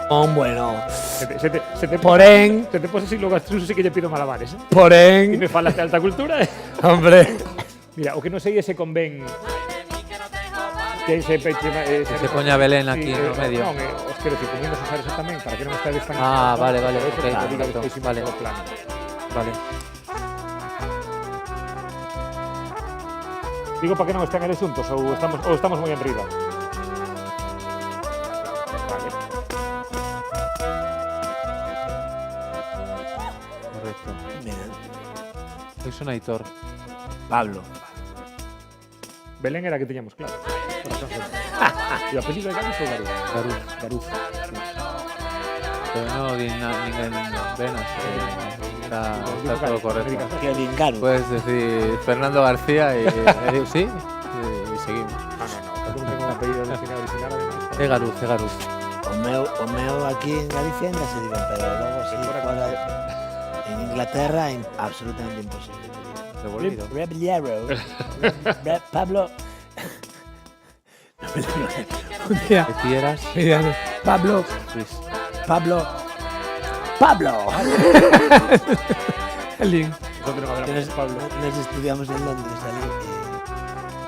Bueno. Se te Porén. Se te pos así logo abstruso, sí que lle pido malabares. E Porén. me falas de alta cultura. Hombre. Mira, o que non sei ese convén que se peche se poña Belén aquí no medio. Non, os quero dicir, comimos usar eso tamén para que non estades tan... Vale, ok, Vale. vale. Vale. Digo para que non estén eles xuntos ou estamos moi enriba. Vale. Correcto. Mira, Soy un Aitor. Pablo. Belén era que teñamos claro. E o apelido de Garuz ou Garuz? Garuz. Garuz. Pero no di ninguén venas. Está todo correcto. Que Vingaru. Puedes decir Fernando García y sí, y seguimos. No, non tengo un apelido original además. É Garuz. O meu aquí en Galicia ainda se diga, pero logo sí, fora en Inglaterra absolutamente imposible. Devolvido. Pablo. No me lembro. Un día. ¿Qué fieras? Pablo. Luis. Pablo. Link. Nosotros non hablamos Pablo. Nos estudiamos en Londres ali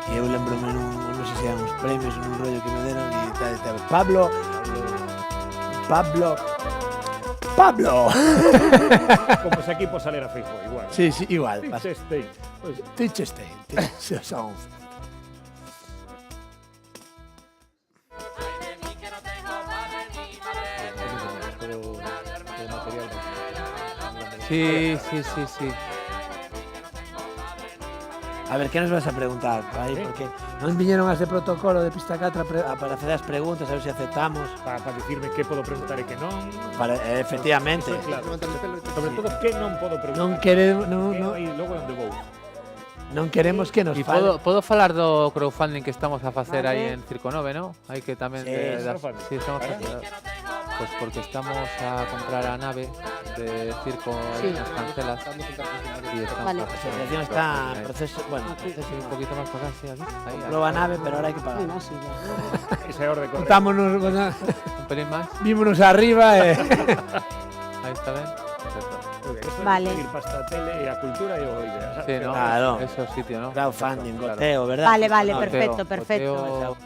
e eu lembrome non sei se eran uns premios en un rollo que me deron e tal. Pablo. Como se aquí por salir a Feijóo, igual. Sí, igual. Liechtenstein. Sí. A ver, que nos vas a preguntar? Aí, porque non viñeron as de protocolo de Pista 4 para facer as preguntas, a ver se aceptamos. Para dicirme que podo preguntar e que non. Efectivamente. Claro. Sobre todo que non podo preguntar. Non queremos, Logo é onde vou. non queremos que nos E fale. podo falar do crowdfunding que estamos a facer aí en Circo 9, ¿no? Hai que tamén crowdfunding. sí, estamos facendo. Pues porque estamos a comprar a nave de Circo Sí. en las cancelas y estamos Vale. A asociación está en proceso, bueno, Sí, un poquito más para acá, sí, aquí. Ahí, prueba nave, pero ahora hai que pagar. Bueno, sí, ya. Esa é a orde correcta. Juntámonos, un pelín más. vímonos arriba Ahí está bien. Perfecto. Muy bien, eso Vale. é ir para a tele e a cultura e o idea. Sí, ¿no? Claro. Eso sitio, ¿no? crowdfunding, Claro. goteo, ¿verdad? Vale, No, perfecto, Goteo, perfecto. goteo.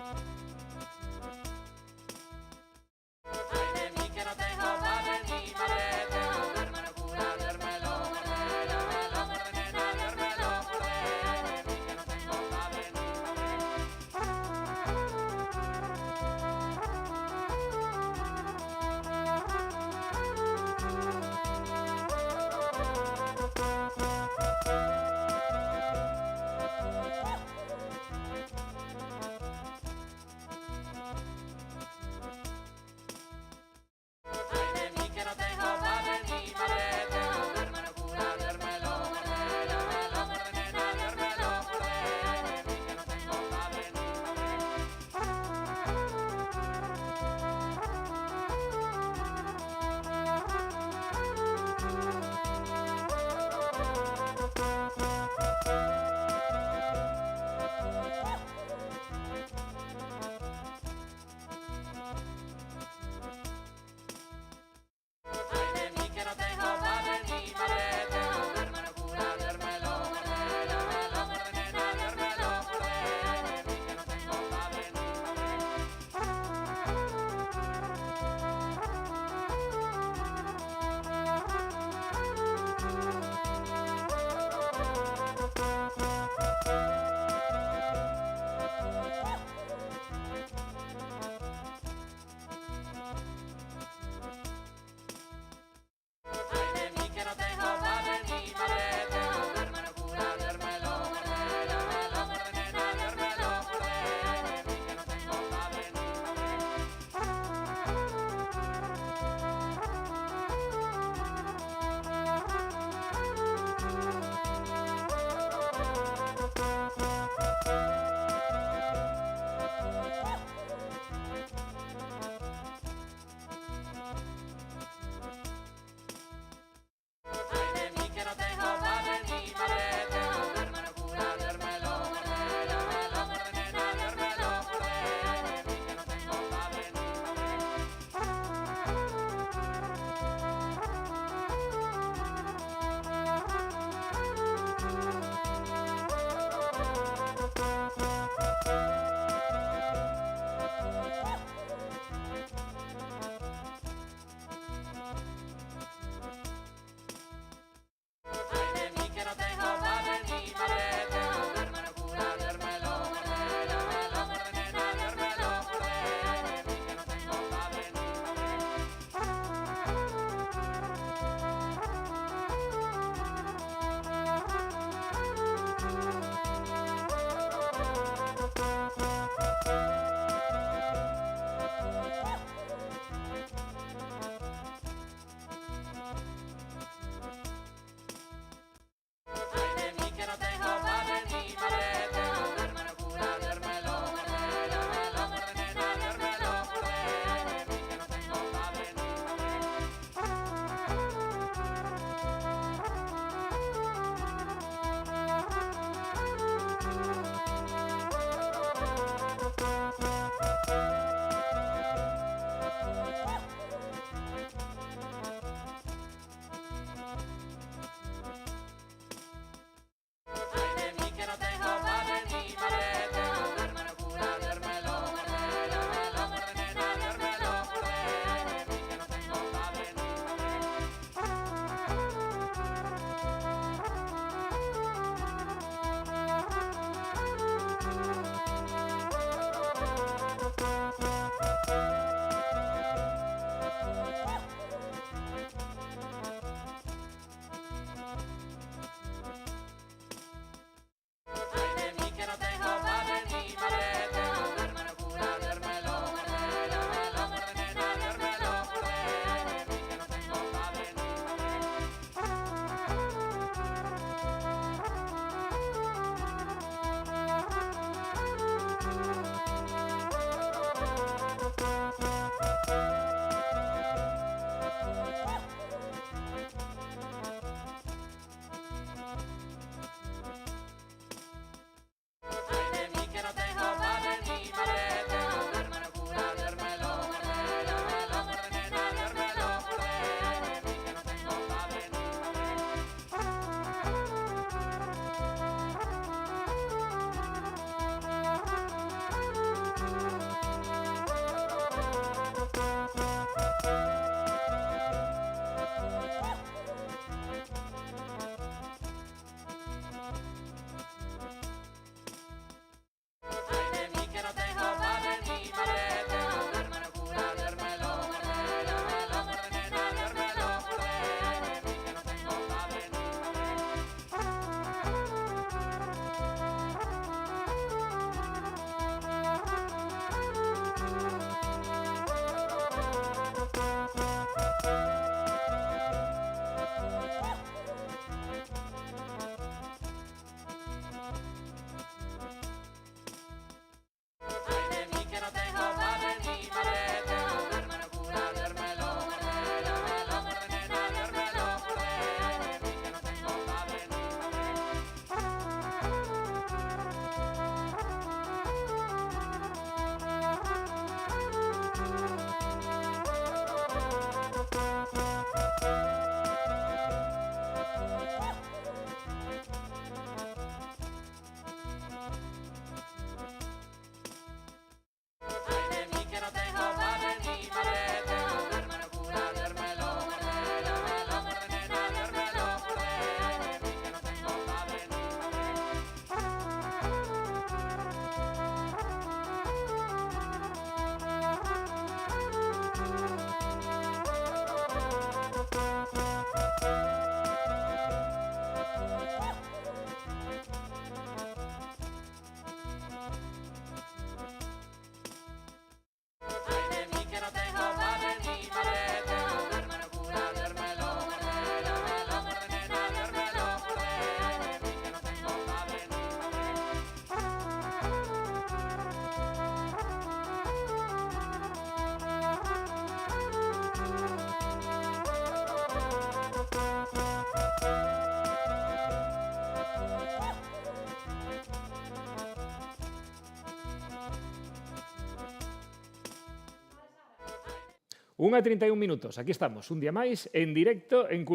1:31 minutos, aquí estamos, un día máis, en directo en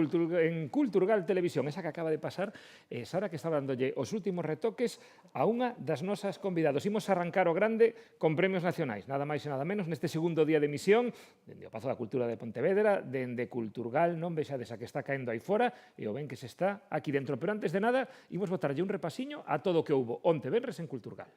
Culturgal Televisión, esa que acaba de pasar, Sara, que está dándolle os últimos retoques a unha das nosas convidados. Imos arrancar o grande con premios nacionais, nada máis e nada menos, neste segundo día de emisión, dende o Pazo da Cultura de Pontevedra, dende Culturgal, non vexades a que está caendo aí fora, e o ben que se está aquí dentro. Pero antes de nada, imos botarlle un repasiño a todo o que houbo onte venres en Culturgal.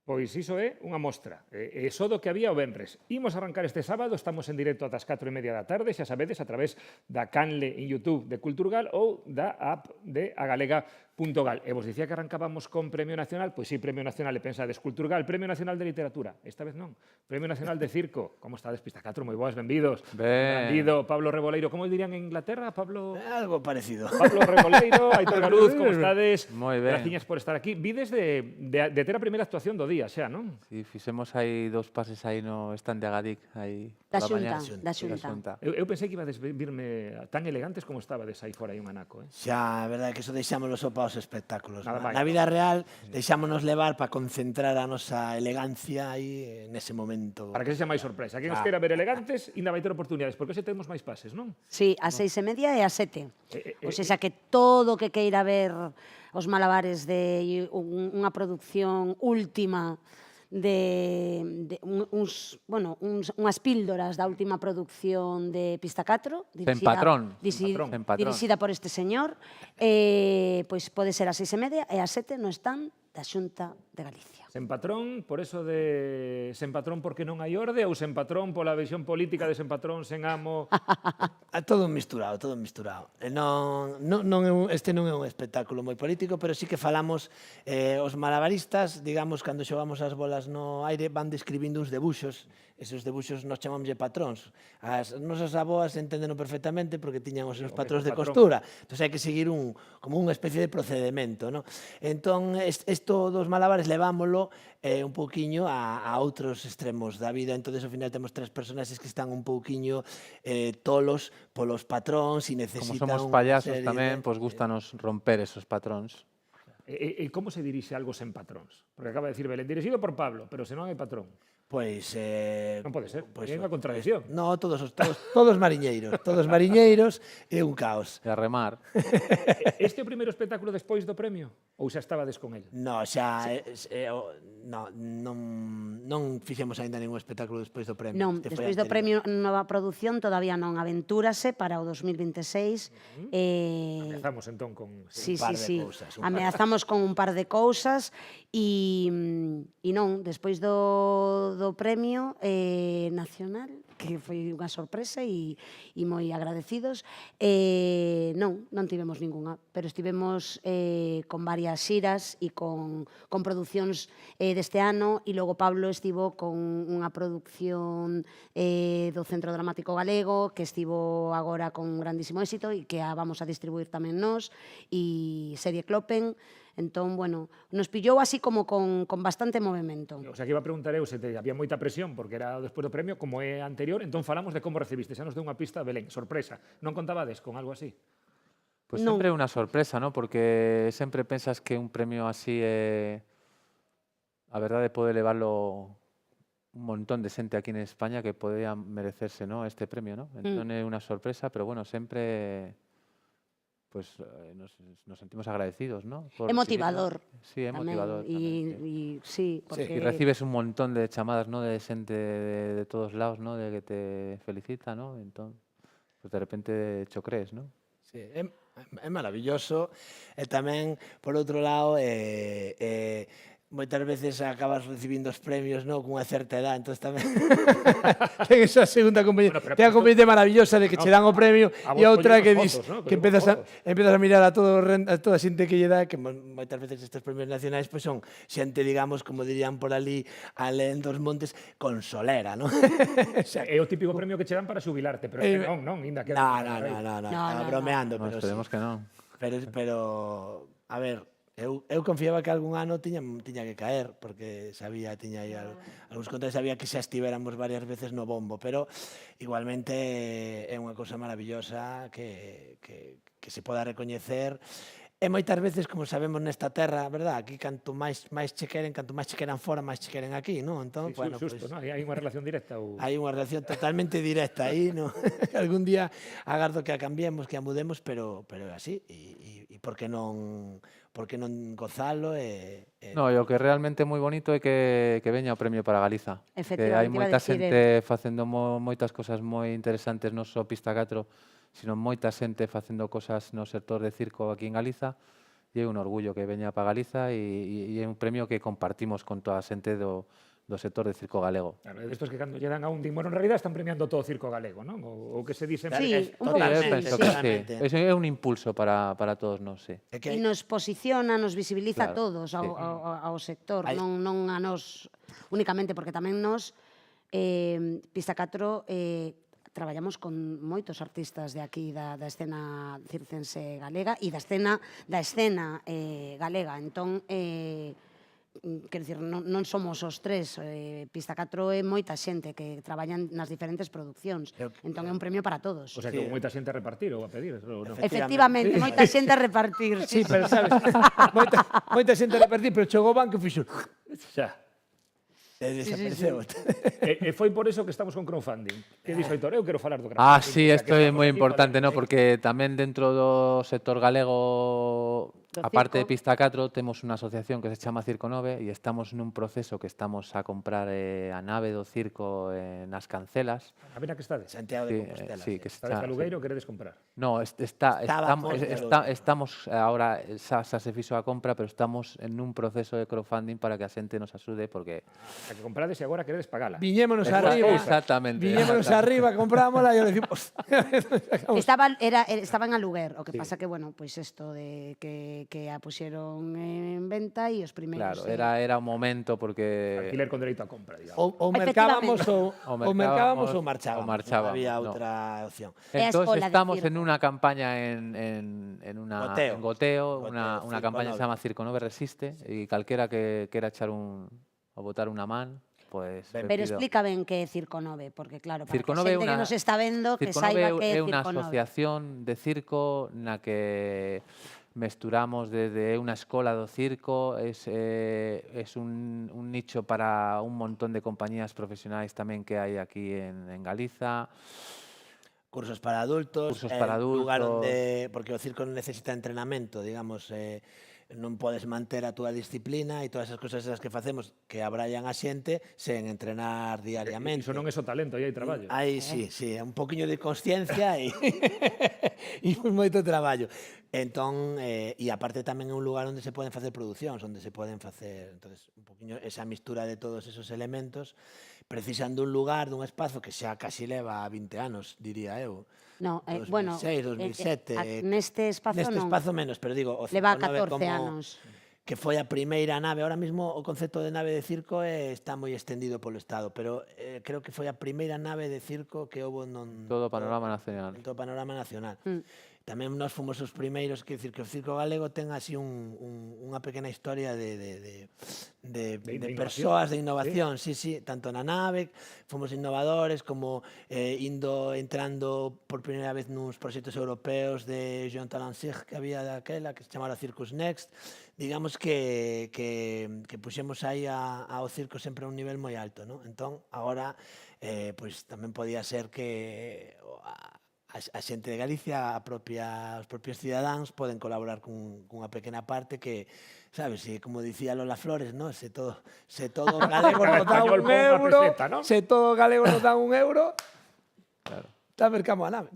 Pois iso é unha mostra, é só do que había o venres. Imos arrancar este sábado, estamos en directo ata as 4:30 da tarde, xa sabedes, a través da canle en YouTube de Culturgal ou da app de agalega.gal. E vos dicía que arrancábamos con Premio Nacional, pois sí, Premio Nacional, e pensades, Culturgal, Premio Nacional de Literatura, esta vez non, Premio Nacional de Circo. Como estades, Pistacatro? Moi boas, benvidos. Benvido, Pablo Reboleiro, como dirían en Inglaterra, Pablo? Algo parecido. Pablo Reboleiro, Aitor Galuz, como estades? Moi ben. Graciñas por estar aquí. Vides de ter a primeira actuación do día, xa, non? Si, fixemos aí 2 pases aí no stand de Agadic, aí Da pola mañá. Xunta, da Xunta. Eu pensei que ibades virme tan elegantes como estabades aí fora, aí un anaco, eh? Xa, a verdade é que iso deixámonos só para os espectáculos. Nada máis. Na vida real, deixámonos levar para concentrar a nosa elegancia aí nese momento. Para que sexa máis sorpresa. Quen os queira ver elegantes, ainda vai ter oportunidades, porque hoxe temos máis pases, non? Sí, a 6:30 e a 7. O sea que todo o que queira ver os malabares de unha produción última unhas píldoras da última produción de Pistacatro, Patrón. dirixida por este señor, pois pode ser a 6:30 e a 7 no stand da Xunta de Galicia. Sen patrón, por eso de sen patrón porque non hai orde, ou sen patrón pola visión política de sen patrón, sen amo... Todo misturado, todo misturado. Este non é un espectáculo moi político, pero sí que falamos, os malabaristas, digamos, cando xogamos as bolas no aire, van describindo uns debuxos. Esos debuxos nos chamamos patróns. As nosas aboas entendeno perfectamente porque tiñan os seus patróns de costura. Entón hai que seguir como unha especie de procedimento, non? Entón, isto dos malabares levámoslo un pouquiño a outros extremos da vida. Entón, ao final temos 3 personaxes que están un pouquiño tolos polos patróns e necesitan... Como somos payasos tamén, pois gustanos romper esos patróns. E como se dirixe algo sen patróns? Porque acaba de decir Belén, dirixido por Pablo, pero se non hai patrón. Pois... Non pode ser, é unha contradicción. No, todos mariñeiros e un caos. E a remar. Este é o primeiro espectáculo despois do premio? Ou xa estabades con el? No, xa... Non fixemos aínda ningún espectáculo despois do premio. Non, despois do premio nova produción todavía non, aventúrase para o 2026. Ameazamos entón con... Sí. Ameazamos con un par de cousas e non, despois do premio nacional, que foi unha sorpresa e moi agradecidos, non tivemos ningunha, pero estivemos con varias xiras e con producións deste ano, e logo Pablo estivo con unha produción do Centro Dramático Galego, que estivo agora con grandísimo éxito e que a vamos a distribuir tamén nós, e Serie Klopen. Entón, bueno, nos pillou así como con bastante movimento. O sea, que iba a preguntar eu se había moita presión, porque era despois do premio, como é anterior, entón falamos de como recibiste. Xa nos deu unha pista, Belén, sorpresa. Non contabades con algo así? Pois sempre é unha sorpresa, ¿no? Porque sempre pensas que un premio así a verdade pode levarlo montón de xente aquí en España que podía merecerse, ¿no?, este premio, ¿no? Entón é unha sorpresa, pero bueno, sempre pues nos sentimos agradecidos, ¿no? É motivador. Sí, é Tamén, motivador tamén, sí. sí, porque... Y recibes un montón de chamadas, ¿no?, de xente de todos lados, ¿no?, de que te felicita, ¿no? Entón, pues de repente cho crees, ¿no? Sí, é maravilloso. E tamén, por outro lado, moitas veces acabas recibindo os premios, no, cunha certa edad, entón tamén ten esa segunda componente. Bueno, pero Ten a componente maravillosa de que che dan o premio a vos e outra que collemos dis fotos, ¿no? que Collemos empezas a mirar a toda a xente que lle dá, que moitas veces estes premios nacionais pois son xente, digamos, como dirían por ali, alén dos montes, consolera, non? É o típico premio que che dan para xubilarte, pero é que non, ainda queda. No, estaba bromeando, No, pero esperemos que non. Pero, a ver, eu confiaba que algún ano tiña que caer, porque tiña aí algúns contas, sabía que xa estivéramos varias veces no bombo, pero igualmente é unha cousa maravillosa que se poda recoñecer. E moitas veces, como sabemos nesta terra, verdad, aquí canto máis che queren fora, máis che queren aquí, non? Entón, Sí, bueno, xusto, ¿no? Hai unha relación directa ou... hai unha relación totalmente directa aí, non? Algún día agardo que a cambiemos, que a mudemos, pero é así, e por que non gozalo No, e o que realmente é moi bonito é que veña o premio para Galiza. Que hai Efectivamente, iba a moita decir xente facendo moitas cosas moi interesantes, non só Pista 4, sino moita xente facendo cosas no sector de circo aquí en Galiza, e é un orgullo que veña para Galiza e é un premio que compartimos con toda a xente do sector de circo galego. Claro, despois que cando lle dan a un din, bueno, en realidad están premiando todo o circo galego, non? O que se dice... Sí, un pouco Eu así, penso sí. que sí. Totalmente. Ese é un impulso para todos nós, sí. é que E nos posiciona, nos visibiliza a Claro, todos, sí. ao sector, Hai- non a nós únicamente, porque tamén nós, Pista 4, traballamos con moitos artistas de aquí da escena circense galega e da escena galega. Entón, quero dicir, non somos os tres, Pista 4 é moita xente que traballan nas diferentes producións. Entón é un premio para todos. O sea, que moita xente a repartir ou a pedir, ou non? Efectivamente, moita xente a repartir. sí, pero sabes, moita xente a repartir, pero chegou o banco e fixo Xa. e desapareceu. E foi por eso que estamos con crowdfunding. Que dixo Aitor, eu quero falar do crowdfunding. Ah, sí, o sea, isto que é estamos moi aquí importante, para- ¿no? Porque tamén dentro do sector galego, Do aparte de circo. Pista 4, temos unha asociación que se chama Circo 9 e estamos nun proceso que estamos a comprar a nave do circo nas Cancelas. A ver a que estades. Santiago de Sí, Compostela. sí, que Estades a Lugueiro, queredes comprar. No, estamos ahora, xa se fixo a compra, pero estamos en un proceso de crowdfunding para que a xente nos axude, porque... A que comprades e agora queredes pagala. Viñémonos arriba, Exactamente. viñémonos arriba, comprámola e decimos, Estaban en Aluguer, o que pasa que, bueno, pois isto de que a puxeron en venta e os primeiros... Claro, era o momento porque... Alquiler con dereito a compra, digamos. ou mercábamos Efectivamente. ou marchábamos. Ou marchábamos, Había no. outra opción. É a Entonces escola de estamos circo. en una campaña en Goteo. Goteo, una Circo campaña que se 9. llama Circo 9 Resiste, y calquera que quiera echar o botar una man, pues... le Pero pido. explica ben que é Circo 9, porque claro, para Circo que a 9 é xente que unha- nos está vendo que Circo saiba 9 que é é unha Circo 9. asociación de circo na que mesturamos desde unha escola do circo, es un nicho para un montón de compañías profesionais tamén que hai aquí en Galiza. Cursos para adultos, Cursos para lugar adultos. onde, porque o circo non necesita entrenamento, digamos, non podes manter a túa disciplina e todas as cousas esas que facemos que abraian a xente sen entrenar diariamente. Iso non é só talento, aí hai traballo. Aí sí, un poquinho de consciencia e e moito traballo. Entón, e aparte tamén é un lugar onde se poden facer producións, onde se poden facer, entonces, un poquinho esa mistura de todos esos elementos, precisan dun lugar, dun espazo que xa casi leva 20 anos, diría eu. No, 2006, bueno, 2007. neste espazo Neste non. espazo menos, pero digo, o Leva Circo 14 9 como anos. que foi a primeira nave. Ahora mismo o concepto de nave de circo está moi extendido polo Estado, pero creo que foi a primeira nave de circo que houbo Todo o panorama nacional. en todo o panorama nacional. tamén nós fomos os primeiros, que dicir que o circo galego ten así unha pequena historia de innovación. persoas, de innovación, sí, tanto na nave, fomos innovadores, como entrando por primeira vez nuns proxectos europeos de Jean Talancig que había daquela, que se chamara Circus Next. Digamos que puxemos aí ao circo sempre a un nivel moi alto, non? Entón, agora, pois tamén podía ser que a xente de Galicia, os propios cidadáns poden colaborar cunha pequena parte que, sabes, como dicía Lola Flores, ¿no? Se todo galego nos dá Español un pon unha euro, peseta, ¿no? se todo galego nos dá un euro, Claro. está mercamo a nave.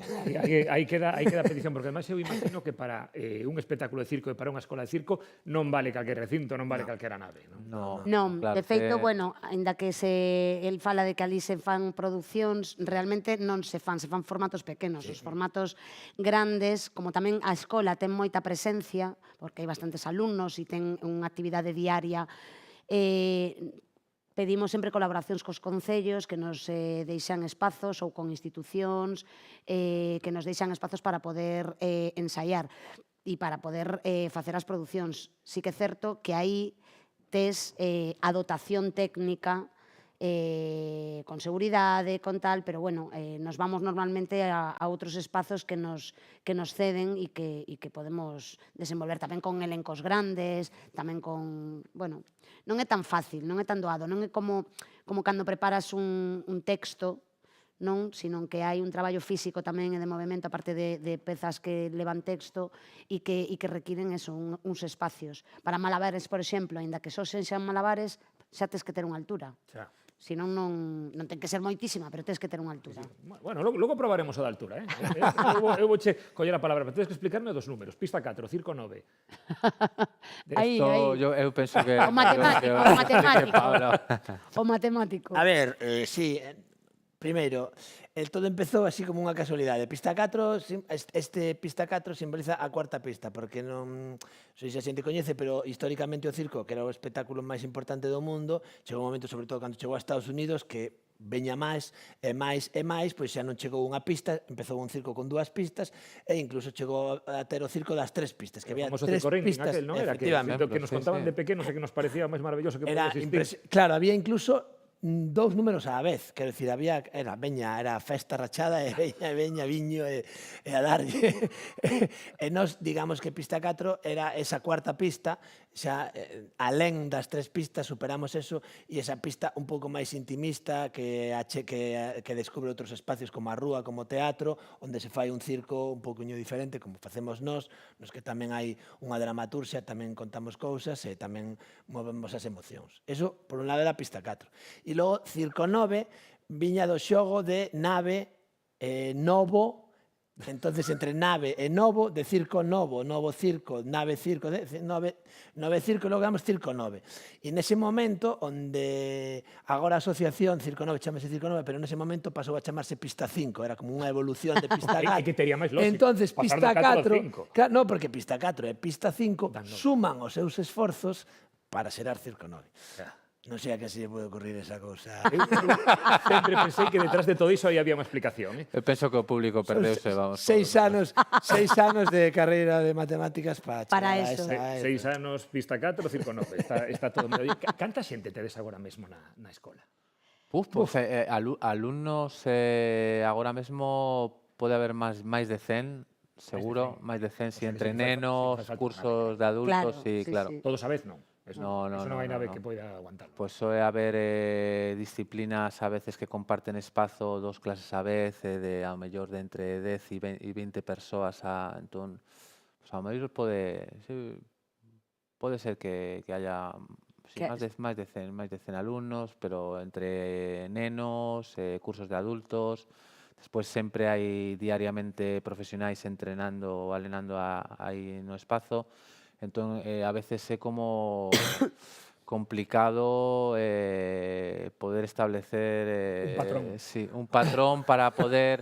Aí queda a petición, porque además eu imagino que para un espectáculo de circo e para unha escola de circo non vale calquer recinto, non vale calquera nave, non? Non, claro, de feito, bueno, aínda que el fala de que ali se fan producións, realmente non se fan formatos pequenos. Os formatos grandes, como tamén a escola ten moita presencia, porque hai bastantes alumnos e ten unha actividade diaria, pedimos sempre colaboracións cos concellos que nos deixan espazos ou con institucións que nos deixan espazos para poder ensaiar e para poder facer as producións. Sí que é certo que aí tes a dotación técnica con seguridade, con tal, pero bueno, nos vamos normalmente a outros espazos que nos ceden e que podemos desenvolver tamén con elencos grandes, tamén con, bueno, non é tan fácil, non é tan doado, non é como cando preparas un texto, non, sino que hai un traballo físico tamén e de movimento, aparte de pezas que levan texto e que requiren eso, uns espacios. Para malabares, por exemplo, aínda que só sexan malabares, xa tes que ter unha altura. Xa. Senón non ten que ser moitísima, pero tes que ter unha altura. Bueno, logo probaremos o da altura, eh? Eu vouche coller a palabra, pero tens que explicarme dos números. Pista 4, circo 9. Aí, Esto, aí. eu penso que... O matemático, que o matemático. Pablo. O matemático. A ver, sí, primeiro, todo empezou así como unha casualidade. Pista 4, este pista 4 simboliza a cuarta pista, porque non sei se a xente coñece, pero históricamente o circo, que era o espectáculo máis importante do mundo, chegou un momento, sobre todo cando chegou a Estados Unidos, que veña máis e máis e máis, pois xa non chegou unha pista, empezou un circo con 2 pistas e incluso chegou a ter o circo das 3 pistas, que había 3 pistas, aquel, non? Era que efectivamente. nos contaban de pequenos e que nos parecía o máis maravilloso que podía existir. Claro, había incluso 2 números á vez, quero dicir, era festa rachada e veña viño e a darlle. E nós, digamos que pista 4 era esa cuarta pista, xa alén das 3 pistas superamos eso, e esa pista un pouco máis intimista que descubre outros espacios como a rúa, como o teatro, onde se fai un circo un pouquinho diferente, como facemos nós, nos que tamén hai unha dramaturxia, tamén contamos cousas e tamén movemos as emocións. Eso, por un lado, era a pista 4. E logo, circo 9 viña do xogo de nave novo. Entonces, entre nave e novo, de circo novo, novo circo, nave circo, nove circo, logo damos circo 9. E nese momento, onde agora a asociación Circo 9 chamase Circo 9, pero nese momento pasou a chamarse Pista 5, era como unha evolución de Pista 4. E que tería máis lógico. Entonces, pasar Pista do 4 ao 5. non, porque Pista 4 e Pista 5 suman os seus esforzos para xerar Circo 9. Non sei a que se lle pode ocurrir esa cousa. Eu sempre pensei que detrás de todo iso aí había unha explicación, eh? Eu penso que o público perdeuse, vamos. 6 anos de carreira de matemáticas para eso. 6 anos, pista 4, circo 9. Está todo medio. Canta xente tedes agora mesmo na escola? Alumnos agora mesmo pode haber máis de 100, seguro, máis de 100, si entre nenos, cursos de adultos, Claro, claro. sí. Todos a vez non. No, hai nave que poida aguantarlo. Pois soe haber disciplinas a veces que comparten espazo 2 clases a vez, ao mellor de entre 10 e 20 persoas, entón, ao mellor pode ser que haya máis de 100 alumnos, pero entre nenos, cursos de adultos. Despois sempre hai diariamente profesionais entrenando ou alenando aí no espazo. Entón, a veces é como complicado poder establecer un patrón para poder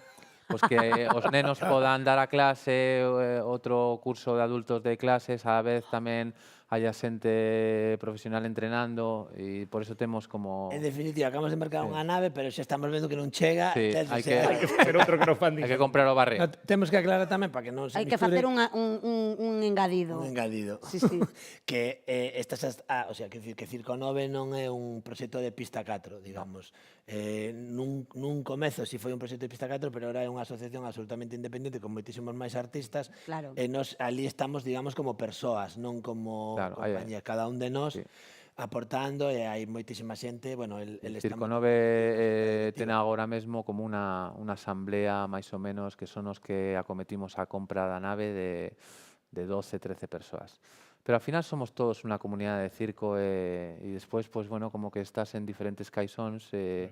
que os nenos podan dar a clase, outro curso de adultos de clases, a vez tamén haya xente profesional entrenando e por eso temos como... En definitiva, acabamos de mercar unha nave, pero xa estamos vendo que non chega. Sí, Entonces, hai que- Hai que facer outro crowdfunding. Hai que comprar o barrio. No, temos que aclarar tamén para que non se Hai que misture facer un engadido. un engadido. Sí, sí. Que o sea, que Circo 9 non é un proxecto de Pista 4, digamos. Nun comezo si foi un proxecto de Pista 4, pero ahora é unha asociación absolutamente independente con moitísimos máis artistas. Claro. E nos ali estamos, digamos, como persoas, non como Claro, compañía. Cada un de nós sí. aportando e hai moitísima xente, bueno, el Circo está 9 ten agora mesmo como unha asamblea máis ou menos que son os que acometimos a compra da nave de 12, 13 persoas. Pero ao final somos todos unha comunidade de circo e despois, pues, bueno, como que estás en diferentes caixóns e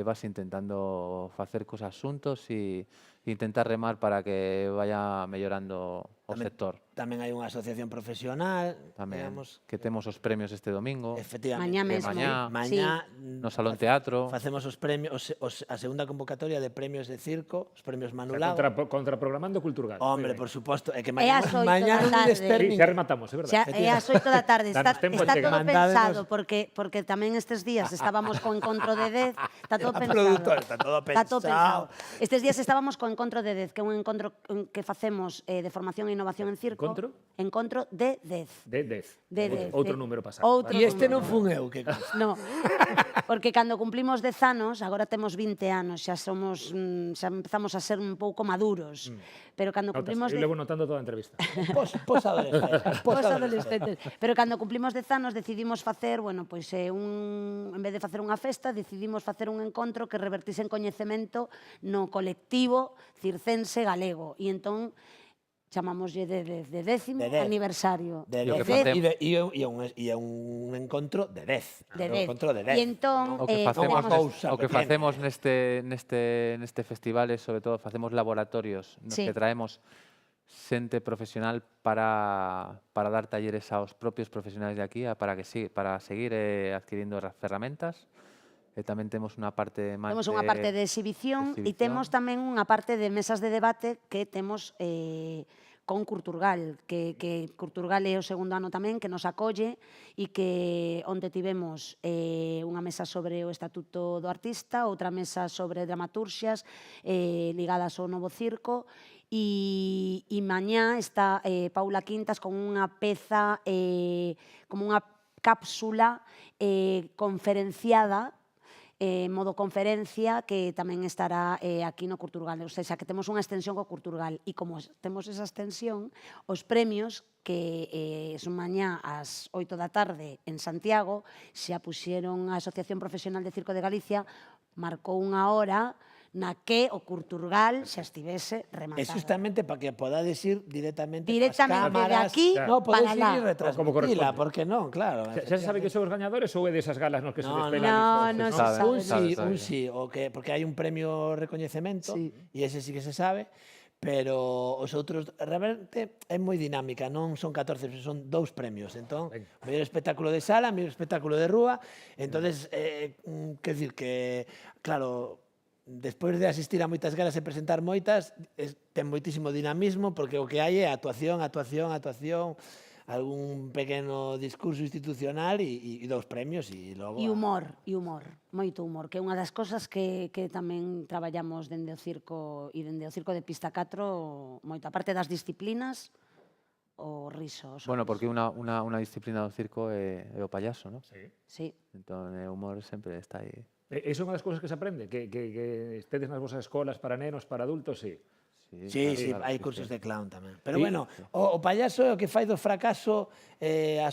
vas intentando facer cosas xuntos e intentar remar para que vaya mellorando o sector. Tamén hai unha asociación profesional, Tamén digamos, que temos os premios este domingo efectivamente. Mañá mesmo. Mañá no Salón Teatro. facemos os premios, a segunda convocatoria de premios de circo, os premios Manu O sea, Lago. contraprogramando Culturgal. Hombre, Moi ben. por suposto, é que É ás 8 mañá da non tarde. ides ter Sí, nin- xa rematamos, é verdad. Xa é ás 8 da tarde. Danos tempo Está de chegar. todo Mandádenos- pensado, porque tamén estes días estábamos co encontro de 10, está todo A pensado. produtora, está todo Está todo pensado. pensado. Estes días estábamos co encontro de 10, que é un encontro que facemos de formación e innovación en circo. Encontro? Encontro de 10. De 10. De 10. Outro número pasado. Outro E este non número. fun eu, que conste. No, porque cando cumplimos 10 anos, agora temos 20 anos, xa somos, xa empezamos a ser un pouco maduros. Pero cando Notas, cumplimos eu levo notando toda a entrevista. Posadolescentes. Os adolescentes. Pero cando cumplimos 10 anos decidimos facer, bueno, pois en vez de facer unha festa, decidimos facer un encontro que revertise en coñecemento no colectivo circense galego. E entón chamámoslle de décimo De 10. aniversario. De E o que 10 facemos- e é un encontro de 10. De Un 10. encontro de 10. E entón O que facemos, unha cousa o que pequena. facemos neste festival é, sobre todo, facemos laboratorios nos Sí. que traemos xente profesional para dar talleres aos propios profesionais de aquí para seguir adquirindo as ferramentas. E tamén temos unha parte máis temos unha parte de exhibición e temos tamén unha parte de mesas de debate que temos con Culturgal, que Culturgal é o segundo ano tamén, que nos acolle e que onde tivemos unha mesa sobre o Estatuto do Artista, outra mesa sobre dramaturxias ligadas ao novo circo e mañá está Paula Quintas con unha peza, como unha cápsula conferenciada modo conferencia que tamén estará aquí no Culturgal. O sea, que temos unha extensión co Culturgal. E como temos esa extensión, os premios que son mañá ás 8 da tarde en Santiago, xa puxeron a Asociación Profesional de Circo de Galicia, marcou unha hora na que o Culturgal xa estivese É rematado. justamente para que podades ir directamente Directamente coas de cámaras. aquí No, podes para ir lá. e Como retransmitila, corresponde. por que non? Claro. Xa se sabe que son os gañadores ou é desas galas nos que se No, desvelan? no, os- no se Sabe, sabe. Un sí, sabe. un sí, porque hai un premio recoñecemento Sí. e ese sí que se sabe, pero os outros realmente é moi dinámica, non son 14, son 2 premios. Entón, Ben. o mellor espectáculo de sala, o mellor espectáculo de rúa. Entonces, quer dicir que, claro, despois de asistir a moitas galas e presentar moitas, ten moitísimo dinamismo, porque o que hai é actuación, algún pequeno discurso institucional e 2 premios e logo... E humor, moito humor, que é unha das cosas que tamén traballamos dende o circo e dende o circo de Pista 4, moito, aparte das disciplinas, o riso. o Bueno, sorriso. porque unha disciplina do circo é o payaso, non? Sí. Sí. Entón, o humor sempre está aí. Iso é unha das cousas que se aprende, que estedes nas vosas escolas para nenos, para adultos, sí. Sí, sí, claro hai que cursos sí. de clown tamén. Pero Sí. bueno, o payaso é o que fai do fracaso a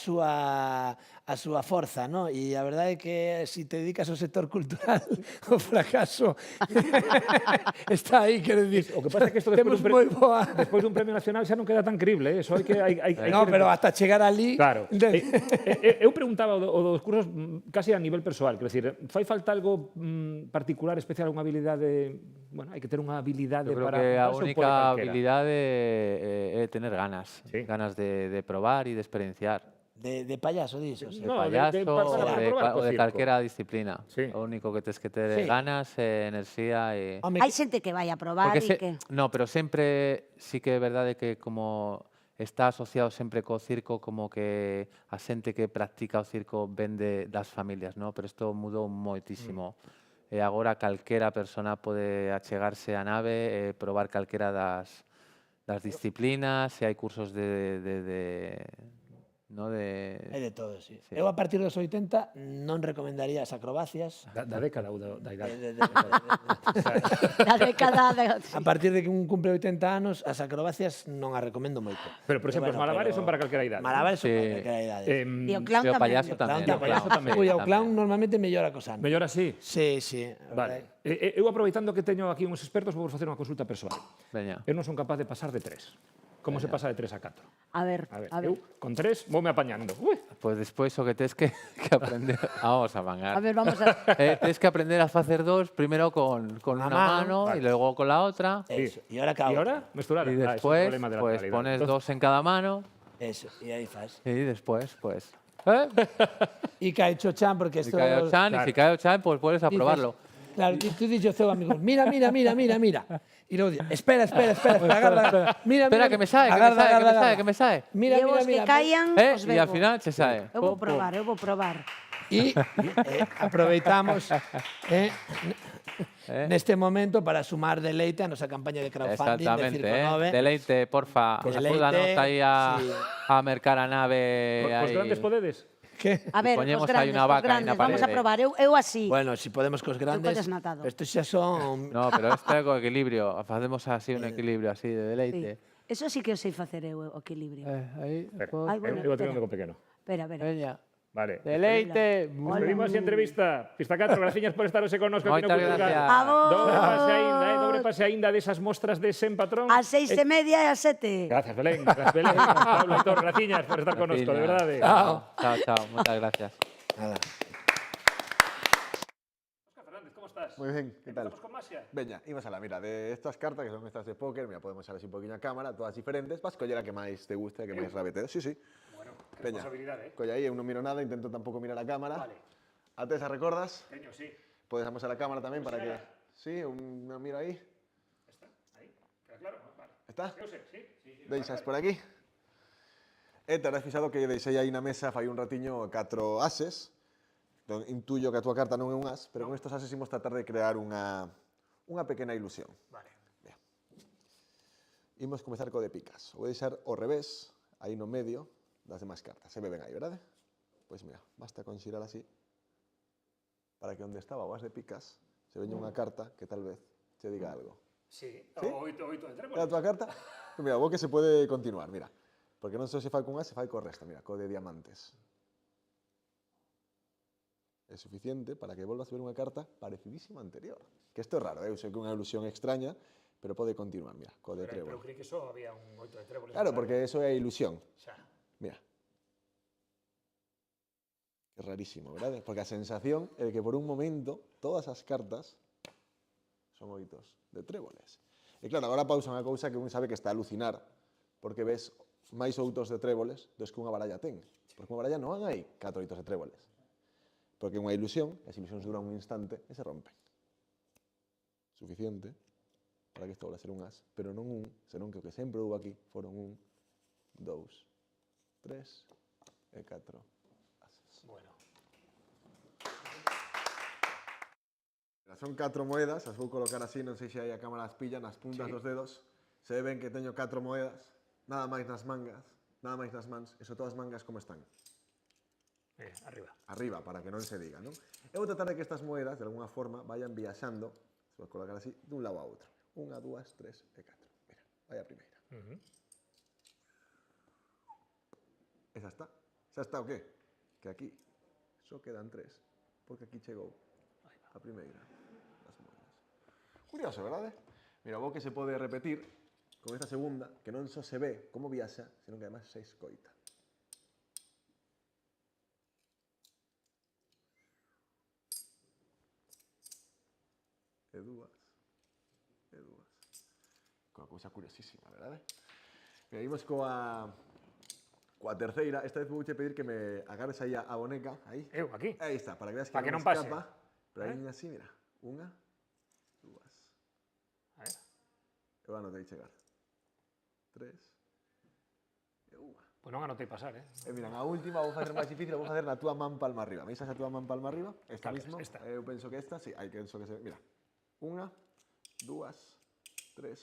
súa forza, non? E a verdade é que se te dedicas ao sector cultural, o fracaso está aí, quero dicir. O que pasa é que isto despois temos moi boa... despois dun premio nacional xa non queda tan crible, eso hai que No, pero hasta chegar ali... Claro. Eu preguntaba o dos cursos casi a nivel persoal, quero dicir, fai falta algo particular, especial, unha habilidade, bueno, hai que ter unha habilidade Eu creo para que a apuntarse ou pode única calquera? habilidade é tener ganas. Sí. Ganas de probar e de experienciar. De payaso, dices. De No, payaso para probar co o de circo. calquera disciplina. Sí. O único que tes que ter Sí. é ganas, enerxía e... Home, Hai xente que vai a probar Porque e que... No, pero sempre sí que é verdade que como está asociado sempre co circo como que a xente que practica o circo vende das familias, ¿no? Pero isto mudou moitísimo. E agora calquera persona pode achegarse á nave e probar calquera das disciplinas, se hai cursos no Hai de de todo, sí. Sí. Eu a partir dos 80 non recomendaría as acrobacias. Da década ou da idade. Da década de... A partir de que un cumple 80 anos, as acrobacias non as recomendo moito. Pero, por exemplo, os malabares son para calquera idade. Malabares son Sí. para calquera idade. E o clown E o tamén. payaso Clown tamén. tamén. o payaso tamén. Ui, o tamén. clown normalmente mellora cos anos. Mellor así. Sí, sí. Vale. Eu aproveitando que teño aquí uns expertos, vou facer unha consulta persoal. Veña. Eu non son capaz de pasar de 3. Como se pasa de 3 a 4? A ver, Eu con 3 voume apañando. Ui. Pois despois o que tes que aprender... Vamos a mangar. a ver, vamos a... Tens que aprender a facer dos, primero con Una una mano, mano y luego con la otra. Eso. E ahora cada E ahora, mesturar. Y Ah, ese é o después, problema de la pues actualidade. pones Entonces, dos en cada mano. Eso, e aí faz. Y después, pues... E cae Chan, porque Si isto... cae o chan, y claro. si cae o chan, pues puedes aprobarlo. Claro, y tú dices a amigo, mira. Y luego dices, espera, agarra. Mira, Espera, que me sae, que me sae. Mira, E os que caian, os Y al bebo. final se sae. Eu vou probar, eu vou probar. Y aproveitamos neste momento para sumar deleite a nosa campaña de crowdfunding de Exactamente, Circo Nove. Deleite, porfa. Deleite, Ayúdanos ahí sí. a mercar a nave. Cos ahí. grandes poderes. Que? A ver, Poñemos os aí grandes, unha os vaca aí grandes. na Vamos a parede. probar. Eu así. Bueno, si podemos cos grandes. podes natado. Estos xa son... No, pero esto es con equilibrio. Hacemos así un equilibrio así de Sí. deleite. Eso sí que eu sei facer eu, o equilibrio. Ahí. Ai, bueno, Eu teño espera. un pequeno. Espera, espera. Veña. Vale. Deleite. Despedimos a entrevista. Pista 4, graciñas por estar hoxe connosco aquí no Moitas Cultural. gracias. A vos. Dobre pase aínda desas mostras de Sen Patrón. Ás 6:30 e ás 7. Gracias, Belén. Gracias, Belén. Pablo, Aitor, graciñas por estar connosco, de verdade. Chao, chao. Muchas gracias. Nada. Óscar Fernández, ¿cómo estás? Muy bien, ¿qué tal? Empezamos con Masia. Veña, imos a la mira, de estas cartas que son estas de póker, mira, podemos ver así un poquinho a cámara, todas diferentes, vas coller a que máis te guste, a que máis rabete. Sí, sí. Bueno, qué Veña, responsabilidade, colla aí, eu non miro nada, intento tampouco mirar a cámara. Vale. A Tesa, recordas? Teño, sí. Podes amosar a cámara tamén para que... Mira. Sí, unha miro aí. Está, aí. Queda claro? Vale. Está? Eu sei, sí. Deixas por aquí. E te habrás fixado que deixei aí na mesa fai un ratiño 4 ases. Entón, intuyo que a túa carta non é un as, pero con estos ases imos tratar de crear unha pequena ilusión. Vale. Imos comezar co de picas. O vou deixar ao revés, aí no medio das demais cartas. Se ve ben aí, verdade? Pois mira, basta con xirar así para que onde estaba o as de picas se veña unha carta que tal vez te diga algo. Sí. Sí? Oito de É a tréboles. túa carta? Pois mira, vou que se pode continuar, mira. Porque non só se fai con as, se fai co resto, mira, co de diamantes. É suficiente para que volvas a ver unha carta parecidísima á anterior. Que isto é raro, eu sei que é unha ilusión extraña, pero pode continuar, mira, co de Pero trébol. creí que só había un oito de tréboles. Claro, porque eso é ilusión. Xa. Mira. É rarísimo, verdade? Porque a sensación é de que por un momento todas as cartas son oitos de tréboles. E claro, agora pausa unha cousa que un sabe que está a alucinar, porque ves máis outos de tréboles dos que unha baralla ten. Porque unha baralla non hai 4 oitos de tréboles. Porque é unha ilusión, as ilusións duran un instante e se rompen. Suficiente para que isto volva a ser un as, pero non un, senón que o que sempre houve aquí foron un, 2, 3 e 4 ases. Bueno. Son 4 moedas, as vou colocar así, non sei se aí a cámara as pilla, nas puntas dos dedos. Se ve ben que teño 4 moedas, nada máis nas mangas, nada máis nas mans, e sobre todas as mangas como están. Arriba. Arriba, para que non se diga, non? Eu vou tratar de que estas moedas, de alguna forma, vayan viaxando, se vou colocar así, dun lado a outro. 1, 2, 3 e 4. Mira, vai a primeira. Esa está. Xa está o qué? Que aquí só quedan 3, porque aquí chegou a primeira das moedas. Curioso, verdade? Mira, vou que se pode repetir con esta segunda, que non só se ve como viaxa, senón que además se escoita. E dúas. Coa cousa curiosísima, verdade? Mira, imos coa terceira. Esta vez vouche pedir que me agarres aí a boneca, aí. Eu, aquí. Aí está, para que veas que Pa que non non pase. escapa. Pero aí así, mira. 1, 2. A ver. Eu anotei chegar. 3 Pois non anotei pasar, eh? E mira, a última vou facer máis difícil, vou facer na túa man palma arriba. Me a túa man palma arriba? Esta Cal mismo? esta? Eu penso que esta, sí, hai que penso que se... Mira, 1, 2, 3,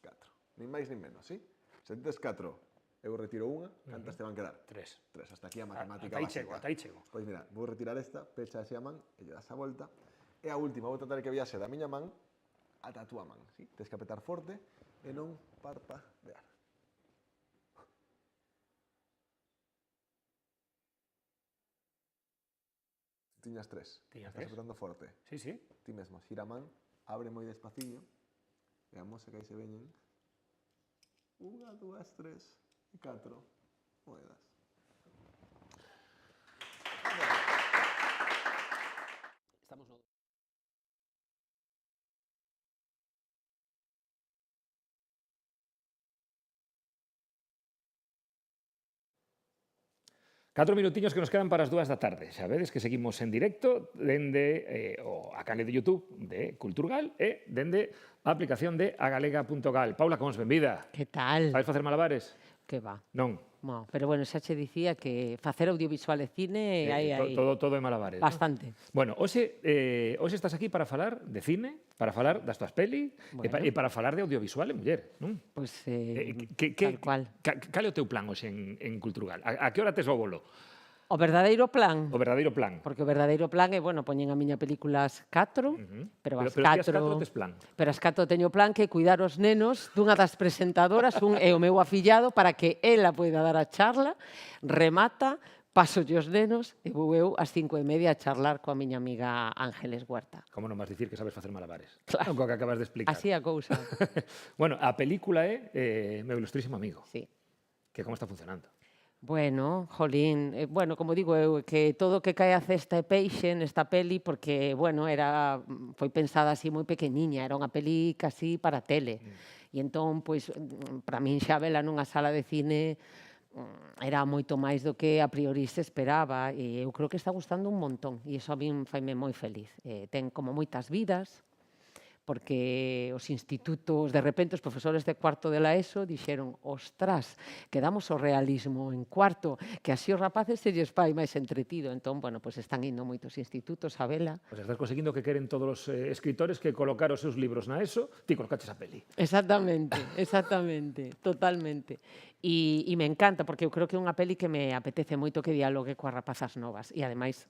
4. Nin máis nin menos, sí? Se tes 4, eu retiro unha, cantas te van quedar? 3. 3, hasta aquí a matemática Ata aí básica. chego, ata aí chego. Pois mira, vou retirar esta, pecha así a man, e lle das a volta. E a última, vou tratar que viaxe da miña man ata a túa man, sí? Tens que apretar forte e non parpadear. Tiñas 3. Tiña Estás 3. apretando forte. Sí, sí. Ti mesmo, xira a man, abre moi despacillo. Veamos se que aí se veñen. 1, 2, 3 e 4 moedas. Estamos no... Catro minutiños que nos quedan para as 2 da tarde. Xa vedes que seguimos en directo dende a canle de YouTube de Culturgal e dende a aplicación de agalega.gal. Paula Cons, benvida. Que tal? Sabes facer malabares? Que va. Non. No, pero bueno, xa che dicía que facer audiovisual e cine hai Todo é malabares. ¿no? bastante. Bueno, hoxe estás aquí para falar de cine, para falar das tuas peli Bueno. e para falar de audiovisual e muller, non? Pois Tal cual. Cal é o teu plan hoxe en Culturgal? A que hora tes o bolo? O verdadeiro plan, O verdadeiro plan. porque o verdadeiro plan é, bueno, poñen a miña película as 4, pero as ti as 4... catro tes plan. Pero as 4 teño plan que cuidar os nenos dunha das presentadoras, un é o meu afillado, para que ela poida dar a charla, remata, paso os nenos e vou eu ás 5:30 a charlar coa miña amiga Ángeles Huerta. Como non vas dicir que sabes facer malabares? Claro. Co que acabas de explicar. Así a cousa, Bueno, a película é Meu ilustrísimo amigo, sí. que como está funcionando. Bueno, jolín, bueno, como digo eu, que todo o que cae a cesta é peixe nesta peli, porque, bueno, foi pensada así moi pequeniña, era unha peli casi para tele. E entón, pois, para min xa vela nunha sala de cine era moito máis do que a priori se esperaba, e eu creo que está gustando un montón, e iso a min faime moi feliz. Ten como moitas vidas, porque os institutos, de repente, os profesores de cuarto de la ESO dixeron, ostras, que damos o realismo en cuarto, que así os rapaces se lles fai máis entretido. Entón, bueno, pues están indo moitos institutos a vela. Pois estás conseguindo que queren todos os escritores que colocar os seus libros na ESO, ti colocaches a peli. Exactamente, exactamente, totalmente. E me encanta, porque eu creo que é unha peli que me apetece moito que dialogue coas rapazas novas. E, ademais,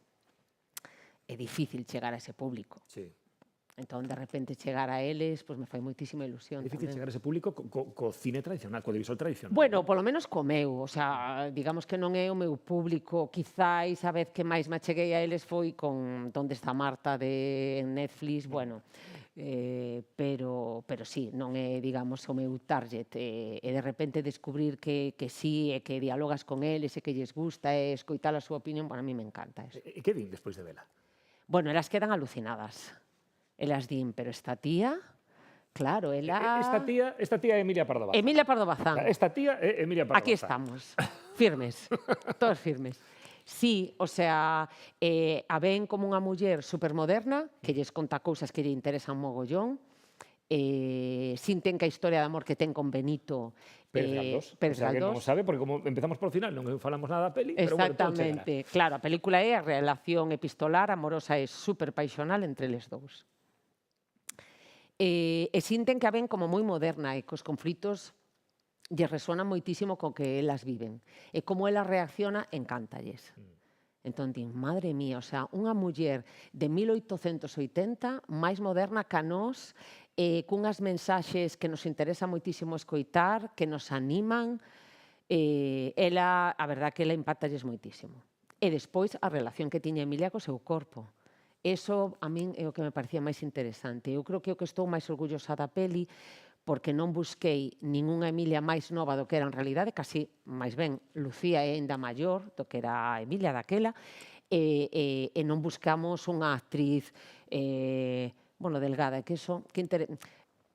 é difícil chegar a ese público. Sí. Entón, de repente, chegar a eles, pois me fai moitísima ilusión. É difícil tamén. chegar a ese público co cine tradicional, co audiovisual tradicional. Bueno, polo menos co meu, o sea, digamos que non é o meu público, quizáis a vez que máis me acheguei a eles foi con Donde está Marta de Netflix, bueno, pero sí, non é, digamos, o meu target, e de repente descubrir que sí, e que dialogas con eles, e que lles gusta, e escoitar a súa opinión, para mí me encanta eso. E que din despois de vela? Bueno, elas quedan alucinadas. Elas din, pero esta tía, claro, ela... Esta tía é Emilia Pardo Bazán. Emilia Pardo Bazán. Esta tía é Emilia Pardo Aquí Bazán. estamos, firmes, todos firmes. Sí, o sea, a ven como unha muller supermoderna, que lles conta cousas que lle interesan mogollón, sinten que a historia de amor que ten con Benito Pérez Pérez Galdós. O sea, que non Galdós. sabe, porque como empezamos por final, non falamos nada da peli, pero bueno, todo chegará. Exactamente, claro, a película é a relación epistolar, amorosa e superpaixonal entre eles dous. E sinten que a ven como moi moderna e cos conflitos lle resonan moitísimo co que elas viven. E como ela reacciona, encántalles. Entón, din, madre mía, o sea, unha muller de 1880, máis moderna ca nós, cunhas mensaxes que nos interesa moitísimo escoitar, que nos animan, ela, a verdad que ela impactalles moitísimo. E despois, a relación que tiña Emilia co seu corpo. Eso a min é o que me parecía máis interesante. Eu creo que o que estou máis orgullosa da peli, porque non busquei ningunha Emilia máis nova do que era en realidade, casi máis ben Lucía é ainda maior do que era a Emilia daquela, e non buscamos unha actriz delgada, que eso,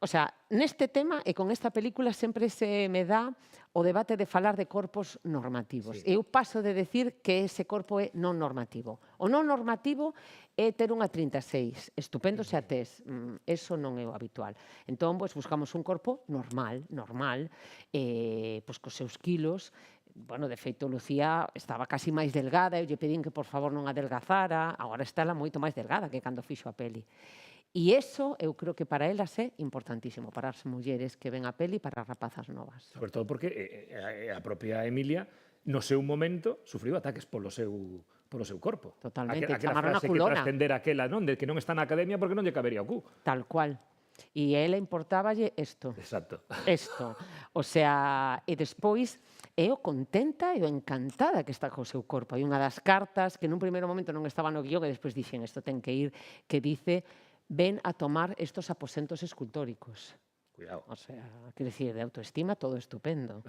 o sea, neste tema e con esta película sempre se me dá o debate de falar de corpos normativos. Sí. Eu paso de decir que ese corpo é non normativo. O non normativo é ter unha 36, estupendo se a tes, eso non é o habitual. Entón, buscamos un corpo normal, pois cos seus kilos, bueno, de feito, Lucía estaba casi máis delgada, eu lle pedín que por favor non adelgazara, agora está ela moito máis delgada que cando fixo a peli. E iso, eu creo que para elas é importantísimo, para as mulleres que ven a peli, para as rapazas novas. Sobre todo porque a propia Emilia, no seu momento, sufriu ataques polo seu corpo. Totalmente, Aquela chamaron a frase culona. que trascendera aquela, non? De que non está na academia porque non lle cabería o cu. Tal cual. E a ela importáballe isto. Exacto. Isto. O sea, e despois é o contenta e o encantada que está co seu corpo. Hai unha das cartas que nun primeiro momento non estaba no guión e despois dixen isto ten que ir, que dice ven a tomar estos aposentos escultóricos. Cuidado. O sea, quero dicir, de autoestima todo estupendo.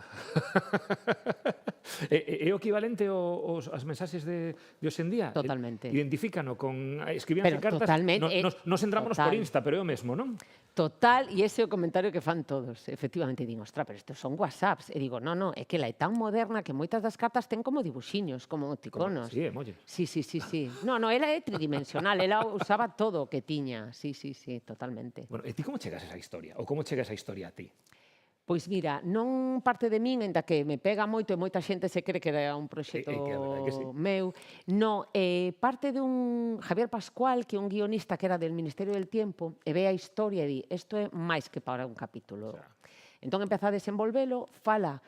É o equivalente as mensaxes de hoxendía? Totalmente. Identifícano con... Escribíanse Pero cartas... totalmente, Nos entrámonos por total. Insta, pero é o mesmo, non? Total, e ese é o comentario que fan todos. Efectivamente, digo, ostra, pero estes son whatsapps. E digo, no, é que ela é tan moderna que moitas das cartas ten como dibuxiños, como emoticonos. Sí, emoji. Sí. No, ela é tridimensional, ela usaba todo o que tiña. Sí, totalmente. Bueno, e ti como chegas a esa historia? Ou como chega esa historia a ti? Pois mira, non parte de min, enda que me pega moito e moita xente se cree que era un proxecto que a verdade que sí. meu. No, parte dun Javier Pascual, que é un guionista que era del Ministerio del Tiempo, e ve a historia e di, isto é máis que para un capítulo. Entón empeza a desenvolvelo, fala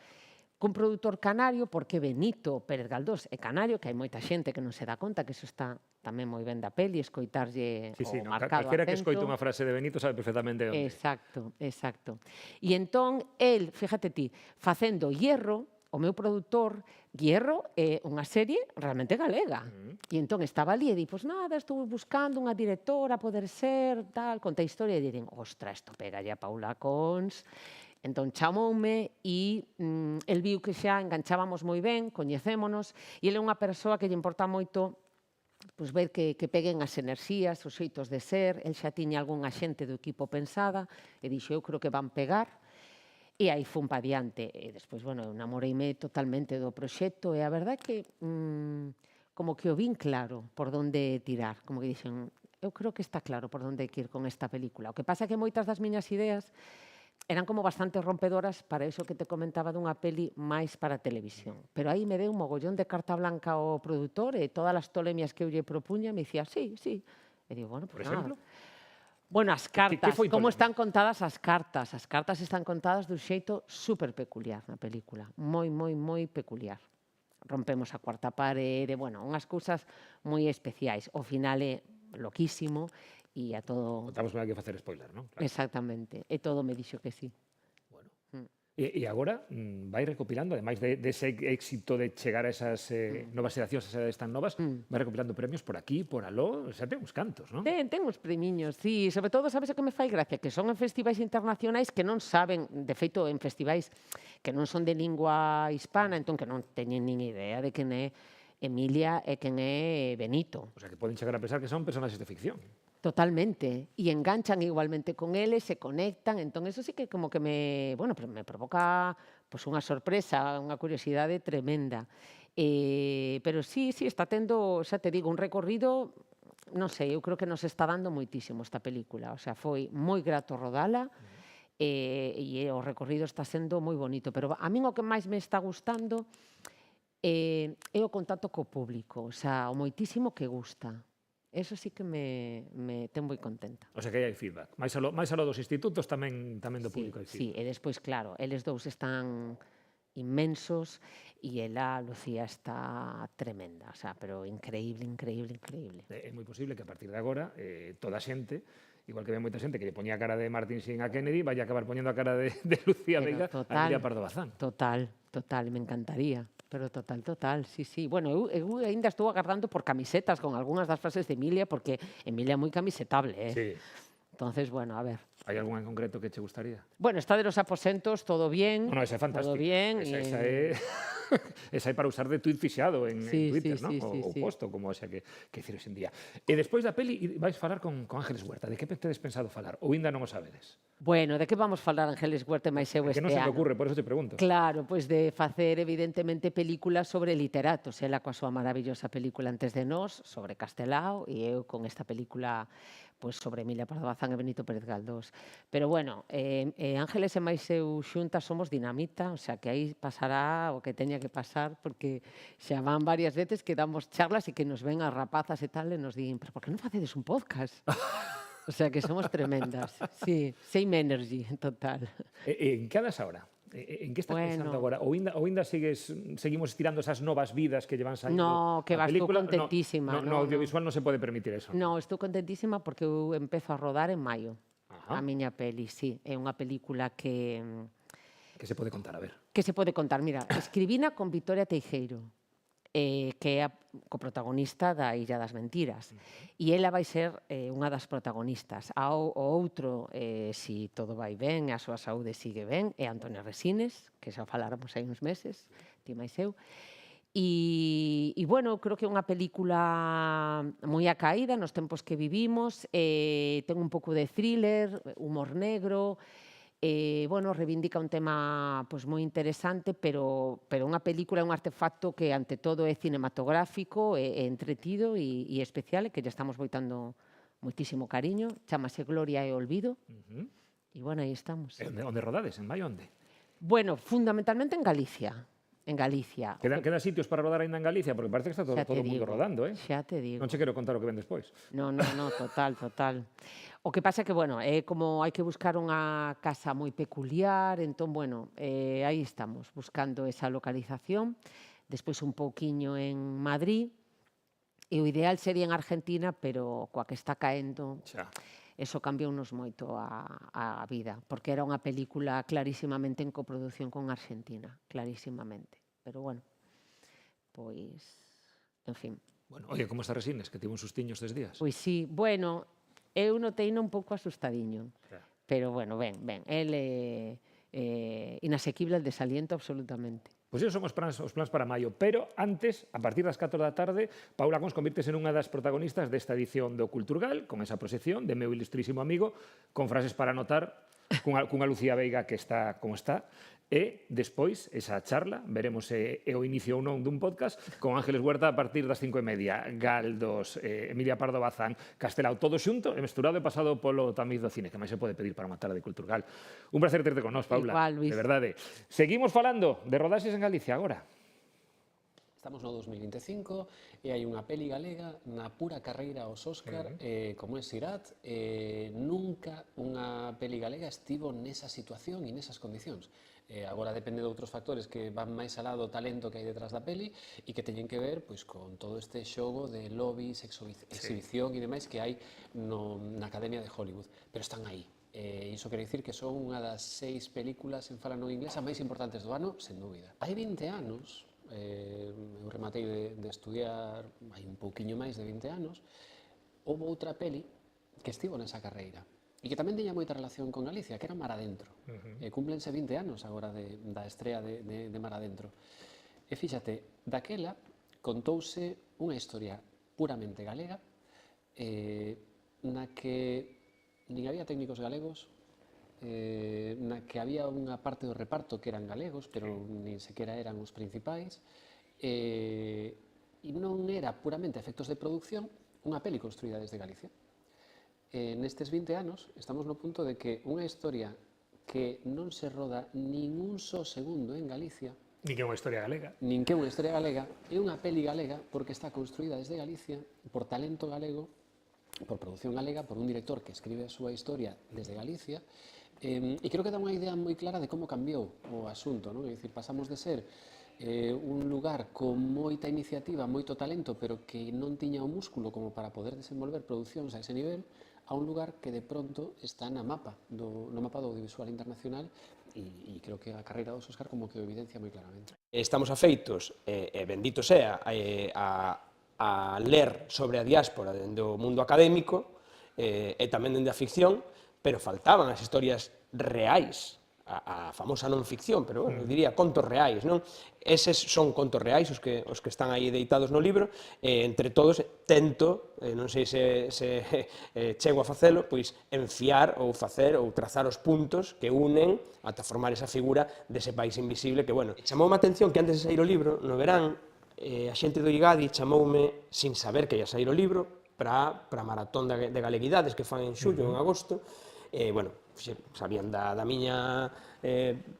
cun produtor canario, porque Benito Pérez Galdós é canario, que hai moita xente que non se dá conta que eso está tamén moi ben da peli, escoitarlle Sí, o no, marcado calquera que acento. escoite unha frase de Benito sabe perfectamente onde. Exacto. E entón, el, fíjate ti, facendo Hierro, o meu produtor, Hierro é unha serie realmente galega. E entón estaba ali e di, pois nada, estuve buscando unha directora, poder ser, tal, conta a historia e diren, ostra, isto pega ya Paula Cons. Entón chamoume e el viu que xa enganchábamos moi ben, coñecémonos, e ele é unha persoa que lle importa moito pois ver que peguen as enerxías, os xeitos de ser, el xa tiña algunha xente do equipo pensada, e dixo, eu creo que van pegar, e aí fun pa diante. E despois, bueno, eu namoreime totalmente do proxecto, e a verdade é que como que o vin claro por onde tirar, como que dixen, eu creo que está claro por onde hai que ir con esta película. O que pasa é que moitas das miñas ideas eran como bastante rompedoras para iso que te comentaba dunha peli máis para televisión. Pero aí me deu un mogollón de carta blanca ao produtor e todas as tolemias que eu lle propuña me dicía, sí. E digo, bueno, Por pues exemplo? nada. Bueno, as cartas, foi como polémico? están contadas as cartas? As cartas están contadas dun xeito super peculiar na película. Moi peculiar. Rompemos a cuarta parede, bueno, unhas cousas moi especiais. O final é loquísimo e a todo... Estamos ben aquí a facer spoiler, non? Claro. Exactamente. E todo me dixo que sí. E agora vai recopilando, ademais dese éxito de chegar a esas novas xeracións, esas edades tan novas, vai recopilando premios por aquí, por aló, xa ten uns cantos, non? Ten uns premiños, sí. Sobre todo, sabes o que me fai gracia? Que son en festivais internacionais que non saben, de feito, en festivais que non son de lingua hispana, entón que non teñen nin idea de quen é Emilia e quen é Benito. O sea, que poden chegar a pensar que son personaxes de ficción. Totalmente. E enganchan igualmente con eles, se conectan. Entón, eso sí que como que me provoca pues, unha sorpresa, unha curiosidade tremenda. Pero sí, está tendo, xa te digo, un recorrido, non sei, eu creo que nos está dando moitísimo esta película. O sea, foi moi grato rodala e o recorrido está sendo moi bonito. Pero a min o que máis me está gustando é o contacto co público. O sea, o moitísimo que gusta. Eso sí que me ten moi contenta. O sea, que hai feedback. Mais aló dos institutos tamén do público hai Sí, feedback. e despois, claro, eles dous están inmensos e ela, Lucía, está tremenda, o sea, pero increíble. É moi posible que a partir de agora toda a xente, igual que ve moita xente que lle poñía a cara de Martin Sheen a Kennedy, vai acabar poñendo a cara de Lucía Pero Veiga a Emilia Pardo Bazán. Total, me encantaría. Pero total, sí. Bueno, eu ainda estou agardando por camisetas con algunhas das frases de Emilia, porque Emilia é moi camisetable, Sí. Entonces, bueno, a ver. Hai algunha en concreto que che gustaría? Bueno, está de los aposentos, todo bien. No, esa é fantástica. Todo bien. Esa é... esa é para usar de tuit fixado en Twitter, sí, non? sí. O posto, como xa que decir hoxe en día. E despois da peli vais falar con Ángeles Huerta. De que tedes pensado falar? Ou ainda non o sabedes? Bueno, de que vamos falar, Ángeles Huerta, máis eu Que este non se me ano? ocurre, por eso te pregunto. Claro, pois de facer evidentemente películas sobre literatos, ela coa súa maravillosa película Antes de Nós, sobre Castelao, e eu con esta película pois sobre Emilia Pardo Bazán e Benito Pérez Galdós. Pero bueno, Ángeles e máis eu xuntas somos dinamita, o sea que aí pasará o que teña que pasar, porque xa van varias veces que damos charlas e que nos ven as rapazas e tal e nos din, pero por que non facedes un podcast? O sea que somos tremendas. Sí, same energy, en total. En que andas ahora? En que estás pensando agora? Ou ainda seguimos estirando esas novas vidas que llevan saindo? No, que a vas, estou película? contentísima. No audiovisual non se pode permitir eso. No, estou contentísima porque eu empezo a rodar en maio. Ajá. A miña peli, sí. É unha película que Que se pode contar, a ver. se pode contar. Mira, escribina con Victoria Teijeiro, que é a coprotagonista da Illa das Mentiras. E ela vai ser unha das protagonistas. O outro, si todo vai ben, a súa saúde sigue ben, é Antonio Resines, que xa faláramos hai uns meses, ti máis eu. E bueno, creo que é unha película moi acaída nos tempos que vivimos, ten un pouco de thriller, humor negro, bueno, reivindica un tema pois moi interesante, pero unha película é un artefacto que ante todo é cinematográfico, é entretido e especial, e que lle estamos boitando moitísimo cariño. Chámase Gloria e Olvido. E bueno, aí estamos. Onde rodades? En Maio onde? Bueno, fundamentalmente en Galicia. En Galicia. Quedan sitios para rodar ainda en Galicia? Porque parece que está todo o mundo rodando, eh? Xa te digo. Non che quero contar o que ven despois. No, total. O que pasa é que, bueno, é como hai que buscar unha casa moi peculiar, entón, bueno, aí estamos, buscando esa localización, despois un pouquiño en Madrid, e o ideal sería en Argentina, pero coa que está caendo, Xa. eso cambiounos moito a vida, porque era unha película clarísimamente en coproducción con Argentina, clarísimamente. Pero, bueno, pois, en fin. Bueno, oye, como está Resines, que tivo un sustiño estes días? Pois sí, bueno, eu noteino un pouco asustadiño, pero bueno, ben, el é inasequible, el desaliento absolutamente. Pois esos son os plans para maio, pero antes, a partir das 4 da tarde, Paula Cons convírtese en unha das protagonistas desta edición do Culturgal, con esa proxección de meu ilustrísimo amigo, con frases para anotar, cunha Lucía Veiga que está como está, e despois, esa charla, veremos se é o inicio ou non dun podcast, con Ángeles Huerta a partir das 5:30, Galdos, Emilia Pardo Bazán, Castelao, todo xunto, e mesturado e pasado polo tamiz do cine, que máis se pode pedir para unha tarde cultural. Un placer terte con nós, Paula. Igual, Luis. De verdade. Seguimos falando de rodaxes en Galicia agora. Estamos no 2025 e hai unha peli galega na pura carreira aos Óscar, como é Sirat. Nunca unha peli galega estivo nesa situación e nesas condicións. Agora depende de outros factores que van máis alá do talento que hai detrás da peli e que teñen que ver pois, con todo este xogo de lobbies, exhibición e demais que hai na Academia de Hollywood. Pero están aí. Iso quere dicir que son unha das 6 películas en fala non inglesa máis importantes do ano, sen dúbida. Hai 20 anos, eu rematei de estudiar hai un pouquiño máis de 20 anos, houve outra peli que estivo nesa carreira e que tamén tiña moita relación con Galicia, que era Mar Adentro. Cúmplense 20 anos agora da estrea de Mar Adentro. E fíxate, daquela contouse unha historia puramente galega, na que nin había técnicos galegos, na que había unha parte do reparto que eran galegos, pero nin sequera eran os principais, e non era puramente efectos de producción, unha peli construída desde Galicia. Nestes 20 anos estamos no punto de que unha historia que non se roda nin un só segundo en Galicia, Nin que é unha historia galega. nin que é unha historia galega, é unha peli galega porque está construída desde Galicia, por talento galego, por produción galega, por un director que escribe a súa historia desde Galicia, e creo que dá unha idea moi clara de como cambiou o asunto, non? É dicir, pasamos de ser un lugar con moita iniciativa, moito talento, pero que non tiña o músculo como para poder desenvolver producións a ese nivel, a un lugar que de pronto está no mapa do audiovisual internacional e creo que a carreira dos Óscar como que o evidencia moi claramente. Estamos afeitos, bendito sea, a ler sobre a diáspora dende o mundo académico e tamén dende a ficción, pero faltaban as historias reais, a famosa non ficción, pero bueno, diría contos reais, non? Eses son contos reais os que están aí deitados no libro, entre todos tento, non sei se chego a facelo, pois enfiar ou facer ou trazar os puntos que unen ata formar esa figura dese país invisible que, bueno, chamoume a atención que antes de sair o libro, no verán, a xente do IGADI chamoume sin saber que ia sair o libro para a maratón de galeguidades que fan en xullo, en agosto, bueno, sabían da miña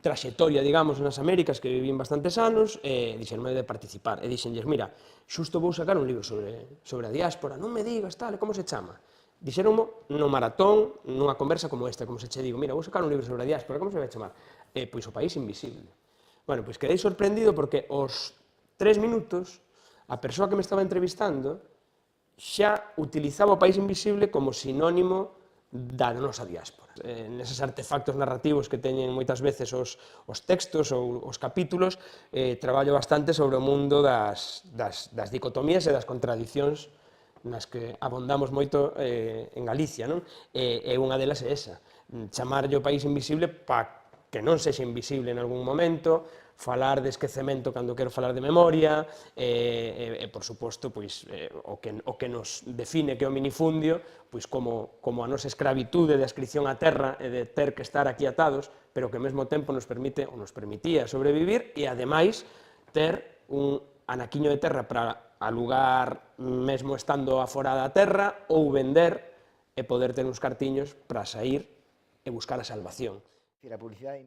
traxectoria, digamos, nas Américas, que vivín bastantes anos, e dixeronme de participar, e dixenlles, mira, xusto vou sacar un libro sobre a diáspora, non me digas, tal, como se chama? Dixeronmo no maratón, nunha conversa como esta, como se che digo, mira, vou sacar un libro sobre a diáspora, como se vai chamar? Pois O País Invisible. Bueno, pois quedei sorprendido porque aos 3 minutos a persoa que me estaba entrevistando xa utilizaba o País Invisible como sinónimo da nosa diáspora. Neses artefactos narrativos que teñen moitas veces os textos ou os capítulos, traballo bastante sobre o mundo das dicotomías e das contradicións nas que abondamos moito en Galicia, non? E unha delas é esa, chamarlle o País Invisible para que non sexa invisible en algún momento, falar de esquecemento cando quero falar de memoria, e por suposto, pois, o que nos define que é o minifundio, pois como a nosa escravitude de ascripción á terra e de ter que estar aquí atados, pero que ao mesmo tempo nos permite ou nos permitía sobrevivir e, ademais, ter un anaquiño de terra para alugar mesmo estando afora da terra ou vender e poder ter uns cartiños para sair e buscar a salvación. La publicidad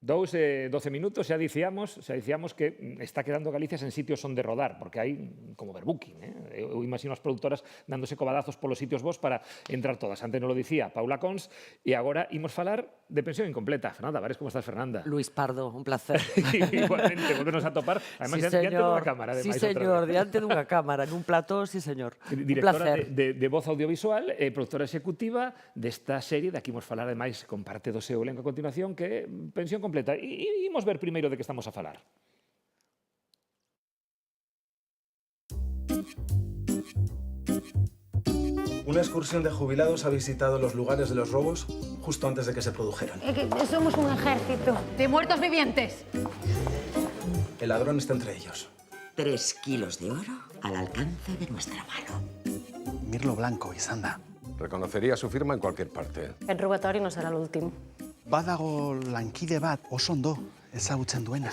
Dous e 12 minutos, xa dicíamos que está quedando Galicia sen sitios onde rodar, porque hai como overbooking. Eu imagino as produtoras dándose cobadazos polos sitios vos para entrar todas. Antes non lo dicía Paula Cons, e agora imos falar de pensión incompleta. Fernanda Vares, como estás, Fernanda? Luis Pardo, un placer. Igualmente, volvernos a topar, además, sí, diante dunha cámara. Sí, señor, diante dunha cámara, nun plató, sí, señor. Directora de Voz Audiovisual e productora executiva desta serie, de aquí imos falar, ademais, con parte do seu elenco a continuación, que é Pensión Completa. E imos ver primeiro de que estamos a falar. Una excursión de jubilados ha visitado los lugares de los robos justo antes de que se produjeran. Somos un ejército de muertos vivientes. El ladrón está entre ellos. 3 kilos de oro al alcance de nuestra mano. Mirlo Blanco, Isanda. Reconocería su firma en cualquier parte. El robatorio no será el último. Badago lankide bat oso ondo ezagutzen duena.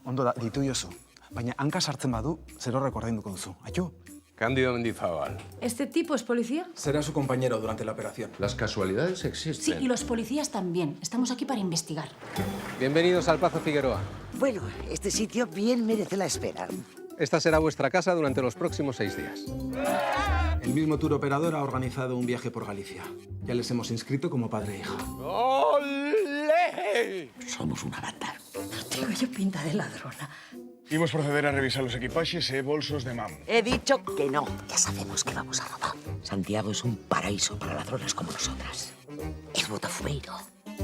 Ondo da, ditu diozu. Baina hanka sartzen badu, zero rekordainduko duzu. Aio? Cándido Mendizábal. ¿Este tipo es policía? Será su compañero durante la operación. Las casualidades Sí, existen. y los policías también. Estamos aquí para investigar. Bienvenidos al Pazo Figueroa. Bueno, este sitio bien merece la espera. Esta será vuestra casa durante los próximos 6 días. El mismo tour operador ha organizado un viaje por Galicia. Ya les hemos inscrito como padre e hija. ¡Olé! Somos una banda. Tengo yo pinta de ladrona. Imos proceder a revisar los equipajes e bolsos de mam. He dicho que no. Ya sabemos que vamos a robar. Santiago es un paraíso para ladronas como nosotras. Es botafumeiro.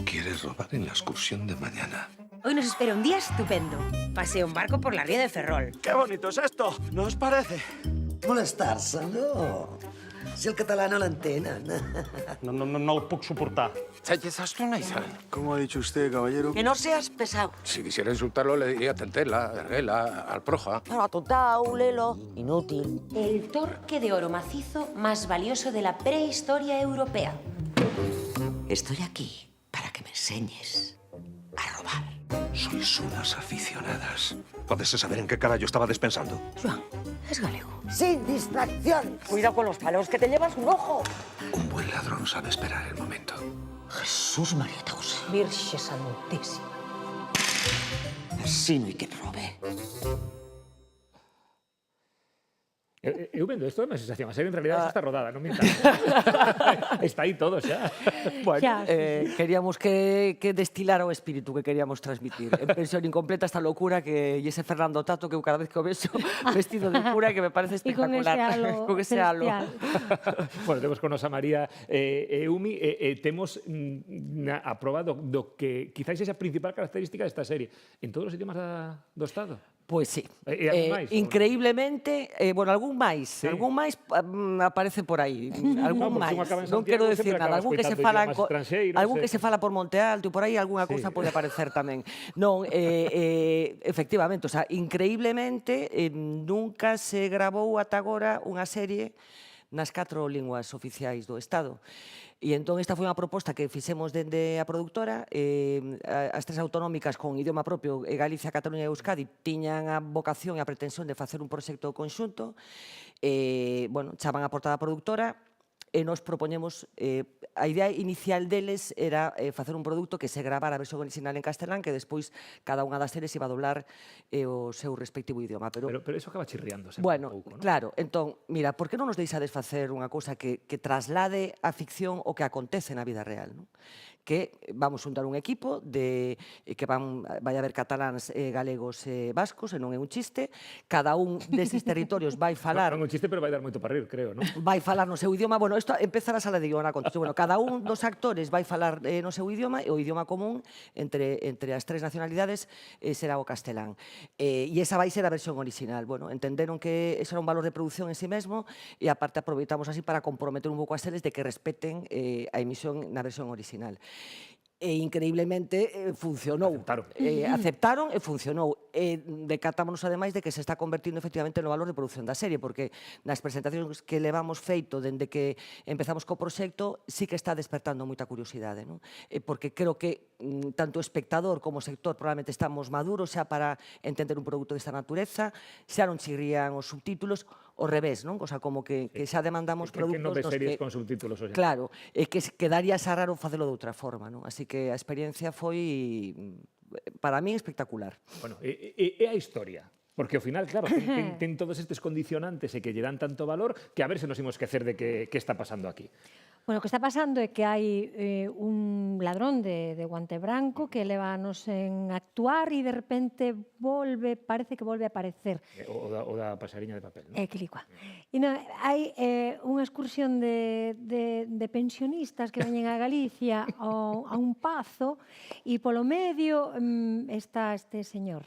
¿Quieres robar en la excursión de mañana? Hoy nos espera un día estupendo. Paseo en barco por la ría de Ferrol. ¡Qué bonito es esto! ¿No os parece? Molestar-se, no. Si el català no l'entenen. No lo puedo soportar. ¿Cómo ha dicho usted, caballero? Que no seas pesado. Si quisiera insultarlo, le diría tentela, erguela, alproja. Pero atontao, lelo, inútil. El torque de oro macizo más valioso de la prehistoria europea. Estoy aquí para que me enseñes a robar. Sois unas aficionadas. ¿Podés saber en qué carallo estaba despensando? Joan, es galego. Sin distracción. Cuidado con los palos, que te llevas un ojo. Un buen ladrón sabe esperar el momento. Jesús María Tausi. Virxe Santísima. Así no hay que robe. Eu vendo, isto é unha sensación. A serie en realidad está rodada, non mientas. Está aí todo xa. Bueno, Xa, sí, queríamos que destilara o espírito que queríamos transmitir. En Pensión Incompleta esta locura que ese Fernando Tato que eu cada vez que o vexo vestido de cura que me parece e con ese espectacular. halo Con ese halo. celestial. Bueno, temos con nosa María Eumi temos a proba do que quizás é a principal característica desta serie. En todos os idiomas do Estado? Pois sí. E algún máis? Increíblemente, bueno, algún máis aparece por aí. Algún máis. Non quero decir nada. Algún que se fala algún que se fala por Monte Alto e por aí algunha cousa pode aparecer tamén. Non, efectivamente, o sea, increíblemente nunca se gravou ata agora unha serie nas 4 linguas oficiais do Estado. E entón esta foi unha proposta que fixemos dende a produtora. As 3 autonómicas con idioma propio, Galicia, Cataluña e Euskadi, tiñan a vocación e a pretensión de facer un proxecto conxunto. Bueno, chaman a portada produtora e nos propoñemos, a idea inicial deles era facer un produto que se gravara a versión original en castelán, que despois cada unha das series iba a doblar o seu respectivo idioma. Pero eso acaba chirriando sempre bueno, un pouco, non? claro, entón, mira, por que non nos deixades facer unha cousa que traslade a ficción o que acontece na vida real, non? Que vamos xuntar un equipo que vai haber cataláns, galegos e vascos, e non é un chiste. Cada un deses territorios vai falar... Non é un chiste, pero vai dar moito para rir, creo, non? Vai falar no seu idioma. Bueno, isto empeza a sala de guión a contigo. Bueno, cada un dos actores vai falar no seu idioma, e o idioma común entre as 3 nacionalidades será o castelán. E esa vai ser a versión original. Bueno, entenderon que ese era un valor de producción en sí mesmo, e aparte aproveitamos así para comprometer un pouco as series de que respeten a emisión na versión original. E increíblemente funcionou. Aceptaron e funcionou. Decatámonos ademais de que se está convertindo efectivamente no valor de produción da serie, porque nas presentacións que levamos feito dende que empezamos co proxecto sí que está despertando moita curiosidade, non? Porque creo que tanto o espectador como o sector probablemente estamos maduros xa para entender un produto desta natureza, xa non chirrían os subtítulos, ao revés, non? O sea, como que xa demandamos produtos... Que non ve series con subtítulos hoxe. Claro, que quedaría xa raro facelo de outra forma, non? Así que a experiencia foi, para mí, espectacular. Bueno, e a historia? Porque ao final, claro, ten todos estes condicionantes e que lle dan tanto valor que a ver se nos imos esquecer de que está pasando aquí. Bueno, o que está pasando é que hai un ladrón de guante branco que levanos en actuar e de repente parece que volve a aparecer. O da pasariña de papel, non? Quilicua. E hai unha excursión de pensionistas que veñen a Galicia a un pazo e polo medio está este señor.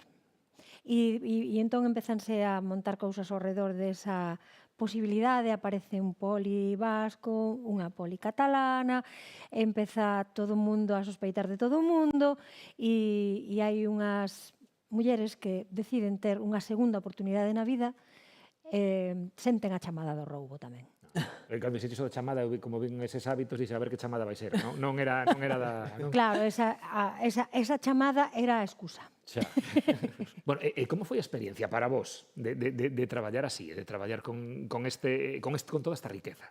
E entón empezanse a montar cousas ao redor desa posibilidade, aparece un poli vasco, unha poli catalana, empeza todo o mundo a sospeitar de todo o mundo e hai unhas mulleres que deciden ter unha segunda oportunidade na vida, senten a chamada do roubo tamén. Cando se dixo da chamada, como vin eses hábitos, dixe a ver que chamada vai ser, non era da... Claro, esa chamada era a excusa. Xa. Bueno, e como foi a experiencia para vos de traballar así, de traballar con toda esta riqueza?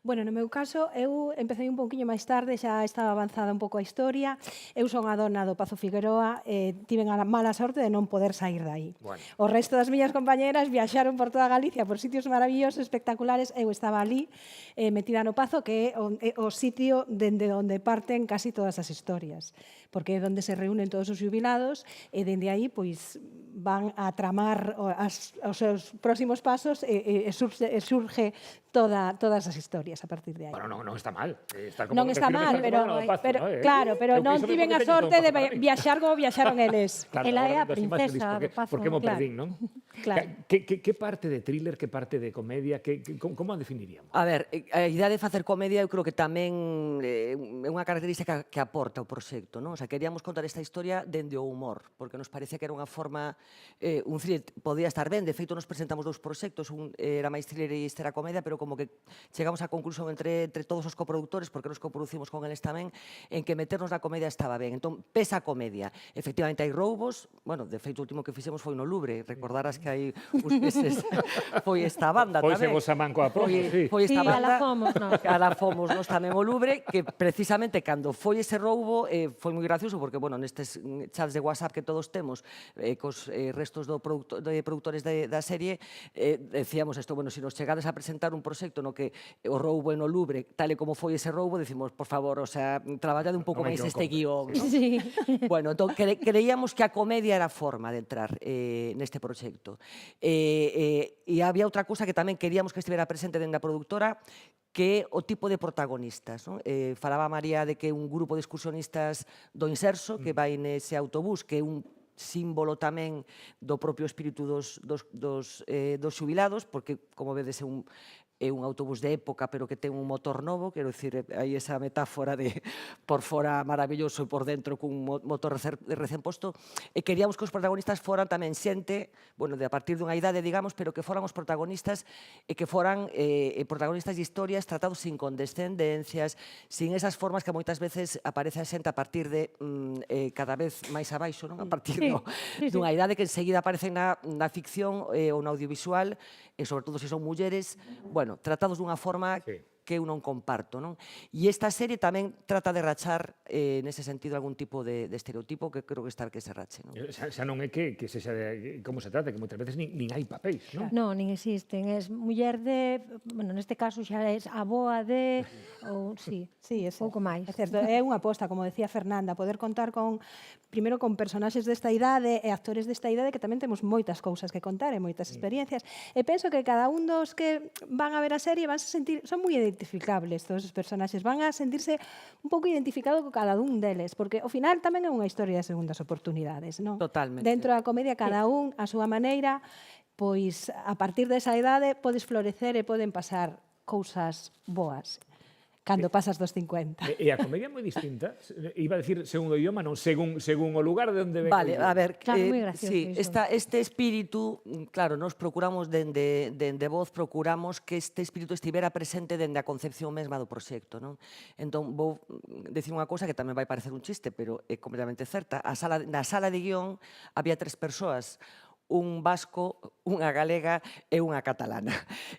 Bueno, no meu caso, eu empecé un pouquiño máis tarde, xa estaba avanzada un pouco a historia. Eu son a dona do Pazo Figueroa e tiven a mala sorte de non poder sair dai. Bueno. O resto das miñas compañeras viaxaron por toda Galicia por sitios maravillosos, espectaculares. Eu estaba ali metida no Pazo, que é o sitio dende onde parten casi todas as historias, porque é onde se reúnen todos os jubilados e dende aí pois van a tramar os seus próximos pasos e surge todas as historias a partir de aí. Bueno, non está mal. Non está mal, pero claro, pero non tiven a sorte de viaxar como viaxaron eles. Ela é a princesa do Pazo. Por que mo perdín, non? Claro. Que parte de thriller, que parte de comedia, como a definiríamos? A ver, a idea de facer comedia eu creo que tamén é unha característica que aporta o proxecto, non? O sea, queríamos contar esta historia dende o humor, porque nos parecía que era unha forma, un thriller podía estar ben, de feito nos presentamos 2 proxectos, un era máis thriller e este era comedia, pero como que chegamos á conclusión entre todos os coproductores, porque nos coproducimos con eles tamén, en que meternos na comedia estaba ben. Entón, pesa a comedia. Efectivamente, hai roubos. Bueno, de feito, o último que fixemos foi no Louvre. Recordarás que hai uns meses foi esta banda tamén. Pois vos a manco a promo, sí. Foi esta banda. Alafomos, Alafomos tamén o Louvre, que precisamente cando foi ese roubo foi moi gracioso porque, bueno, nestes chats de WhatsApp que todos temos cos restos de produtores da serie, decíamos isto, bueno, se nos chegades a presentar un proxecto no que o roubo no Louvre, tal e como foi ese roubo, decimos, por favor, o sea, traballade un pouco máis este guión. Sí. Bueno, entón, creíamos que a comedia era a forma de entrar neste proxecto. E había outra cousa que tamén queríamos que estivera presente dentro da productora, que é o tipo de protagonistas. Non? Falaba María de que un grupo de excursionistas do Inserso que vai nese autobús, que é un símbolo tamén do propio espírito dos xubilados, porque, como vedes, é un autobús de época, pero que ten un motor novo, quero dicir, hai esa metáfora de por fora maravilloso e por dentro cun motor recén posto, e queríamos que os protagonistas foran tamén xente, bueno, de a partir dunha idade, digamos, pero que foran os protagonistas e que foran protagonistas de historias tratados sin condescendencias, sin esas formas que moitas veces aparece a xente a partir de cada vez máis abaixo, non? A partir dunha idade que enseguida aparecen na ficción ou no audiovisual, e sobre todo se son mulleres, bueno, tratados dunha forma que eu non comparto, non? E esta serie tamén trata de rachar, nese sentido, algún tipo de estereotipo que creo que está que se rache, non? Xa non é que sexa como se trata, que moitas veces nin hai papéis, non? Non, nin existen. Es muller de, bueno, neste caso xa é aboa de, ou sí, pouco máis. É certo, é unha aposta, como decía Fernanda, poder contar primeiro con personaxes desta idade e actores desta idade que tamén temos moitas cousas que contar e moitas experiencias. E penso que cada un dos que van a ver a serie van a sentir, son moi identificables todos os personaxes, van a sentirse un pouco identificados con cada un deles, porque ao final tamén é unha historia de segundas oportunidades, non? Totalmente. Dentro da comedia, cada un, a súa maneira, pois a partir desa idade podes florecer e poden pasar cousas boas cando pasas dos 50. E a comedia é moi distinta? Iba a dicir segundo o idioma, non según o lugar de onde ven. Vale, a ver, Claro, moi gracioso sí, iso. este espírito, claro, nos procuramos dende Voz, procuramos que este espírito estivera presente dende a concepción mesma do proxecto, non? Entón, vou decir unha cousa que tamén vai parecer un chiste, pero é completamente certa. Na sala de guión había 3 persoas, un vasco, unha galega e unha catalana.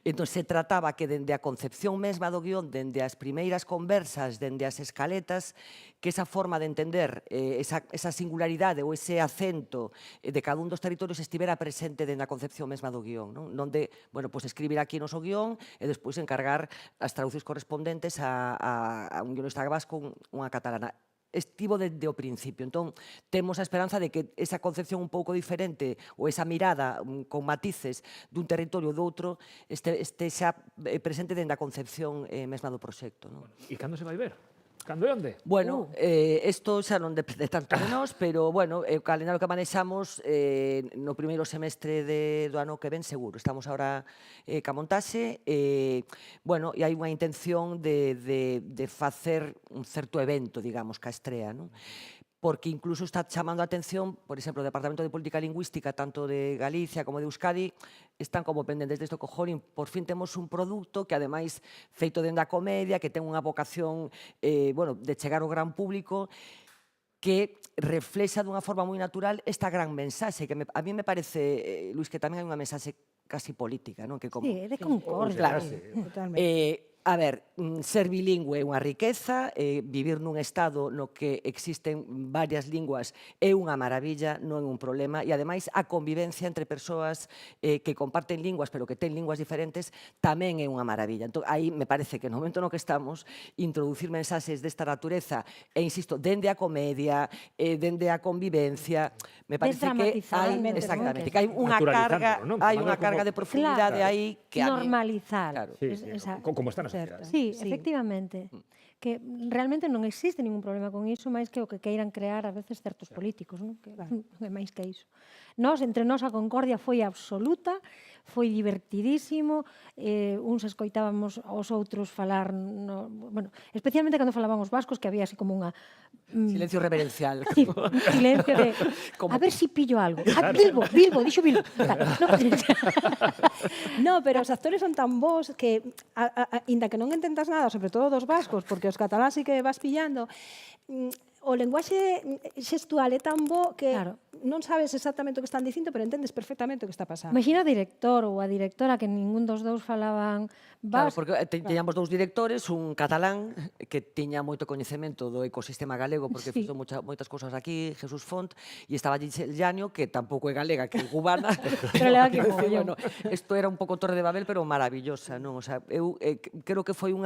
Entón, se trataba que dende a concepción mesma do guión, dende as primeiras conversas, dende as escaletas, que esa forma de entender esa singularidade ou ese acento de cada un dos territorios estivera presente dende a concepción mesma do guión. Non de, bueno, pues escribir aquí o noso guión e despois encargar as traducións correspondentes a un guionista vasco, unha catalana. Estivo desde o principio. Entón, temos a esperanza de que esa concepción un pouco diferente ou esa mirada con matices dun territorio ou doutro este xa presente dentro da concepción mesma do proxecto. E cando se vai ver? Cando e onde? Bueno, isto xa non depende tanto de nós, pero, bueno, o calendario que manexamos no primeiro semestre do ano que ven, seguro. Estamos agora ca montaxe, bueno, e hai unha intención de facer un certo evento, digamos, ca estrea, non? Porque incluso está chamando a atención, por exemplo, o Departamento de Política Lingüística, tanto de Galicia como de Euskadi, están como pendentes desto que, jolín, por fin temos un produto que, ademais, feito dende a comedia, que ten unha vocación, bueno, de chegar ao gran público, que reflexa dunha forma moi natural esta gran mensaxe, que a mí me parece, Luis, que tamén hai unha mensaxe casi política, non? Que como, Sí, é de concordia. claro. Totalmente. A ver, ser bilingüe é unha riqueza, vivir nun estado no que existen varias linguas é unha maravilla, non é un problema, e ademais a convivencia entre persoas que comparten linguas, pero que ten linguas diferentes, tamén é unha maravilla. Entón, aí me parece que no momento no que estamos, introducir mensaxes desta natureza, e insisto, dende a comedia, dende a convivencia, me parece que hai, exactamente, que hai unha carga de profundidade aí que a mí... Normalizar. Claro. Como está na sociedade. Sí, efectivamente. Que realmente non existe ningún problema con iso, máis que o que queiran crear a veces certos políticos, non? Que non é máis que iso. Entre nós a concordia foi absoluta, foi divertidísimo, uns escoitábamos aos outros falar, bueno, especialmente cando falaban os vascos, que había así como unha... Silencio reverencial. Sí, un silencio de... A ver si pillo algo. Bilbo, dixo Bilbo. No, pero os actores son tan bons que, inda que non entendas nada, sobre todo dos vascos, porque os cataláns sí que vas pillando, o lenguaxe xestual é tan bo que Claro. non sabes exactamente o que están dicindo, pero entendes perfectamente o que está pasando. Imagina o director ou a directora que ningún dos dous falaban Claro, vasco. porque teñamos dous directores, un catalán que tiña moito coñecemento do ecosistema galego porque Sí. fixo moitas cousas aquí, Jesús Font, e estaba Giselle Llaño, que tampouco é galega, que é cubana. Pero leva aquí Quero dicir, mogollón. isto era un pouco Torre de Babel, pero maravillosa, non? O sea, eu creo que foi un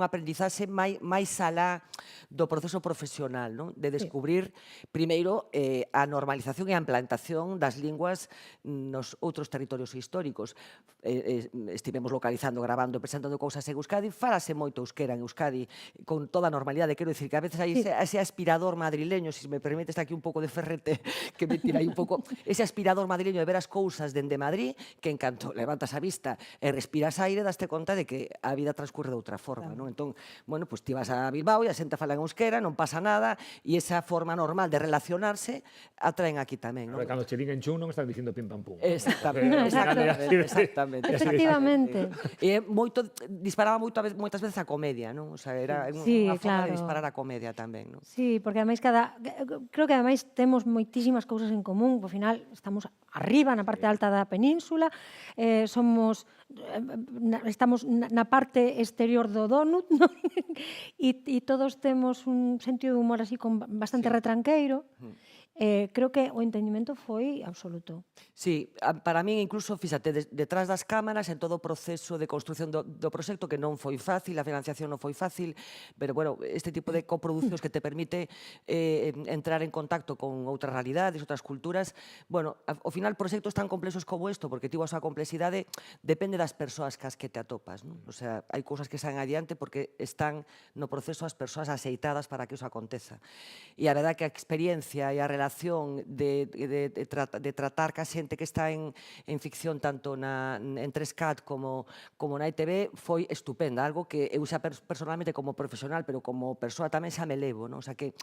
aprendizaxe máis alá do proceso profesional, non? De descubrir, primeiro, a normalización e a implantación das linguas nos outros territorios históricos. Estivemos localizando, gravando e presentando cousas en Euskadi, falase moito euskera en Euskadi, con toda a normalidade, quero dicir que a veces hai ese aspirador madrileño, se me permites aquí un pouco de ferrete, que me tira aí un pouco, ese aspirador madrileño de ver as cousas dende Madrid, que en canto levantas a vista e respiras aire, daste conta de que a vida transcurre de outra forma, non? Entón, bueno, pues ti vas a Bilbao e a xente fala en euskera, non pasa nada, e esa forma normal de relacionarse atraen aquí tamén, non? Cando che din en chun non están dicindo pim pam pum. Exactamente, exactamente. Efectivamente. E disparaba moitas veces a comedia, non? O sea, era Sí, unha forma de claro. disparar a comedia tamén, non? Sí, porque ademais creo que ademais temos moitísimas cousas en común, ao final estamos arriba na parte alta da península, estamos na parte exterior do donut, non? E todos temos un sentido de humor así con bastante retranqueiro. Creo que o entendimento foi absoluto. Sí, para min incluso, fíxate, detrás das cámaras, en todo o proceso de construción do proxecto, que non foi fácil, a financiación non foi fácil, pero, bueno, este tipo de coproduccións que te permite entrar en contacto con outras realidades, outras culturas, bueno, ao final, proxectos tan complexos como isto, porque tivo a súa complexidade, depende das persoas cas que te atopas, non? O sea, hai cousas que saen adiante porque están no proceso as persoas aceitadas para que iso aconteza. E a verdade que a experiencia e a relación de tratar ca xente que está en ficción tanto en 3CAT como na ITV foi estupenda, algo que eu xa personalmente como profesional, pero como persoa tamén xa me levo, non? O sea, que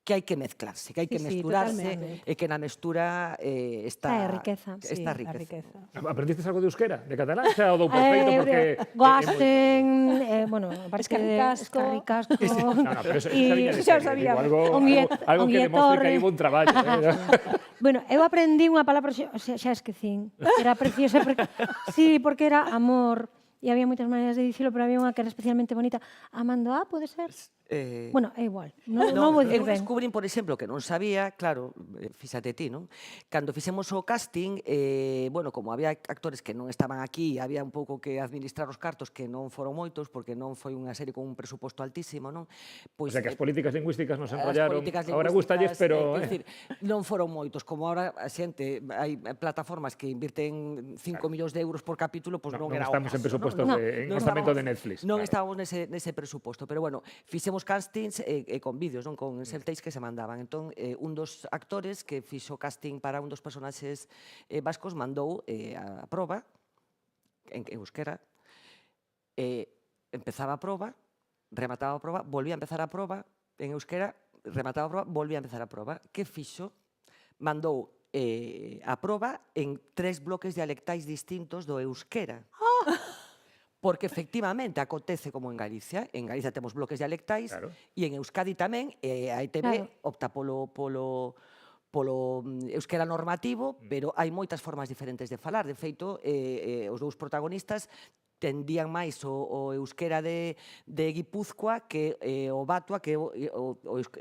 hai que mezclarse, que hai que mesturarse e que na mestura está a riqueza. Esta riqueza. Aprendiste algo de euskera, de catalán? Xa o dou perfecto porque... Guasten, bueno, parece que Escarricasco. No, pero eso xa sabía. Algo que demostre que hai un traballo. Bueno, eu aprendí unha palabra, xa esquecín, era preciosa, sí, porque era amor, e había moitas maneiras de dicilo, pero había unha que era especialmente bonita. Amando a, pode ser? Bueno, é igual, non vou dicir eu ben. descubrín, por exemplo, que non sabía, claro, fíxate ti, non? Cando fixemos o casting, bueno, como había actores que non estaban aquí, había un pouco que administrar os cartos, que non foron moitos, porque non foi unha serie con un presuposto altísimo, non? O sea, que as políticas lingüísticas nos As enrollaron, políticas agora gustalles, pero... quer dicir, non foron moitos, como agora a xente, hai plataformas que invirten 5 millóns de euros por capítulo, pois non era o caso. Non estamos en presupostos, en orzamento de Netflix. Non estábamos nese presuposto, pero bueno, fixemos castings con vídeos, non con selfies que se mandaban. Entón, un dos actores que fixo casting para un dos personaxes vascos mandou a proba, en euskera, empezaba a proba, remataba a proba, volvía a empezar a proba, en euskera, remataba a proba, volvía a empezar a proba. Que fixo? Mandou a proba en 3 bloques dialectais distintos do euskera. Porque efectivamente acontece como en Galicia temos bloques dialectais, e en Euskadi tamén, a ITV opta polo euskera normativo, pero hai moitas formas diferentes de falar. De feito, os dous protagonistas tendían máis o euskera de Guipúzcoa que o batua, que o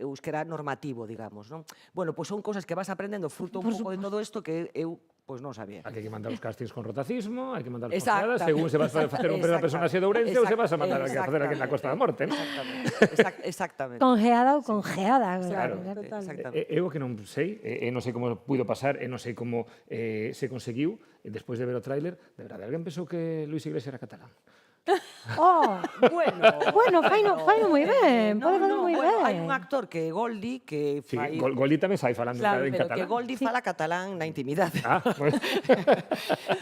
euskera normativo, digamos, non? Bueno, pois son cousas que vas aprendendo fruto un pouco de todo isto que eu pois non sabía. Hai que mandar os castings con rotacismo, hai que mandar os congeadas, según se vas a facer un personaxe de Ourense ou se vas a mandar a facer aquí na Costa da Morte, non? Exactamente. Congeada ou congeada. Claro, eu que non sei, non sei como puido pasar, non sei como se conseguiu, despois de ver o tráiler, de verdade, alguén pensou que Luis Iglesias era catalán? Oh, bueno, faino moi ben, pode facer moi ben. Hai un actor que é Goldi, que fai... Sí, Goldi tamén sai falando en catalán. Claro, pero que Goldi fala catalán na intimidade. Pues...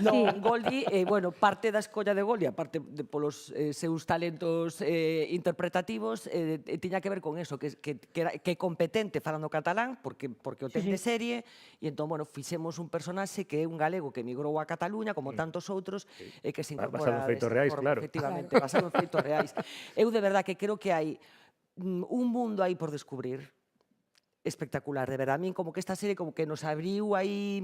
Non, Goldi, bueno, parte da escolla de Goldi, aparte polos seus talentos interpretativos, tiña que ver con eso, que é competente falando catalán, porque o ten de serie, e entón, bueno, fixemos un personaxe que é un galego que emigrou a Cataluña, como tantos outros, e que se incorpora... Basado en feitos reais, claro. Efectivamente, basado en feitos reais. Eu de verdad que creo que hai un mundo aí por descubrir, espectacular, de verdad. A min como que esta serie como que nos abriu aí,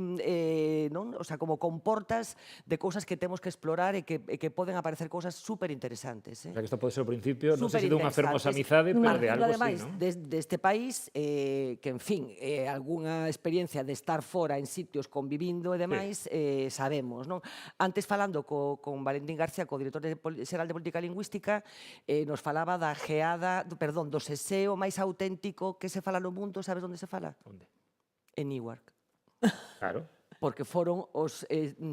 non? O sea, como con portas de cousas que temos que explorar e que poden aparecer cousas super interesantes. O sea, que isto pode ser o principio, non sei se de unha fermosa amizade, pero de algo así, non? Deste país, que, en fin, algunha experiencia de estar fora en sitios convivindo e demais, sabemos, non? Antes falando con Valentín García, co director xeral de Política Lingüística, nos falaba da geada, perdón, do seseo máis auténtico que se fala no mundo. Sabes onde se fala? Onde? En Newark. Claro. Porque foron os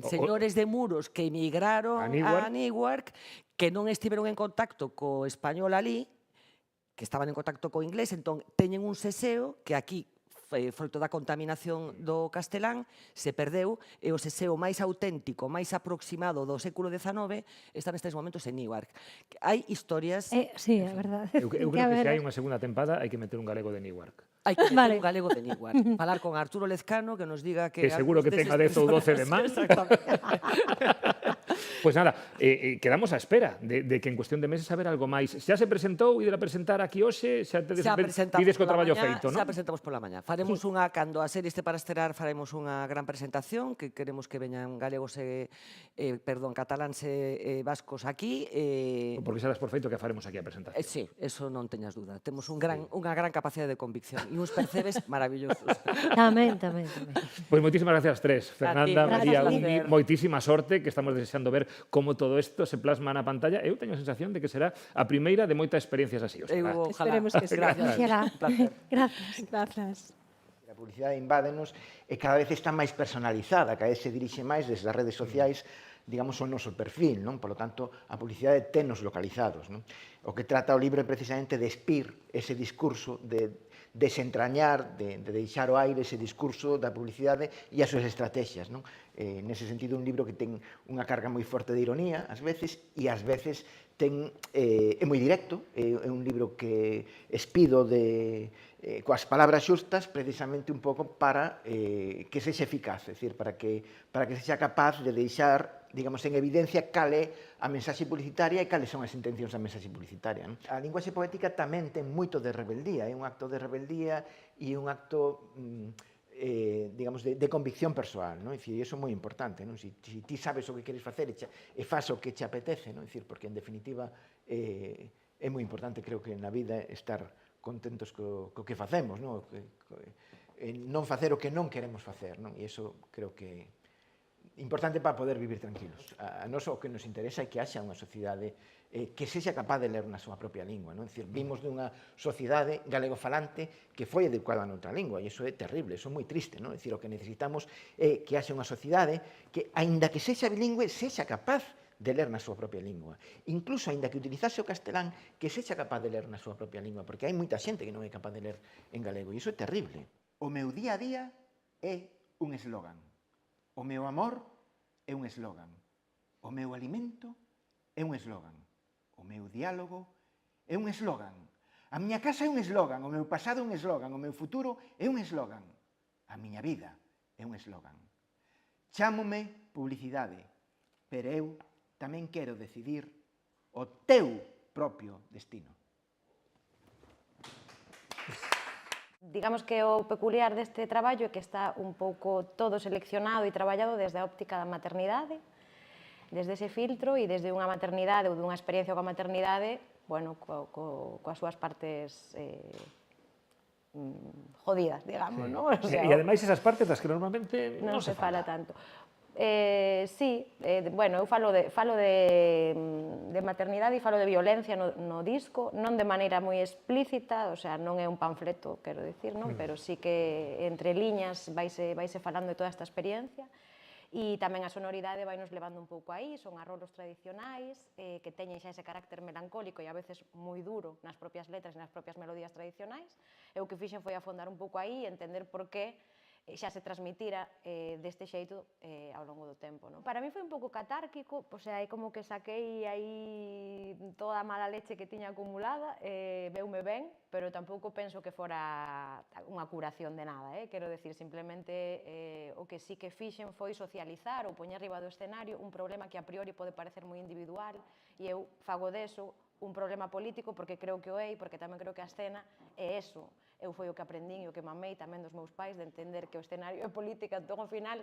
señores de muros que emigraron a Newark, que non estiveron en contacto co español alí, que estaban en contacto co inglés, entón teñen un seseo que aquí, froito da contaminación do castelán, se perdeu, e o seseo máis auténtico, máis aproximado do século XIX, está nestes momentos en Newark. Hai historias... Sí, é verdade. Eu creo que se hai unha segunda tempada hai que meter un galego de Newark. Hai que meter un galego de Newark. Falar con Arturo Lezcano, que nos diga que... Que seguro que tenga 10 ou 12 de máis. Pois nada, quedamos á espera de que en cuestión de meses saber algo máis. Xa se presentou, idera presentar aquí hoxe, xa pides co traballo feito, non? Xa presentamos pola mañá. Faremos unha, cando a serie este para estrear, faremos unha gran presentación, que queremos que veñan galegos cataláns e vascos aquí. Porque xa das por feito que faremos aquí a presentación. Sí, eso non teñas duda. Temos unha gran capacidade de convicción e uns percebes maravillosos. Tamén. Pois moitísimas gracias tres. Fernanda, María, Undi, moitísima sorte, que estamos desexando ver como todo isto se plasma na pantalla. Eu teño a sensación de que será a primeira de moitas experiencias así. Esperemos que sí. Gracias. A publicidade invádenos e cada vez está máis personalizada, cada vez se dirixe máis desde as redes sociais, digamos, o noso perfil, non? Por lo tanto, a publicidade tenos localizados, non? O que trata o libro é precisamente de espir ese discurso, de desentrañar, de deixar o aire ese discurso da publicidade e as súas estrategias, non? Nese sentido, un libro que ten unha carga moi forte de ironía, ás veces, e ás veces é moi directo, é un libro que espido coas palabras xustas, precisamente un pouco para que sexa eficaz, é dicir, para que sexa capaz de deixar, digamos, en evidencia cal é a mensaxe publicitaria e cales son as intencións da mensaxe publicitaria. A linguaxe poética tamén ten moito de rebeldía, é un acto de rebeldía e un acto, digamos, de convicción persoal, non? É dicir, iso é moi importante, non? Se ti sabes o que queres facer e faz o que te apetece, non? É dicir, porque en definitiva é moi importante, creo que na vida, estar contentos co que facemos, non? Non facer o que non queremos facer, non? E iso creo que é importante para poder vivir tranquilos. A nós o que nos interesa é que haxa unha sociedade que sexa capaz de ler na súa propia lingua, non? É dicir, vimos dunha sociedade galegofalante que foi educada noutra lingua, e iso é terrible, iso é moi triste, non? É dicir, o que necesitamos é que haxa unha sociedade que, aínda que sexa bilingüe, sexa capaz de ler na súa propia lingua. Incluso, aínda que utilizase o castelán, que sexa capaz de ler na súa propia lingua, porque hai moita xente que non é capaz de ler en galego, e iso é terrible. O meu día a día é un eslogan. O meu amor é un eslogan. O meu alimento é un eslogan. O meu diálogo é un eslogan. A miña casa é un eslogan. O meu pasado é un eslogan. O meu futuro é un eslogan. A miña vida é un eslogan. Chámome publicidade, pero eu tamén quero decidir o teu propio destino. Digamos que o peculiar deste traballo é que está un pouco todo seleccionado e traballado desde a óptica da maternidade, desde ese filtro e desde unha maternidade ou dunha experiencia coa maternidade, bueno, coas súas partes jodidas, digamos, non? E ademais esas partes das que normalmente non se fala tanto. Sí, bueno, eu falo de maternidade e falo de violencia no disco, non de maneira moi explícita, o sea, non é un panfleto, quero dicir, non? Pero sí que entre liñas vaise falando de toda esta experiencia, e tamén a sonoridade vai nos levando un pouco aí, son arrolos tradicionais que teñen xa ese carácter melancólico e a veces moi duro nas propias letras e nas propias melodías tradicionais. Eu que fixen foi afondar un pouco aí e entender por que xa se transmitira deste xeito ao longo do tempo. Para mí foi un pouco catárquico, o sea, é como que saquei aí toda a mala leche que tiña acumulada, veume ben, pero tampouco penso que fora unha curación de nada, quero decir, simplemente o que sí que fixen foi socializar ou poñer arriba do escenario un problema que a priori pode parecer moi individual e eu fago deso un problema político, porque creo que o é, porque tamén creo que a escena é eso. Eu foi o que aprendín e o que mamei tamén dos meus pais, de entender que o escenario é política, entón, ao final,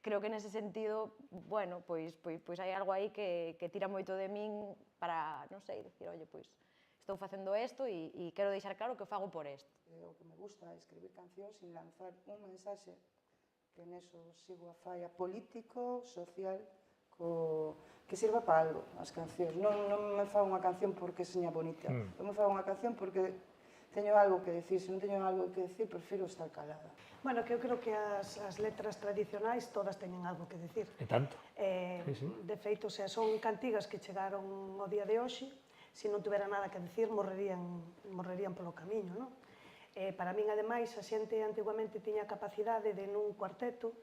creo que nese sentido, bueno, pois hai algo aí que tira moito de min para, non sei, dicir, oye, pois, estou facendo isto e quero deixar claro que o fago por isto. O que me gusta é escribir cancións e lanzar un mensaxe que neso sigo a falla político, social, que sirva para algo, as cancións. Non me fago unha canción porque seña bonita, non me fago unha canción porque teño algo que decir. Se non teño algo que decir, prefiro estar calada. Bueno, que eu creo que as letras tradicionais todas teñen algo que decir. E tanto. De feito, son cantigas que chegaron ao día de hoxe, se non tuvera nada que decir, morrerían polo camiño, non? Para min, ademais, a xente antiguamente tiña a capacidade de nun cuarteto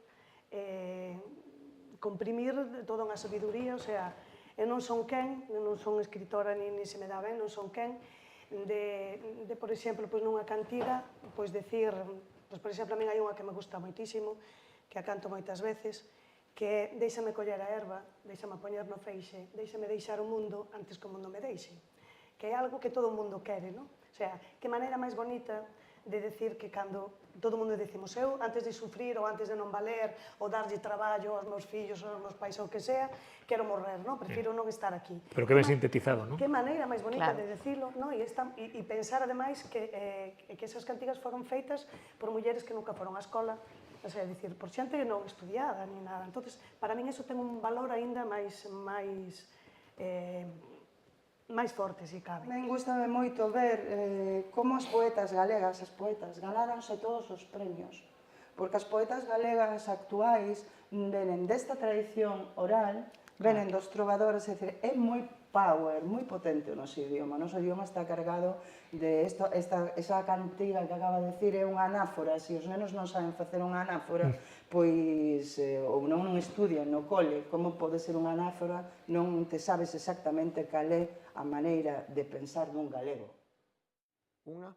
comprimir toda unha sabiduría, o sea, eu non son quen, non son escritora, ni se me dá ben, non son quen, de por exemplo, nunha cantiga, decir, por exemplo, a min hai unha que me gusta moitísimo, que a canto moitas veces, que é déixame coller a erva, déixame poñer no feixe, déixame deixar o mundo antes que o mundo me deixe, que é algo que todo o mundo quere, non? O sea, que maneira máis bonita de decir que cando todo o mundo decimos eu, antes de sufrir ou antes de non valer ou darlle traballo aos meus fillos ou aos meus pais ou que sea, quero morrer, non? Prefiro non estar aquí. Pero que ben sintetizado, non? Que maneira máis bonita de decirlo, non? E pensar, ademais, que esas cantigas foron feitas por mulleres que nunca foron á escola, o sea, dicir, por xente non estudiada, ni nada. Entonces, para min eso ten un valor aínda máis forte, se cabe. Men gustame moito ver como as poetas galegas, as poetas ganáronse todos os premios, porque as poetas galegas actuais venen desta tradición oral, venen dos trovadores, é moi power, moi potente o noso idioma. O noso idioma está cargado de esa cantiga que acaba de decir, é unha anáfora. Se os nenos non saben facer unha anáfora, pois, ou non estudian no cole como pode ser unha anáfora, non te sabes exactamente cal é a maneira de pensar dun galego. Unha?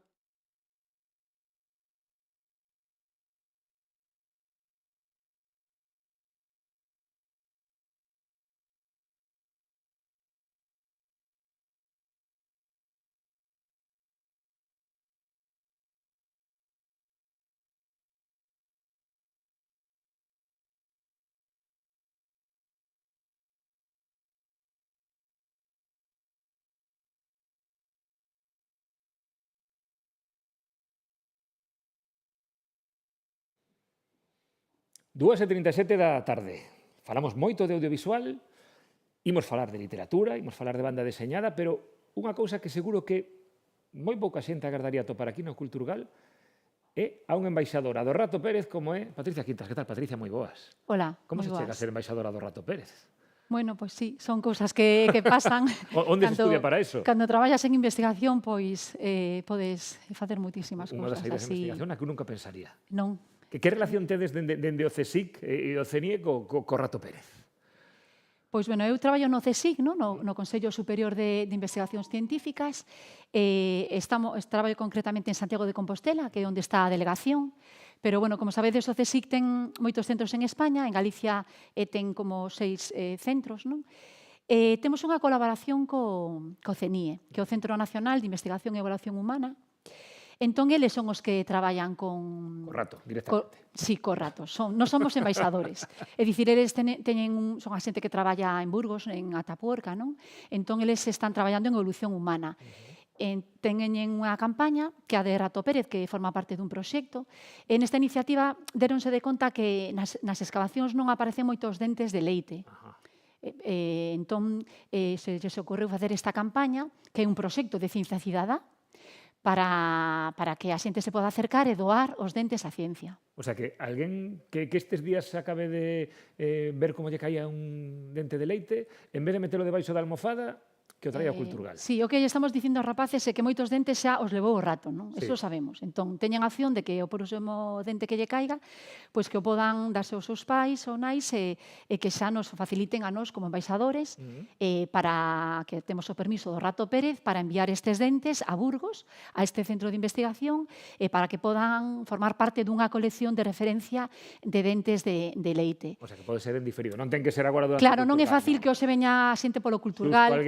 Dúas e 37 da tarde. Falamos moito de audiovisual, imos falar de literatura, imos falar de banda deseñada, pero unha cousa que seguro que moi pouca xente agardaría topar aquí no Culturgal é a unha embaixadora do Rato Pérez como é Patricia Quintas. Que tal, Patricia? Moi boas. Hola, Como moi se chega a boas. ser embaixadora do Rato Pérez? Bueno, pois sí, son cousas que pasan. Onde se estudia para iso? Cando traballas en investigación, pois podes facer moitísimas Unha das cousas saídas de así. investigación a que eu nunca pensaría. Non. Que relación tedes dende o CSIC e o CNIE co Rato Pérez? Pois, bueno, eu traballo no CSIC, no Consello Superior de Investigacións Científicas. Traballo concretamente en Santiago de Compostela, que é onde está a delegación. Pero, bueno, como sabedes, o CSIC ten moitos centros en España. En Galicia ten como 6 centros, non? Temos unha colaboración co CNIE, que é o Centro Nacional de Investigación e Evaluación Humana. Entón, eles son os que traballan con... O rato, directamente. Sí, co rato. Non somos embaixadores. É dicir, eles son a xente que traballa en Burgos, en Atapuerca, non? Entón, eles están traballando en evolución humana. Teñen unha campaña que a de Rato Pérez, que forma parte dun proxecto. E nesta iniciativa deronse de conta que nas excavacións non aparecen moitos dentes de leite. Entón, se ocorreu facer esta campaña, que é un proxecto de ciencia cidadá, para que a xente se poda acercar e doar os dentes á ciencia. O sea, que alguén que estes días acabe de ver como lle caía un dente de leite, en vez de metelo debaixo da almofada, que o traía ao Culturgal. Sí, o que lle estamos dicindo aos rapaces é que moitos dentes xa os levou o rato, non? Sí. Eso sabemos. Entón, teñan a opción de que o próximo dente que lle caiga, pois que o podan darse aos seus pais ou nais e que xa nos faciliten a nós como embaixadores para que temos o permiso do Rato Pérez para enviar estes dentes a Burgos, a este centro de investigación, para que podan formar parte dunha colección de referencia de dentes de leite. O sea, que pode ser en diferido. Non ten que ser agora durante Claro, non é fácil que hoxe veña a xente polo Culturgal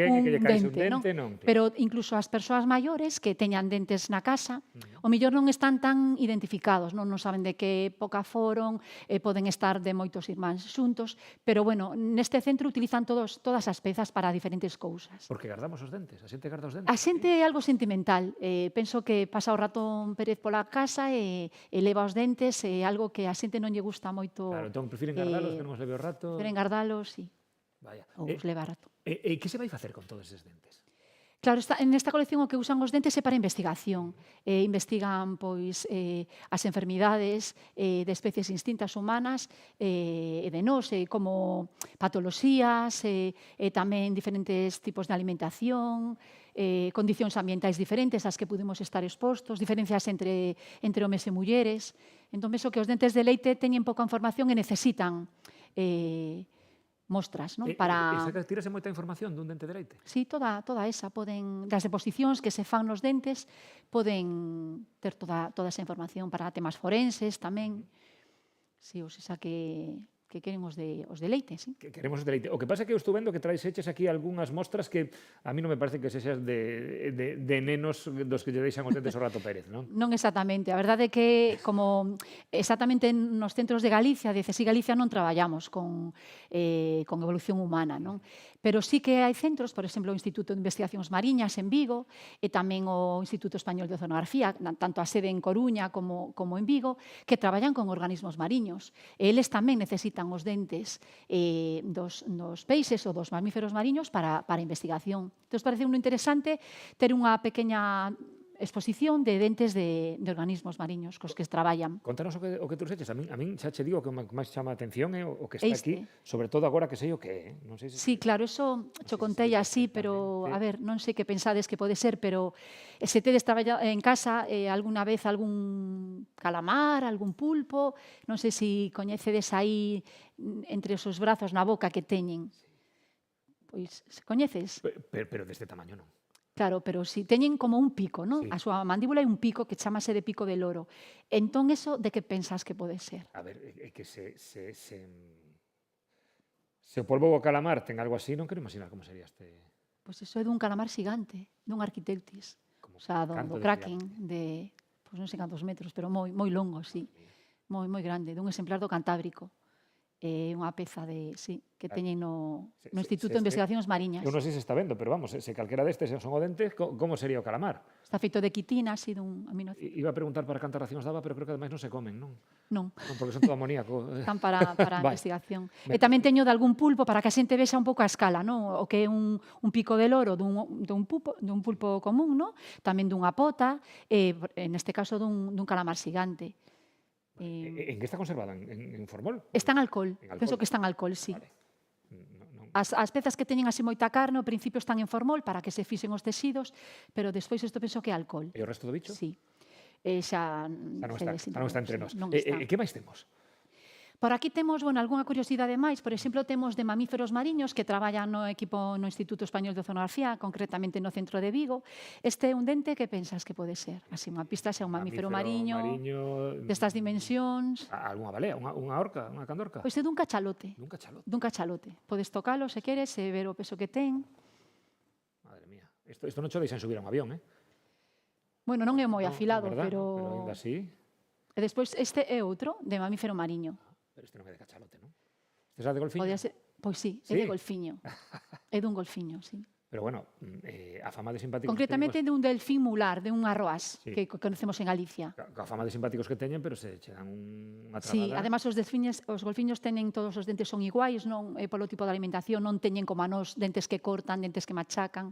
caíse dente, non. Pero incluso as persoas maiores que teñan dentes na casa, o mellor non están tan identificados, non saben de que época foron, poden estar de moitos irmáns xuntos, pero, bueno, neste centro utilizan todas as pezas para diferentes cousas. Porque guardamos os dentes, a xente guarda os dentes. A xente é algo sentimental. Penso que pasa o ratón Pérez pola casa e leva os dentes, é algo que a xente non lle gusta moito. Claro, entón prefiren guardalos, que non os leve o rato. Prefiren guardalos, sí. Vaya. Ou os leva rato. E que se vai facer con todos eses dentes? Claro, nesta colección o que usan os dentes é para investigación. Investigan pois as enfermidades de especies instintas humanas e de nós, como patoloxías, tamén diferentes tipos de alimentación, condicións ambientais diferentes ás que pudimos estar expostos, diferencias entre homes e mulleres. Entón, penso que os dentes de leite teñen pouca información e necesitan mostras, non? Para... Tírase moita información dun dente de leite? Sí, toda esa. Das deposicións que se fan nos dentes poden ter toda esa información para temas forenses tamén. Sí, ou seja que queren os de leite, sí. Que queremos os de leite. O que pasa é que eu estou vendo que traes eches aquí algunhas mostras que a mí non me parece que sexas de nenos dos que lle deixan os dentes ao Rato Pérez, non? Non exactamente. A verdade é que, como exactamente nos centros de Galicia, de CSI Galicia, non traballamos con evolución humana, non? Pero sí que hai centros, por exemplo, o Instituto de Investigacións Mariñas en Vigo e tamén o Instituto Español de Oceanografía, tanto a sede en Coruña como en Vigo, que traballan con organismos mariños. Eles tamén necesitan os dentes dos peixes ou dos mamíferos mariños para investigación. Entón, parece un interesante ter unha pequena exposición de dentes de organismos mariños cos que traballan. Contanos o que trouxeches. A min xa che digo que o que máis chama a atención é o que está aquí, sobre todo agora que sei o que é. Non sei se... Sí, claro, eso cho contei así, pero, a ver, non sei que pensades que pode ser, pero se tedes traballado en casa alguna vez algún calamar, algún pulpo, non sei se coñecedes aí entre os seus brazos na boca que teñen. Pois, coñeces? Pero deste tamaño non. Claro, pero si teñen como un pico, non? A súa mandíbula é un pico que chamase de pico de loro. Entón, eso de que pensas que pode ser? A ver, é que se o polvo do calamar ten algo así, non quero imaginar como sería este... Pois eso é dun calamar xigante, dun arquiteutis. O sea, do kraken, de, pois non sei cantos metros, pero moi longo, sí. Moi grande, dun exemplar do Cantábrico. É unha peza que teñen no Instituto de Investigacións Mariñas. Eu non sei se está vendo, pero vamos, se calquera destes son o dente, como sería o calamar? Está feito de quitina, así dun aminoácido. Iba a preguntar para cantas racións daba, pero creo que ademais non se comen, non? Non. Porque son todo amoníaco. Están para investigación. E tamén teño de algún pulpo para que a xente vexa un pouco a escala, non? O que é un pico de loro dun pulpo común, non? Tamén dunha pota, neste caso dun calamar xigante. En que está conservada? En formol? Está en alcohol. Penso que está en alcohol, sí. As pezas que teñen así moita carne, ao principio están en formol para que se fixen os tecidos, pero despois isto penso que é alcohol. E o resto do bicho? Sí. Xa non está entre nós. E que máis temos? Por aquí temos, algunha curiosidade máis. Por exemplo, temos de mamíferos mariños que traballan no Instituto Español de Oceanografía, concretamente no centro de Vigo. Este é un dente que pensas que pode ser? Así, unha pista xa un mamífero mariño destas dimensións. Algunha balea, unha orca, unha candorca? Pois é dun cachalote. Dun cachalote. Podes tocalo se queres e ver o peso que ten. Madre mía. Isto non cho deixan subir a un avión, eh? Bueno, non é moi afilado, pero... Pero ainda así... E despois este é outro de mamífero mariño. Pero este non é de cachalote, non? Este é de golfiño? Pois sí, é de golfiño. É dun golfiño, sí. Pero bueno, a fama de simpáticos... Concretamente de un delfín mular, de un arroaz, que conocemos en Galicia. A fama de simpáticos que teñen, pero se che dan unha trabada... Sí, además os golfiños teñen, todos os dentes son iguais, non polo tipo de alimentación, non teñen como a nós dentes que cortan, dentes que machacan.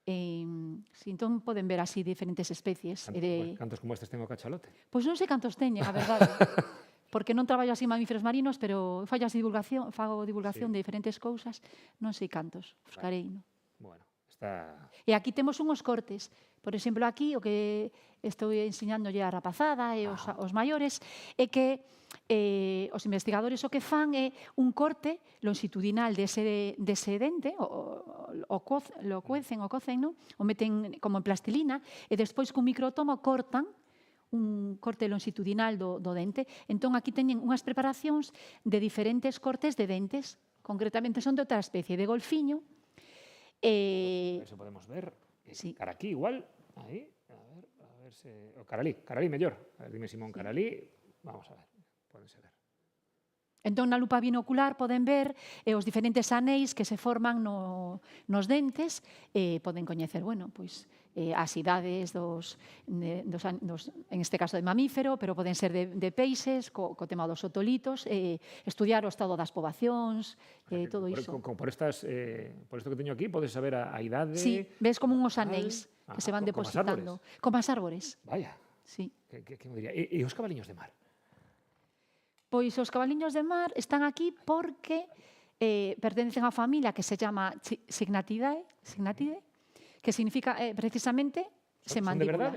Entón poden ver así diferentes especies. Cantos como estes ten o cachalote? Pois non sei cantos teñen, a verdade. Porque non traballo así mamíferos marinos, pero fago divulgación de diferentes cousas, non sei cantos, buscarei. Bueno, está... E aquí temos unhos cortes. Por exemplo, aquí o que estou ensinándolle a rapazada e os maiores é que os investigadores o que fan é un corte longitudinal dese dente, o cocen, non? O meten como en plastilina e despois cun microtomo cortan un corte longitudinal do dente. Entón, aquí teñen unhas preparacións de diferentes cortes de dentes. Concretamente, son de outra especie, de golfiño. A ver se podemos ver. Cara aquí igual. Aí. A ver se... O Caralí mellor. A ver, dime Simón Caralí. Vamos a ver. Pódense ver. Entón, na lupa binocular poden ver os diferentes anéis que se forman nos dentes, poden coñecer, bueno, pois, as idades en este caso de mamífero, pero poden ser de peixes, co tema dos otolitos, estudiar o estado das poboacións, todo iso. Por isto que teño aquí, podes saber a idade... Sí, ves como unhos anéis que se van depositando. Como as árbores. Vaya. Sí. Que me diría? E os cabaliños de mar? Pois os cabaliños de mar están aquí porque pertencen a familia que se chama Signatidae, que significa precisamente semandíbulas.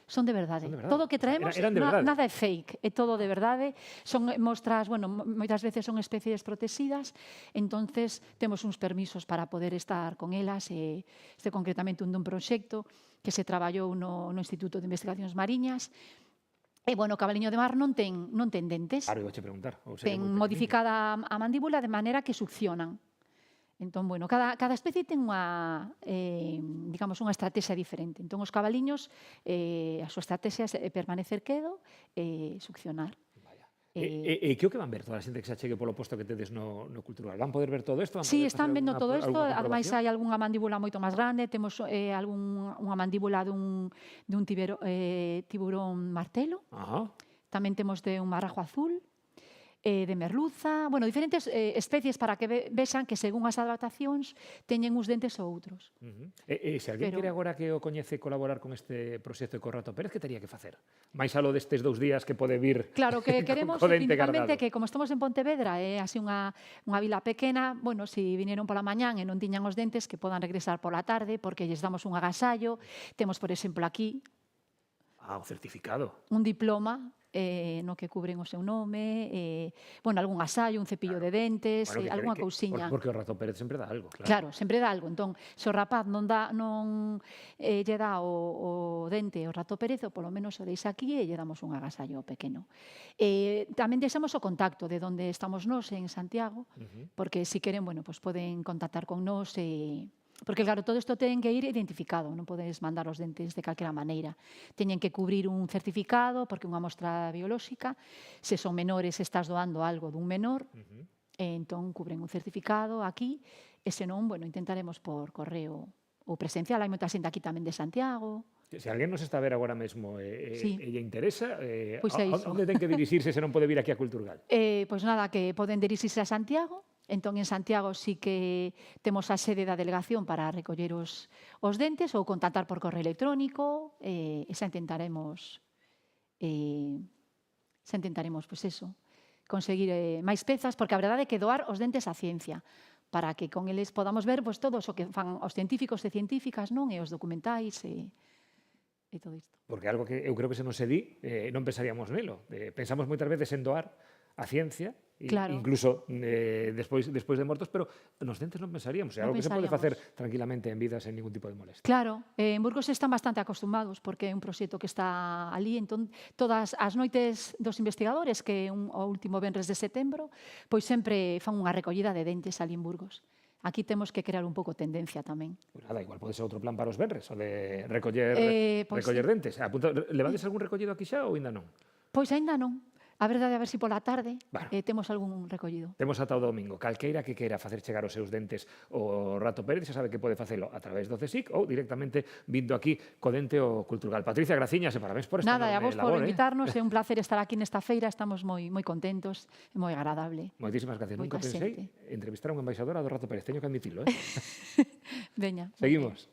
Son de verdade? Son de verdade. Todo o que traemos, nada é fake, é todo de verdade. Son mostras, bueno, moitas veces son especies protegidas, entonces temos uns permisos para poder estar con elas. Este concretamente un dun proxecto que se traballou no Instituto de Investigacións Mariñas. E, bueno, o cabaliño de mar non ten dentes. Claro, iba a preguntar. Ten modificada a mandíbula de maneira que succionan. Entón, bueno, cada especie ten unha, digamos, unha estrategia diferente. Entón, os cabaliños, a súa estrategia é permanecer quedo e succionar. E que o que van ver toda a xente que se achegue polo posto que tedes no Cultural? Van poder ver todo isto? Sí, están vendo todo isto. Ademais, hai algunha mandíbula moito máis grande. Temos unha mandíbula dun tiburón martelo. Tamén temos de un marrajo azul, de merluza. Bueno, diferentes especies para que vexan que según as adaptacións teñen uns dentes ou outros. Se alguén quere agora que o coñece colaborar con este proxecto co Rato Pérez, que tería que facer? Mais alo destes 2 días que pode vir. Claro, que queremos principalmente que, como estamos en Pontevedra, é así unha vila pequena, bueno, se vinieron pola mañán e non tiñan os dentes, que podan regresar pola tarde, porque lles damos un agasallo. Temos, por exemplo, aquí o certificado. Un diploma no que cubren o seu nome, bueno, algún asallo, un cepillo de dentes, algunha cousiña. Porque o Rato Pérez sempre dá algo, claro. Claro, sempre dá algo. Entón, se o rapaz non lle dá o dente o Rato Pérez, ou polo menos o deixa aquí e lle damos un agasallo pequeno. Tamén deixamos o contacto de onde estamos nós en Santiago, porque se queren, bueno, pues poden contactar con nós porque, claro, todo isto ten que ir identificado, non podes mandar os dentes de calquera maneira. Teñen que cubrir un certificado, porque é unha mostra biolóxica. Se son menores, estás doando algo dun menor, entón cubren un certificado aquí, e senón, bueno, intentaremos por correo ou presencial. Hai moita xente aquí tamén de Santiago. Se alguén nos está a ver agora mesmo e lle interesa, onde ten que dirixirse se non pode vir aquí a Culturgal? Pois nada, que poden dirixirse a Santiago. Entón, en Santiago sí que temos a sede da delegación para recoller os dentes ou contactar por correo electrónico, e xa intentaremos, pois eso, conseguir máis pezas, porque a verdade é que doar os dentes á ciencia, para que con eles podamos ver pois todo o que fan os científicos e científicas, non, e os documentais e todo isto. Porque algo que eu creo que se nos di, non pensaríamos nelo. Pensamos moitas veces en doar a ciencia, incluso despois de mortos, pero nos dentes non pensaríamos. É algo que se pode facer tranquilamente en vida sen ningún tipo de molestia. Claro, en Burgos están bastante acostumados porque é un proxecto que está ali. Entón, todas as noites dos investigadores, que o último venres de setembro, pois sempre fan unha recollida de dentes ali en Burgos. Aquí temos que crear un pouco tendencia tamén. Pues nada, igual pode ser outro plan para os venres, o de recoller dentes. Levades algún recollido aquí xa ou ainda non? Pois ainda non. A verdade, a ver se pola tarde temos algún recollido. Temos ata o domingo. Calqueira que queira facer chegar os seus dentes ao Rato Pérez, xa sabe que pode facelo a través do CSIC ou directamente vindo aquí co dente ao Culturgal. Patricia, graciñas e parabéns por esta enorme labor. Nada, e a vos por invitarnos. É un placer estar aquí nesta feira. Estamos moi contentos e moi agradable. Moitísimas gracias. Nunca pensei entrevistar a unha embaixadora do Rato Pérez. Teño que admitilo, Veña. Seguimos.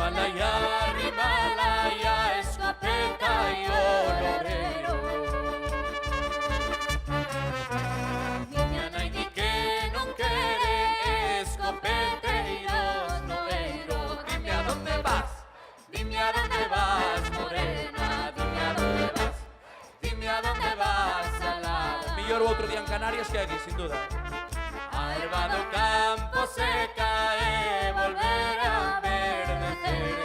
Himalaya, Himalaya, escopeta e o loreiro. Miña nai di que non quere escopeteiros no eiro. Dime a donde vas, morena, dime a donde vas, dime a donde vas, alada. Mellor outro día en Canarias que aquí, sin duda. A herba do campo seca e volver a verdecer.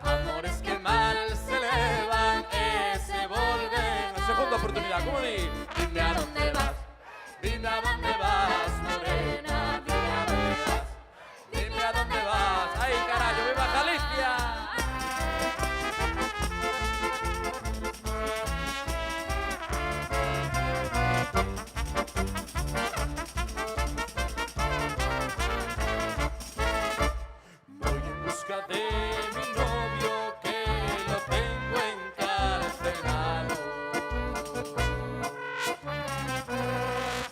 Amores que mal se levan e se volven. A segunda oportunidade, como di? Dime a donde vas, dime a donde vas, morena, dime a donde vas, dime a donde vas. Ai, carallo, viva Galicia! Voy en busca de mi novio que lo tengo encarcelado.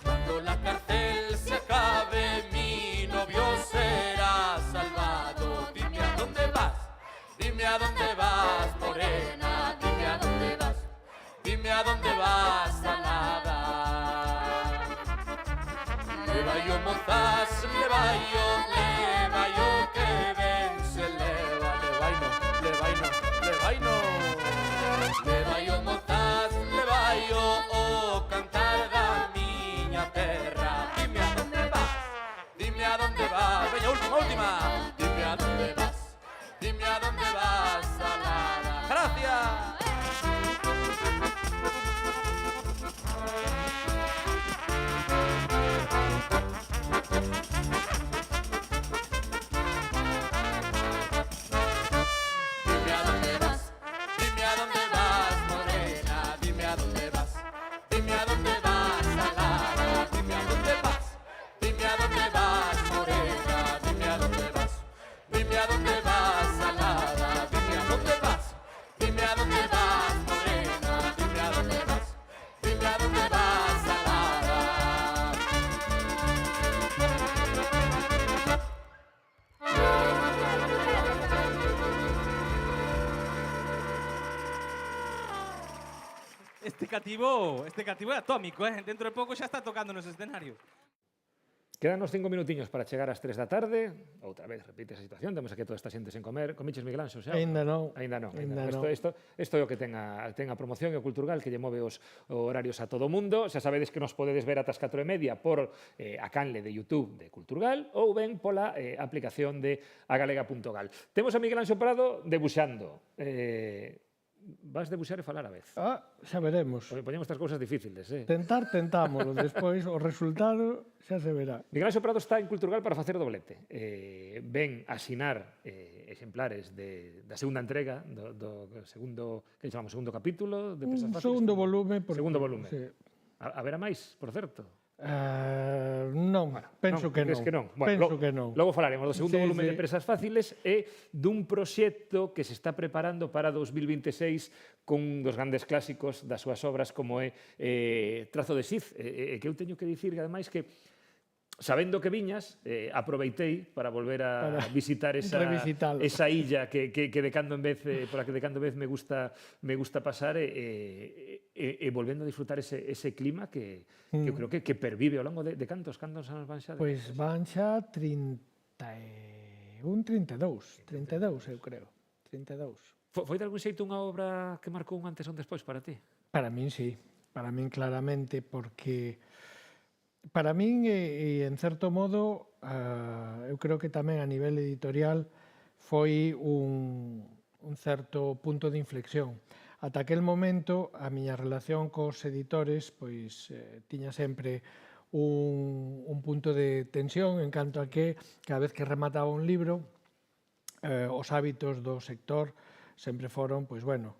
Cuando la cárcel se acabe, mi novio será salvado. Dime a dónde vas, dime a dónde vas, morena, dime a dónde vas, dime a dónde vas, alada. Levaio mozas, levaio que ben se leva. Levaino. Levaio mozas, levaio o cantar da miña terra. Dime a dónde vas, dime a dónde vas. Veña, última. Dime a dónde vas, dime a dónde vas, alada. Gracias. Dime a dónde vas, dime a dónde vas, morena, dime a dónde vas, dime a dónde vas, alada, dime a dónde vas, dime a dónde vas, morena, dime a dónde vas, dime a dónde vas, alada, dime a dónde vas, dime a dónde vas, morena, dime a dónde vas, dime a dónde vas, alada. Este cativo é atómico, Dentro de pouco xa está tocando nos escenarios. Quedanos 5 minutiños para chegar ás 3 da tarde. Outra vez, repite esa situación. Temos aquí a toda esta xente sen comer. Comiches Miguel Anxo xa? Aínda non. Aínda non. Aínda non. Isto é o que ten a promoción e o Culturgal que lle move os horarios a todo o mundo. Xa sabedes que nos podedes ver ata as 4:30 por a canle de YouTube de Culturgal ou ben pola aplicación de agalega.gal. Temos a Miguel Anxo Prado debuxando. Vas debuxar e falar a vez. Xa veremos. Poñemos estas cousas difíciles, Tentámoslo. Despois, o resultado xa se verá. Miguel Anxo Prado está en Culturgal para facer doblete. Ven asinar exemplares da segunda entrega, do segundo, que chamamos, segundo capítulo de Presas Fáciles. Segundo volume. Segundo volume. Sí. Haberá máis, por certo? Non, penso que non. Bueno, penso que non. Logo falaremos do segundo volume de Presas Fáciles e dun proxecto que se está preparando para 2026 con un dos grandes clásicos das súas obras como é Trazo de Sid, que eu teño que dicir, ademais, que sabendo que viñas, aproveitei para volver a visitar esa illa que de cando en vez, por a que de cando en vez me gusta pasar e volvendo a disfrutar ese clima que eu creo que pervive ao longo de cantos anos van xa? Pois van xa 32, eu creo. 32. Foi de algún xeito unha obra que marcou un antes ou un despois para ti? Para min, sí. Para min, claramente, porque para min, e en certo modo, eu creo que tamén a nivel editorial foi un certo punto de inflexión. Ata aquel momento, a miña relación cos editores pois tiña sempre un punto de tensión en canto a que cada vez que remataba un libro, os hábitos do sector sempre foron, pois, bueno,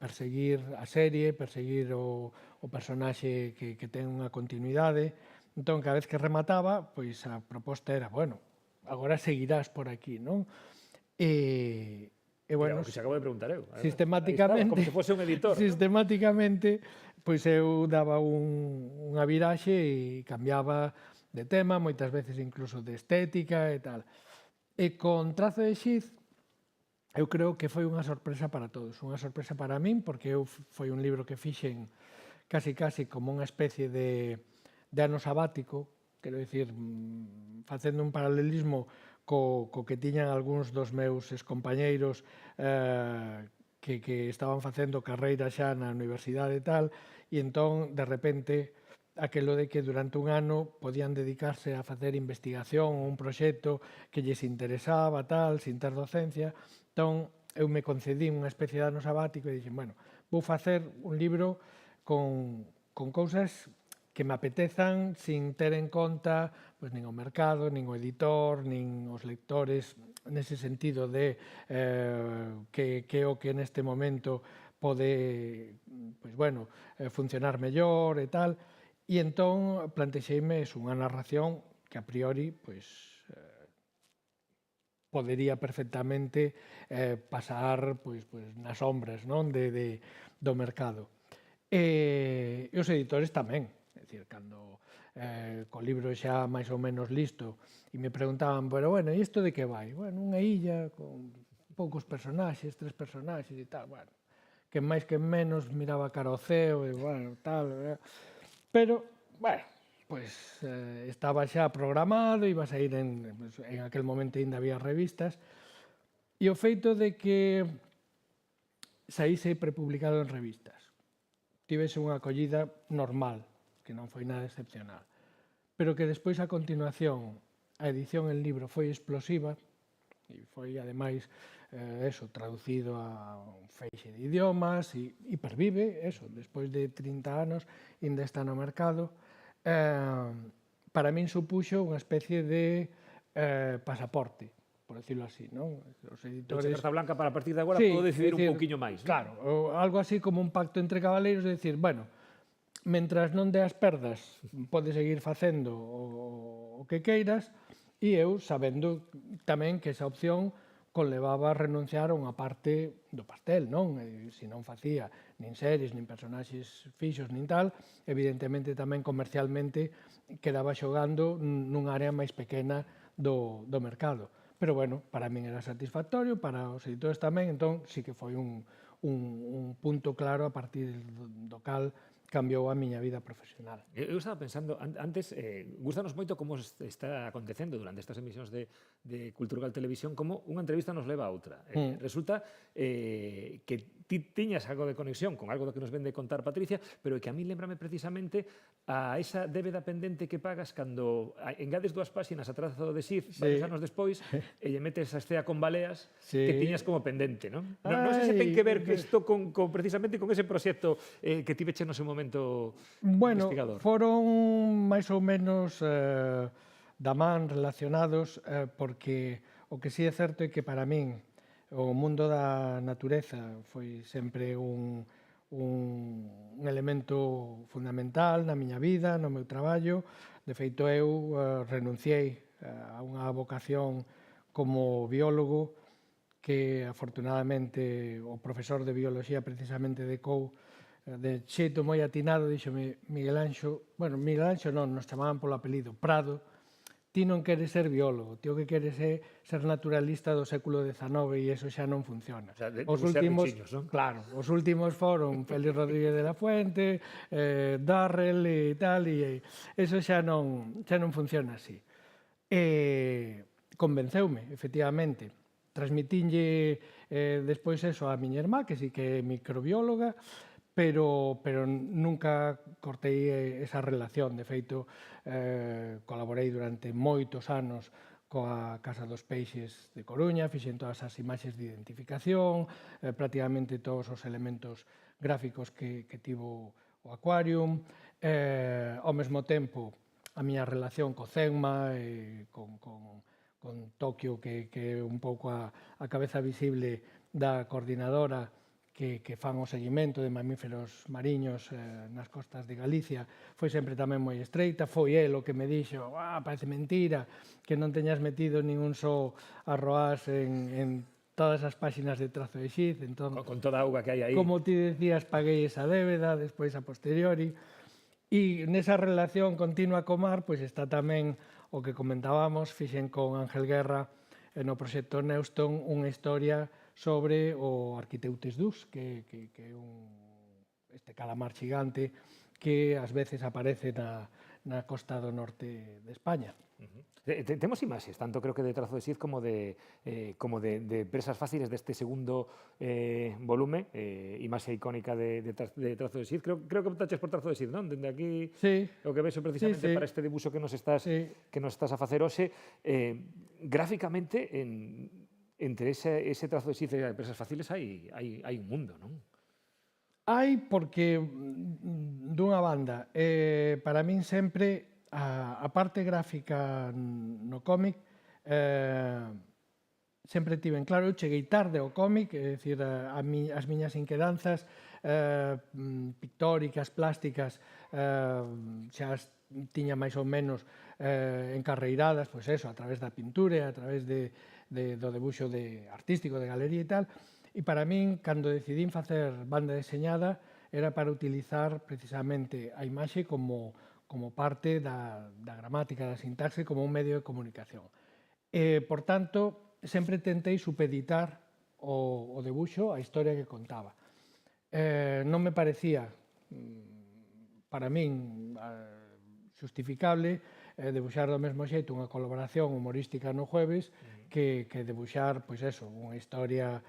perseguir a serie, perseguir o personaxe que ten unha continuidade. Entón, cada vez que remataba, pois a proposta era, bueno, agora seguirás por aquí, non? E bueno, que se acabo de preguntar eu. Sistemáticamente, como se fose un editor. Sistemáticamente, pois eu daba unha viraxe e cambiaba tema, moitas veces incluso de estética e tal. E con Trazo de Xiz, eu creo que foi unha sorpresa para todos, unha sorpresa para min, porque foi un libro que fixen casi como unha especie de ano sabático, quero dicir, facendo un paralelismo co que tiñan algúns dos meus excompañeiros que estaban facendo carreira xa na universidade e tal, e entón, de repente, aquelo de que durante un ano podían dedicarse a facer investigación ou un proxecto que lles interesaba, tal, sin ter docencia. Entón, eu me concedí unha especie de ano sabático e dixen, bueno, vou facer un libro con cousas que me apetezan sin ter en conta nin o mercado, nin o editor, nin os lectores, nese sentido de que é o que neste momento pode funcionar mellor e tal. E entón plantexeime unha narración que a priori podería perfectamente pasar nas sombras do mercado. E os editores tamén. É dicir, cando co libro xa máis ou menos listo e me preguntaban, pero bueno, e isto de que vai? Bueno, unha illa con poucos personaxes, 3 personaxes e tal, bueno, que máis que menos miraba cara ao ceo e bueno, tal, pero, bueno, pois estaba xa programado, iba a sair en aquel momento ainda había revistas, e o feito de que saíse prepublicado en revistas, tivese unha acollida normal, que non foi nada excepcional, pero que despois a continuación a edición en libro foi explosiva e foi ademais traducido a un feixe de idiomas e pervive, despois de 30 anos ainda está no mercado. Para min supuxo unha especie de pasaporte, por decirlo así, non? Os editores... Carta blanca para a partir de agora podo decidir un pouquiño máis. Claro, algo así como un pacto entre cabaleiros, de decir, bueno, mentras non deas perdas, podes seguir facendo o que queiras, e eu sabendo tamén que esa opción conlevaba a renunciar a unha parte do pastel, non? Se non facía nin series, nin personaxes fixos, nin tal, evidentemente tamén comercialmente quedaba xogando nunha área máis pequena do mercado. Pero, bueno, para min era satisfactorio, para os editores tamén, entón sí que foi un punto claro a partir do cal cambiou a miña vida profesional. Eu estaba pensando, antes, gustanos moito como está acontecendo durante estas emisións de Culturgal Televisión, como unha entrevista nos leva a outra. Resulta que ti tiñas algo de conexión con algo do que nos vende contar Patricia, pero que a mí lembrame precisamente a esa débeda pendente que pagas cando engades 2 páxinas a Trazo de Xiz, varios anos despois, e lle metes a Estea con Baleas, que tiñas como pendente, non? Non sei se ten que ver isto precisamente con ese proxecto que ti veche no seu momento investigador. Bueno, foron máis ou menos da man relacionados, porque o que sí é certo é que para min o mundo da natureza foi sempre un elemento fundamental na miña vida, no meu traballo. De feito, eu renunciei a unha vocación como biólogo que, afortunadamente, o profesor de bioloxía precisamente decou de xeito moi atinado, díxome Miguel Anxo non, nos chamaban polo apelido, Prado, ti non queres ser biólogo, ti o que queres é ser naturalista do século XIX e iso xa non funciona. Os últimos, claro, os últimos foron Félix Rodríguez de la Fuente, Darrell e tal, e iso xa non funciona así. Convenceume, efectivamente, transmitínlle despois eso a miña irmá, que sí que é microbióloga, pero nunca cortei esa relación. De feito, colaborei durante moitos anos coa Casa dos Peixes de Coruña, fixen todas as imaxes de identificación, prácticamente todos os elementos gráficos que tivo o Aquarium. Ao mesmo tempo, a miña relación co CENMA e con Tokio, que é un pouco a cabeza visible da coordinadora que fan o seguimento de mamíferos mariños nas costas de Galicia, foi sempre tamén moi estreita. Foi el o que me dixo, parece mentira que non teñas metido ningún só arroás en todas as páxinas de Trazo de Xiz. Entón, con toda a auga que hai aí. Como ti decías, paguei esa débeda, despois a posteriori. E nesa relación continua co mar, pois está tamén o que comentábamos, fixen con Ángel Guerra no proxecto Neuston unha historia sobre o Arquiteutes Dus, que é este calamar xigante que ás veces aparece na costa do norte de España. Temos imaxes, tanto creo que de Trazo de Sid como de Presas Fáciles deste segundo volume, imaxe icónica de Trazo de Sid. Creo que optaches por Trazo de Sid, non? Dende aquí, o que vexo precisamente para este dibuixo que nos estás a facer hoxe, gráficamente, entre ese Trazo de Sid e Presas Fáciles hai un mundo, non? Hai porque, dunha banda, para min sempre a parte gráfica no cómic sempre tiven claro, eu cheguei tarde ao cómic, é dicir, as miñas inquedanzas pictóricas, plásticas, xa as tiña máis ou menos encarreiradas, pois eso, a través da pintura, a través do debuxo artístico, de galería e tal, e para min, cando decidín facer banda deseñada, era para utilizar precisamente a imaxe como parte da gramática, da sintaxe, como un medio de comunicación. Por tanto, sempre tentei supeditar o debuxo á historia que contaba. Non me parecía, para min, justificable debuxar do mesmo xeito unha colaboración humorística no Jueves que debuxar, pois eso, unha historia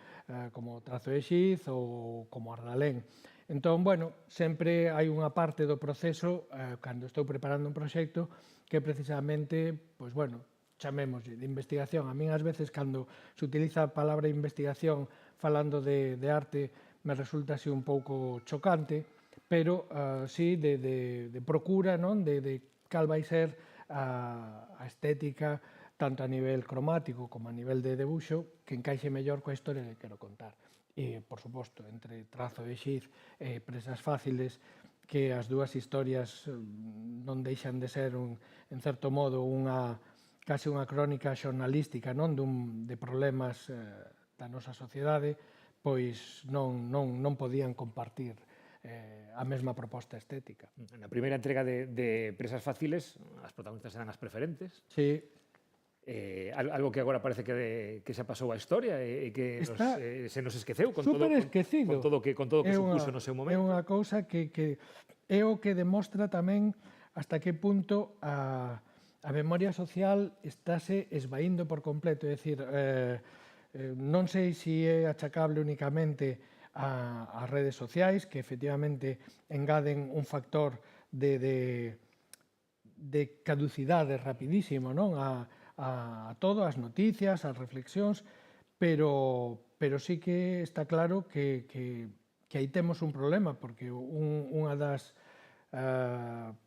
como Trazo de Sid ou como Ardalén. Entón, bueno, sempre hai unha parte do proceso, cando estou preparando un proxecto, que precisamente, pois bueno, chamémoslle de investigación. A min, ás veces, cando se utiliza a palabra investigación falando de arte, me resulta así un pouco chocante, pero sí de procura, non? De cal vai ser a estética, tanto a nivel cromático como a nivel de debuxo, que encaixe mellor coa historia que quero contar. E, por suposto, entre Trazo de Sid e Presas Fáciles, que as dúas historias non deixan de ser, en certo modo, case unha crónica xornalística, non, de problemas da nosa sociedade, pois non podían compartir a mesma proposta estética. Na primeira entrega de Presas Fáciles, as protagonistas eran as preferentes. Sí. Algo que agora parece que xa pasou a historia e que se nos esqueceu con todo o que supuxo no seu momento. É unha cousa que é o que demostra tamén hasta que punto a memoria social estáse esvaíndo por completo. É dicir, non sei se é achacable únicamente ás redes sociais, que efectivamente engaden un factor de caducidade rapidísimo, non? A todo, as noticias, as reflexións, pero sí que está claro que aí temos un problema, porque unha das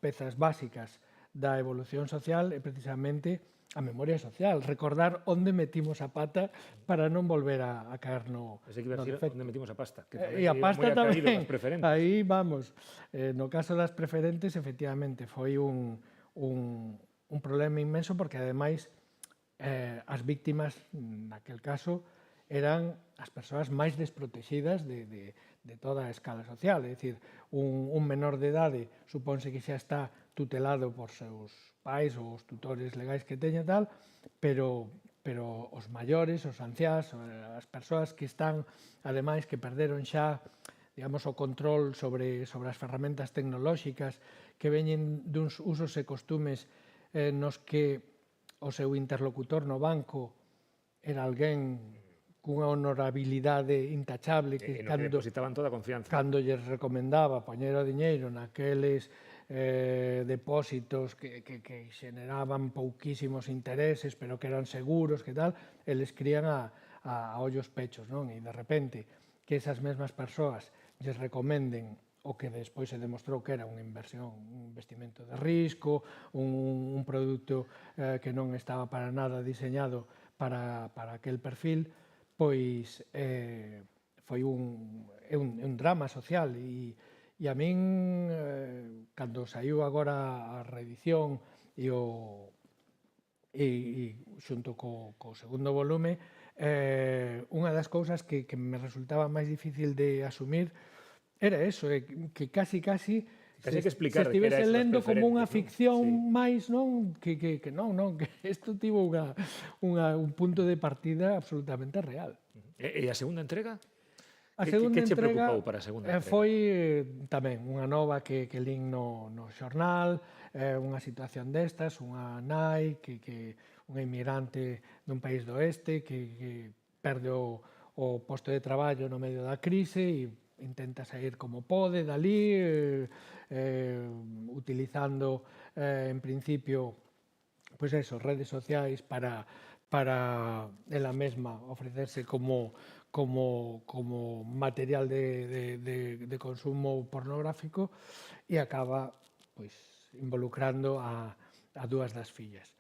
pezas básicas da evolución social é precisamente a memoria social, recordar onde metimos a pata para non volver a caer no defecto. Onde metimos a pasta. E a pasta tamén, aí vamos. No caso das preferentes, efectivamente, foi un problema inmenso, porque ademais as víctimas, naquel caso, eran as persoas máis desprotegidas de toda a escala social. É dicir, un menor de idade supónse que xa está tutelado por seus pais ou os tutores legais que teña tal, pero os maiores, os anciás, as persoas que están, ademais, que perderon xa, digamos, o control sobre as ferramentas tecnolóxicas, que veñen duns usos e costumes nos que o seu interlocutor no banco era alguén cunha honorabilidade intachable, que no que depositaban toda a confianza. Cando lles recomendaba poñer o diñeiro naqueles depósitos que xeneraban pouquísimos intereses, pero que eran seguros, que tal, eles crían a ollos pechos, non? E de repente que esas mesmas persoas lles recomenden o que despois se demostrou que era unha inversión, un investimento de risco, un produto que non estaba para nada diseñado para aquel perfil, pois foi un drama social. E a min, cando saiu agora a reedición e xunto co segundo volume, unha das cousas que me resultaba máis difícil de asumir era eso, que casi Casi que explicar se que era estivese eso das lendo como unha preferentes, ficción máis, non? Que non, que isto tivo un punto de partida absolutamente real. E a segunda entrega? A segunda que che entrega preocupou para a segunda entrega? foi tamén unha nova que lín no xornal, unha situación destas, unha nai, unha inmigrante dun país do oeste que perde o posto de traballo no medio da crise e intenta sair como pode dali, utilizando en principio pois eso, redes sociais para ela mesma ofrecerse como material de consumo pornográfico e acaba pois involucrando a dúas das fillas.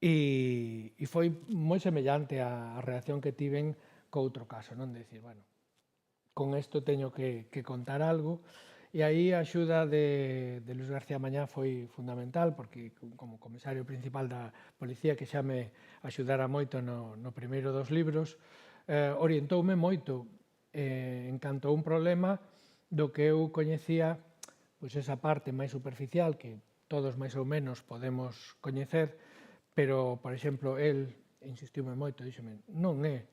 E foi moi semellante a reacción que tiven co outro caso, non? De dicir, bueno, con isto teño que contar algo. E aí a axuda de Luis García Mañá foi fundamental, porque como comisario principal da policía, que xa me axudara moito no primeiro dos libros, orientoume moito en canto a un problema do que eu coñecía, pois esa parte máis superficial que todos máis ou menos podemos coñecer, pero, por exemplo, el insistiume moito, díxome, non é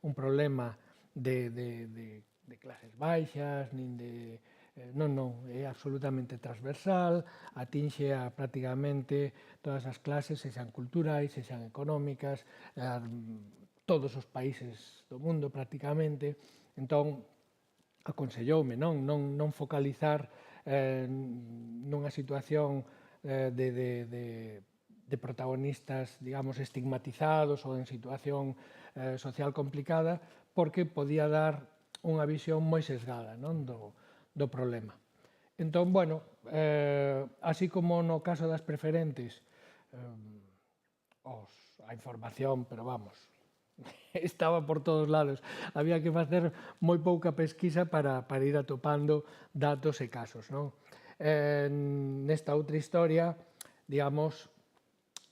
un problema de clases baixas, nin de... Non, é absolutamente transversal, atinxe a prácticamente todas as clases, sexan culturais, sexan económicas, todos os países do mundo prácticamente. Entón, aconselloume non focalizar nunha situación de protagonistas, digamos, estigmatizados ou en situación social complicada, porque podía dar unha visión moi sesgada do problema. Entón, bueno, así como no caso das preferentes, a información, pero vamos, estaba por todos lados. Había que facer moi pouca pesquisa para ir atopando datos e casos, non? Nesta outra historia, digamos,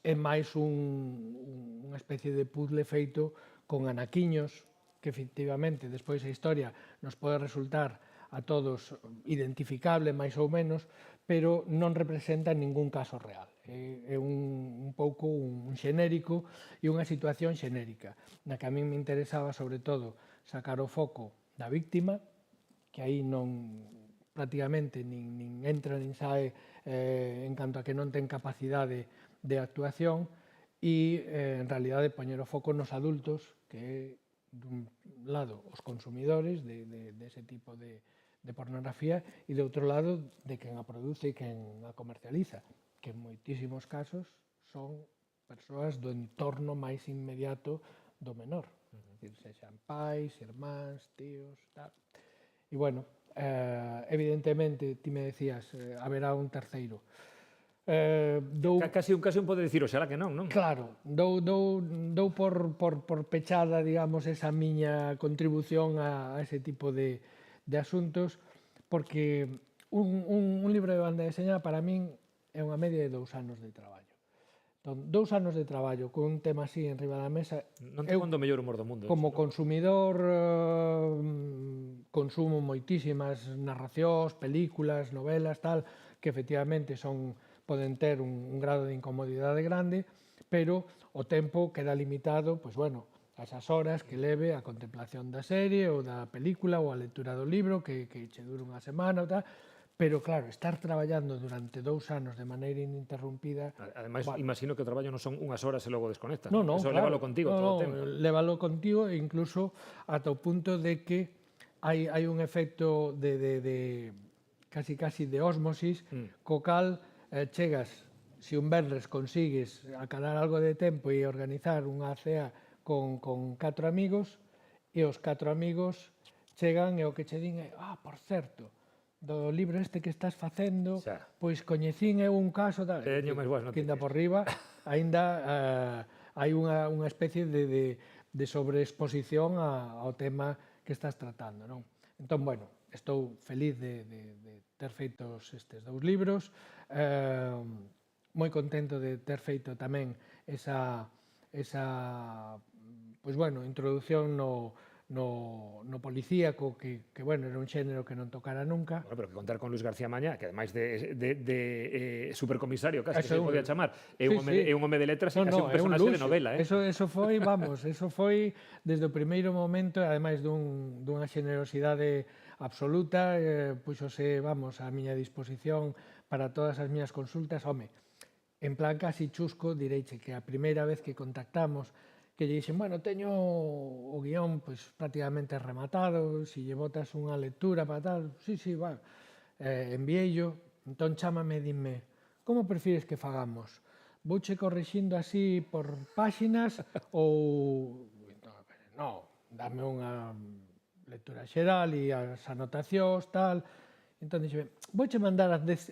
é máis unha especie de puzzle feito con anaquiños, que efectivamente despois a historia nos pode resultar a todos identificable máis ou menos, pero non representa ningún caso real. É un pouco un xenérico e unha situación xenérica, na que a min me interesaba sobre todo sacar o foco da víctima, que aí non prácticamente nin entra nin sae en canto a que non ten capacidade de actuación, e en realidade poñer o foco nos adultos, que é dun lado os consumidores dese tipo de pornografía e de outro lado de quen a produce e quen a comercializa, que en moitísimos casos son persoas do entorno máis inmediato do menor, sexan pais, irmáns, tíos, tal. E bueno, evidentemente, ti me decías, haberá un terceiro. Casi un pode dicir, oxalá que non? Claro, dou por pechada, digamos, esa miña contribución a ese tipo de asuntos, porque un libro de banda deseñada para min é unha media de 2 anos de traballo. Entón, 2 anos de traballo con un tema así en riba da mesa... Non te mando o mellor humor do mundo. Como consumidor, consumo moitísimas narracións, películas, novelas, tal, que efectivamente poden ter un grado de incomodidade grande, pero o tempo queda limitado, pois bueno, a esas horas que leve a contemplación da serie ou da película ou a lectura do libro que che dure unha semana ou tal, pero claro, estar traballando durante 2 anos de maneira ininterrumpida... Ademais, imagino que o traballo non son unhas horas e logo desconectas. Non, Eso claro. lévalo contigo todo o tempo. Lévalo contigo e incluso ata o punto de que hai un efecto de casi de ósmosis, co cal chegas, se un venres consigues acadar algo de tempo e organizar unha cea con 4 amigos, e os 4 amigos chegan e o que che din é, por certo, do libro este que estás facendo, pois coñecín eu un caso, Teño máis boas que ainda noticias. por riba, ainda hai unha especie de sobreexposición ao tema que estás tratando, non? Entón, bueno, estou feliz de ter feito estes 2 libros, moi contento de ter feito tamén esa pois bueno, introducción no policíaco, que bueno, era un xénero que non tocara nunca. Bueno, pero que contar con Luis García Mañá, que ademais de supercomisario, casi que se podía chamar, é un home de letras e casi un personaxe de novela. Eso foi, vamos, eso foi desde o primeiro momento, ademais dunha generosidade absoluta, puxose, vamos, a miña disposición para todas as miñas consultas. Home, en plan casi chusco, direiche que a primeira vez que contactamos, que lle dixen, bueno, teño o guión pois, prácticamente rematado, si lle botas unha lectura para tal, sí, va, enviello, entón chámame e dime, como prefires que fagamos? Vouche corrixindo así por páxinas ou... No, dame unha lectura xeral e as anotacións, tal. Entón dixeme, vouche mandar as 10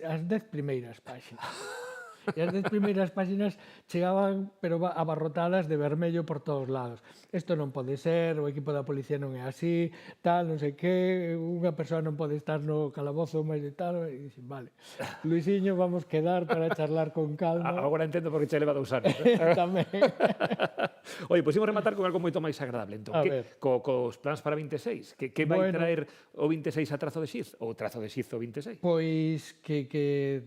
primeiras páxinas. E as 10 primeiras páxinas chegaban, pero abarrotadas de vermello por todos lados. Isto non pode ser, o equipo da policía non é así, tal, non sei que, unha persoa non pode estar no calabozo máis de tal, e dixen, vale, Luisiño, vamos quedar para charlar con calma. Agora entendo por que che leva 2 anos. Tamén. Oye, pois imos rematar con algo moito máis agradable, entón. Cos plans para 26, que vai traer o 26 a Trazo de Xiz, ou Trazo de Xiz o 26? Pois que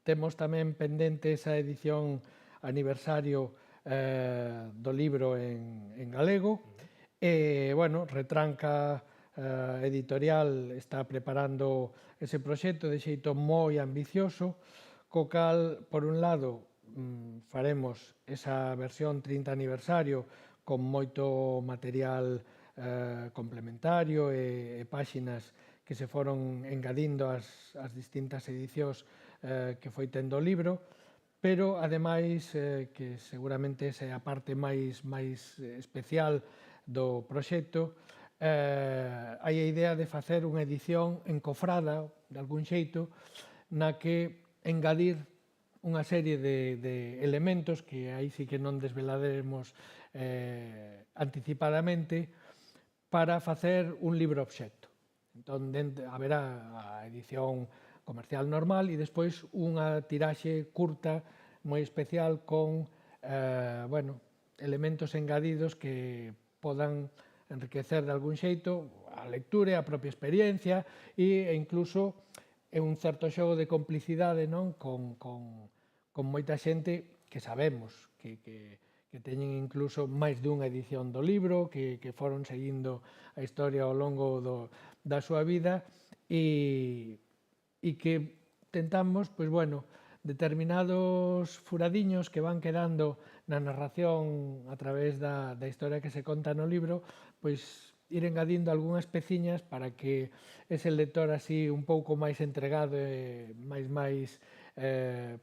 temos tamén pendente esa edición aniversario do libro en galego. E, bueno, Retranca Editorial está preparando ese proxecto de xeito moi ambicioso, co cal, por un lado, faremos esa versión 30 aniversario con moito material complementario e páxinas que se foron engadindo as distintas edicións que foi tendo o libro, pero, ademais, que seguramente esa é a parte máis especial do proxecto, hai a idea de facer unha edición encofrada, de algún xeito, na que engadir unha serie de elementos que aí sí que non desvelaremos anticipadamente para facer un libro obxecto. Entón, haberá a edición comercial normal e despois unha tiraxe curta moi especial con elementos engadidos que podan enriquecer de algún xeito a lectura e a propia experiencia e incluso un certo xogo de complicidade con moita xente que sabemos que teñen incluso máis dunha edición do libro, que foron seguindo a historia ao longo da súa vida e que tentamos, pois, bueno, determinados furadiños que van quedando na narración a través da historia que se conta no libro, pois ir engadindo algunhas peciñas para que ese lector así un pouco máis entregado e máis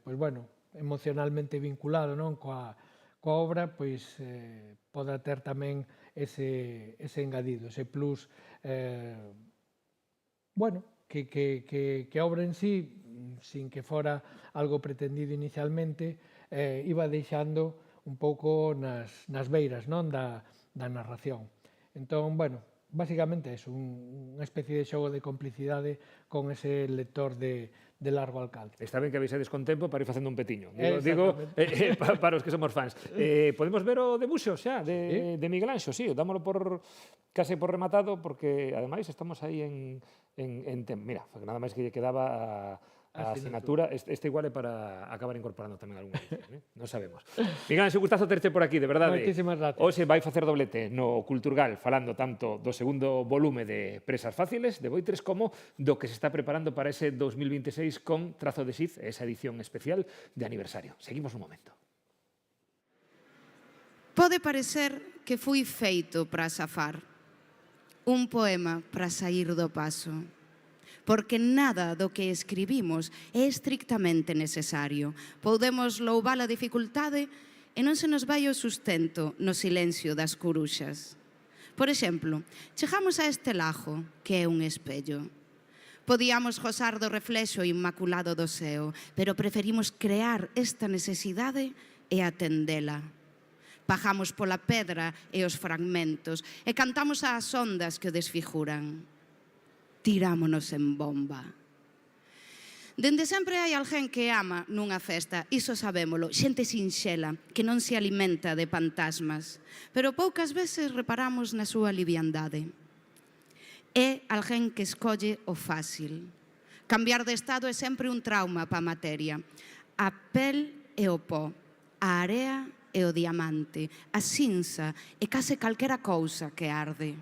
pois, bueno, emocionalmente vinculado coa obra, pois poda ter tamén ese engadido, ese plus, bueno, que a obra en sí, sin que fora algo pretendido inicialmente, iba deixando un pouco nas beiras da narración. Entón, bueno, basicamente é unha especie de xogo de complicidade con ese lector de largo alcance. Está ben que avisedes con tempo para ir facendo un petiño. Digo para os que somos fans. Podemos ver o debuxo xa de Miguel Anxo, sí, dámolo case por rematado, porque ademais estamos aí en tempo. Mira, nada máis que lle quedaba a asignatura. Este igual é para acabar incorporando tamén algún edición, non sabemos. Miguel Anxo, gustazo terte por aquí, de verdade. Moitísimas gracias. Hoxe vai facer doblete no Culturgal, falando tanto do segundo volume de Presas Fáciles, de Boitres, como do que se está preparando para ese 2026 con Trazo de Xiz, esa edición especial de aniversario. Seguimos un momento. Pode parecer que fui feito para xafar, un poema para sair do paso, porque nada do que escribimos é estrictamente necesario. Podemos louvar a dificultade e non se nos vai o sustento no silencio das curuxas. Por exemplo, chegamos a este lago, que é un espello. Podíamos gozar do reflexo inmaculado do ceo, pero preferimos crear esta necesidade e atendela. Bajamos pola pedra e os fragmentos e cantamos ás ondas que o desfiguran. Tirámonos en bomba. Dende sempre hai alguén que ama nunha festa, iso sabémolo, xente sinxela, que non se alimenta de fantasmas, pero poucas veces reparamos na súa liviandade. É alguén que escolle o fácil. Cambiar de estado é sempre un trauma pa a materia. A pel e o pó, a area e o diamante, a cinza e case calquera cousa que arde.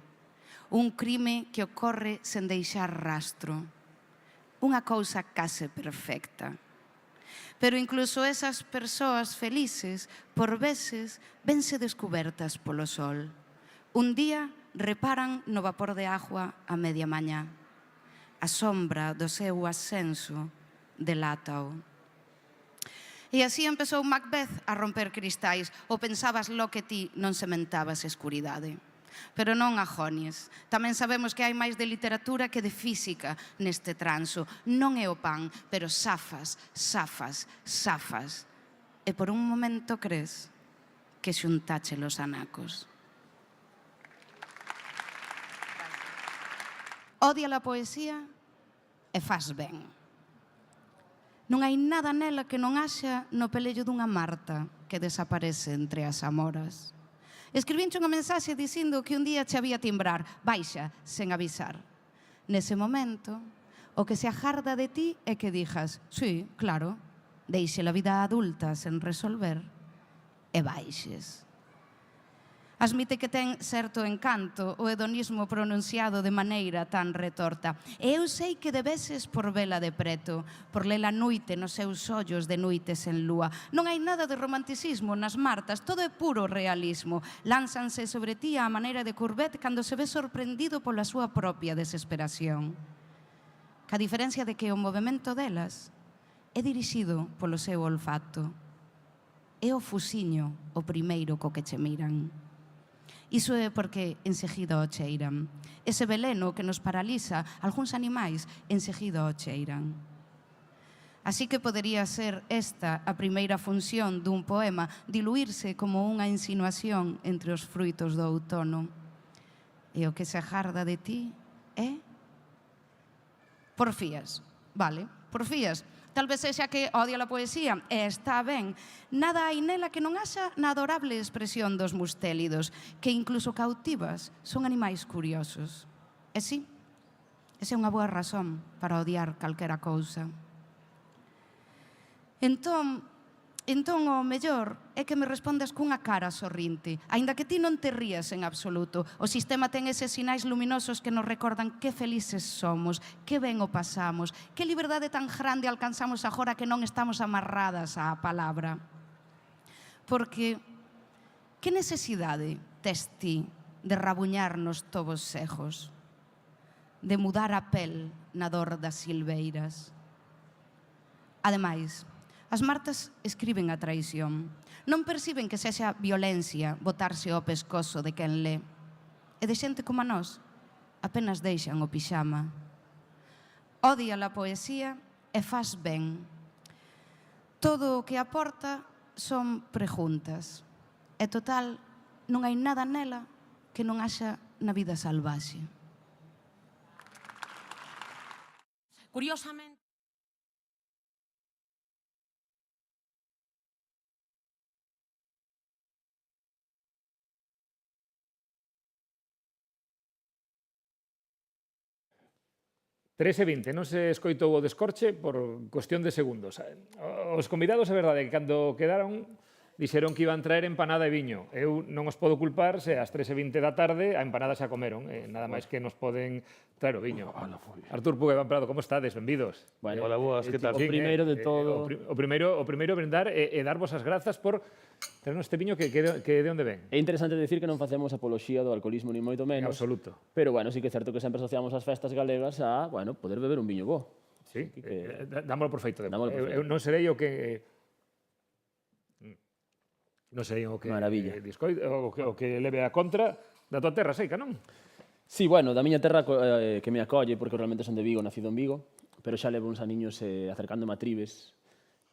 Un crime que ocorre sen deixar rastro. Unha cousa case perfecta. Pero incluso esas persoas felices, por veces, vense descubertas polo sol. Un día reparan no vapor de agua a media mañá. A sombra do seu ascenso delátao. E así empezou Macbeth a romper cristais, ou pensabas lo que ti non sementabas escuridade. Pero non agonies. Tamén sabemos que hai máis de literatura que de física neste transo. Non é o pan, pero zafas, zafas, zafas. E por un momento crees que xuntache los anacos. Odia a poesía e faz ben. Non hai nada nela que non haxa no pelello dunha Marta que desaparece entre as amoras. Escribinche unha mensaxe dicindo que un día che había timbrar, baixa, sen avisar. Nese momento, o que se ajarda de ti é que dixas, sí, claro, deixe a vida adulta sen resolver e baixes. Admite que ten certo encanto o hedonismo pronunciado de maneira tan retorta. E eu sei que debeses por vela de preto, por lela noite nos seus ollos de noites en lúa. Non hai nada de romanticismo nas Martas, todo é puro realismo. Lánzanse sobre ti á maneira de Courbet cando se ve sorprendido pola súa propia desesperación. A diferencia de que o movimento delas é dirixido polo seu olfato. É o fusiño o primeiro co que che miran. Iso é porque enseguida o cheiran. Ese veleno que nos paraliza, algúns animais enseguida o cheiran. Así que podería ser esta a primeira función dun poema, diluirse como unha insinuación entre os fruitos do outono. E o que se ajarda de ti é... Porfías, vale, porfías. Tal vez sexa que odia a poesía, e está ben. Nada hai nela que non haxa na adorable expresión dos mustélidos, que incluso cautivas son animais curiosos. E sí, esa é unha boa razón para odiar calquera cousa. Entón, o mellor é que me respondas cunha cara sorrinte, aínda que ti non te rías en absoluto. O sistema ten eses sinais luminosos que nos recordan que felices somos, que ben o pasamos, que liberdade tan grande alcanzamos agora que non estamos amarradas á palabra. Porque, que necesidade tes ti de rabuñarnos tobos cejos, de mudar a pel na dor das silveiras? Ademais, as Martas escriben a traición. Non perciben que sexa violencia botarse ao pescozo de quen lé. E de xente como a nós, apenas deixan o pixama. Odia a poesía e faz ben. Todo o que aporta son preguntas. E total, non hai nada nela que non haxa na vida salvaxe. Curiosamente, Tres e 20, non se escoitou o descorche por cuestión de segundos. Os convidados, é verdade, que cando quedaron dixeron que iban traer empanada e viño. Eu non os podo culpar se ás 3:20 da tarde a empanada xa comeron. Nada máis que nos poden traer o viño. Artur Puga e Iván Prado, como estades? Benvidos. Bueno, hola, boas, que tal? O primeiro de todo... O primeiro brindar e darvos as grazas por traernos este viño que de onde ven. É interesante decir que non facemos apoloxía do alcoholismo ni moito menos. En absoluto. Pero, bueno, sí que é certo que sempre asociamos as festas galegas a, bueno, poder beber un viño bo. Sí, dámolo por feito. Eu non serei o que... Non sei o que o que leve a contra da tua terra seica, non? Sí, bueno, da miña terra que me acolle, porque realmente son de Vigo, nacido en Vigo, pero xa levo uns aniños acercándome a Tribes,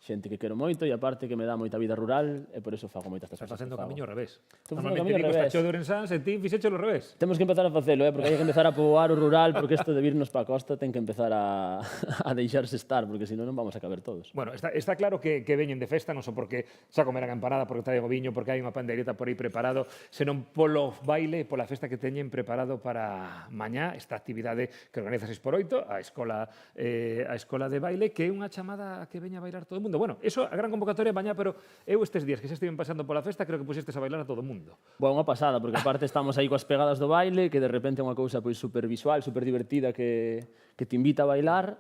xente que quero moito e aparte que me dá moita vida rural e por eso fago moitas estas Estás cosas. facendo o camiño ao revés. Estou facendo o Normalmente camiño ao Nico está revés. cheo de Ourensáns e ti fixéchelo ao revés. Temos que empezar a facelo, porque hai que empezar a poboar o rural, porque isto de virnos para a costa ten que empezar a deixarse estar, porque senón non vamos a caber todos. Bueno, está claro que veñen de festa, non só porque xa comerán empanada, porque traen o viño, porque hai unha pandeireta por aí preparado, senón polo baile, pola festa que teñen preparado para mañá, esta actividade que organiza 6x8, a escola de baile, que é unha chamada a que veña a bailar todo o mundo. Bueno, eso, a gran convocatoria mañá, pero eu estes días que xa estiven pasando pola festa, creo que pusestes a bailar a todo o mundo. Bueno, unha pasada, porque aparte estamos aí coas pegadas do baile, que de repente é unha cousa pois super visual, super divertida que te invita a bailar.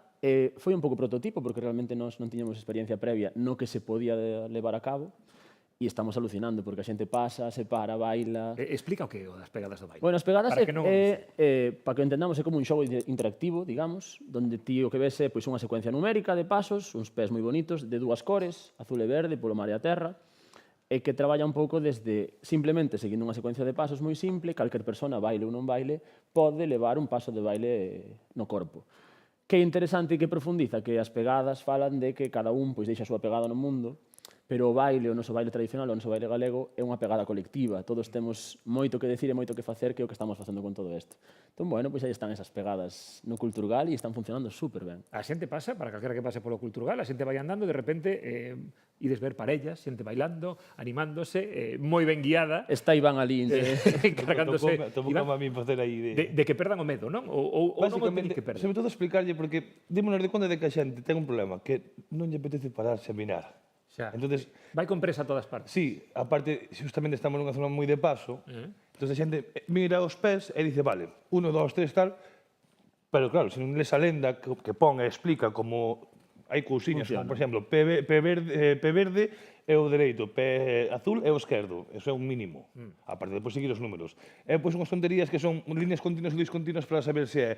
Foi un pouco prototipo, porque realmente nós non tiñamos experiencia previa no que se podía levar a cabo, e estamos alucinando, porque a xente pasa, se para, baila... Explica o que é o das pegadas do baile. Bueno, as pegadas Para que non- para que o entendamos, é como un xogo interactivo, digamos, donde ti o que ves é pois, unha secuencia numérica de pasos, uns pés moi bonitos, de dúas cores, azul e verde, polo mar e a terra, e que traballa un pouco desde simplemente seguindo unha secuencia de pasos moi simple, calquer persona, baile ou non baile, pode levar un paso de baile no corpo. Que é interesante e que profundiza que as pegadas falan de que cada un pois, deixa a súa pegada no mundo, pero o baile, o noso baile tradicional, o noso baile galego, é unha pegada colectiva. Todos temos moito que decir e moito que facer, que é o que estamos facendo con todo isto. Entón, bueno, pois aí están esas pegadas no Culturgal e están funcionando super ben. A xente pasa, para calquera que pase polo Culturgal, a xente vai andando, de repente ides ver parellas, xente bailando, animándose, moi ben guiada. Está Iván ali encargándose. Tocou a mí facer aí de que perdan o medo, non? Ou non o teñen que perder. sobre todo explicarlle, porque dímonos de conta de que a xente ten un problema, que non lle apetece pararse a mirar. Xa. Entonces, vai con presa a todas partes. Sí, aparte, justamente estamos nunha zona moi de paso, entón a xente mira os pés e dice, vale, 1, 2, 3, tal, pero claro, se non les a lenda que pon e explica como hai cousiñas, como, por exemplo, pé verde é o dereito, pé azul é o esquerdo, eso é un mínimo, aparte de depois seguir os números. E pois unhas tonterías que son líneas continuas e discontinuas para saber se é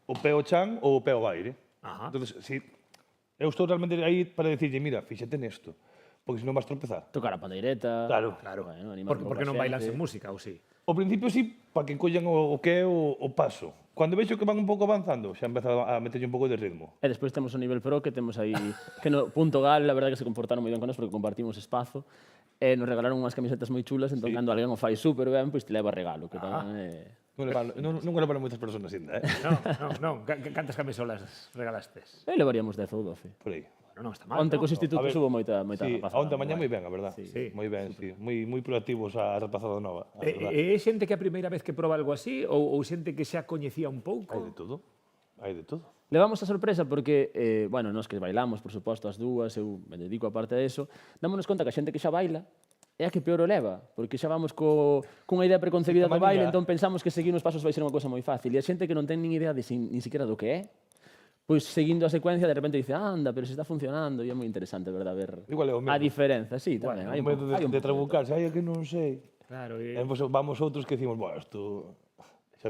o pé o chan ou o pé o aire. Entonces, si eu estou realmente aí para dicirlle, mira, fíxate nesto, porque senón vas tropezar. Tocar a pandeireta. Claro. Bueno, animar un pouco Porque a non bailan xente. sen música, ou sí? Ao principio sí, para que collan o que é o paso. Cando vexo que van un pouco avanzando, xa empeza a meterlle un pouco de ritmo. E despois temos o nivel pro que temos aí, que no Punto Gal, la verdade que se comportaron moi ben con nós porque compartimos espazo, e nos regalaron unhas camisetas moi chulas, entón cando alguén o fai super ben, pois te leva regalo, que tamén é... Non é para moitas persoas ainda, Non. Cantas camisolas regalastes? Levaríamos 10 ou 12. Por aí. Non está mal. Onte cos institutos hubo moita Sí, rapazada. onte mañá moi ben, a verdad. Sí. Moi ben, sí. Moi proactivos a rapazada nova. a verdad. É xente que é a primeira vez que proba algo así ou xente que xa coñecía un pouco? Hai de todo. Hai de todo. Levamos a sorpresa porque, bueno, nós que bailamos, por suposto, as dúas, eu me dedico a parte de eso, dámonos conta que a xente que xa baila é a que peor o leva, porque xa vamos cunha idea preconcebida do baile, entón pensamos que seguir os pasos vai ser unha cosa moi fácil, e a xente que non ten nin idea de nin siquiera do que é, pois seguindo a secuencia de repente dice, anda, pero se está funcionando, e é moi interesante, verdad, ver a diferenza, sí, tamén. Hai un medo de trabucarse, hai que non sei. Claro, e pois vamos outros que decimos, bueno, isto...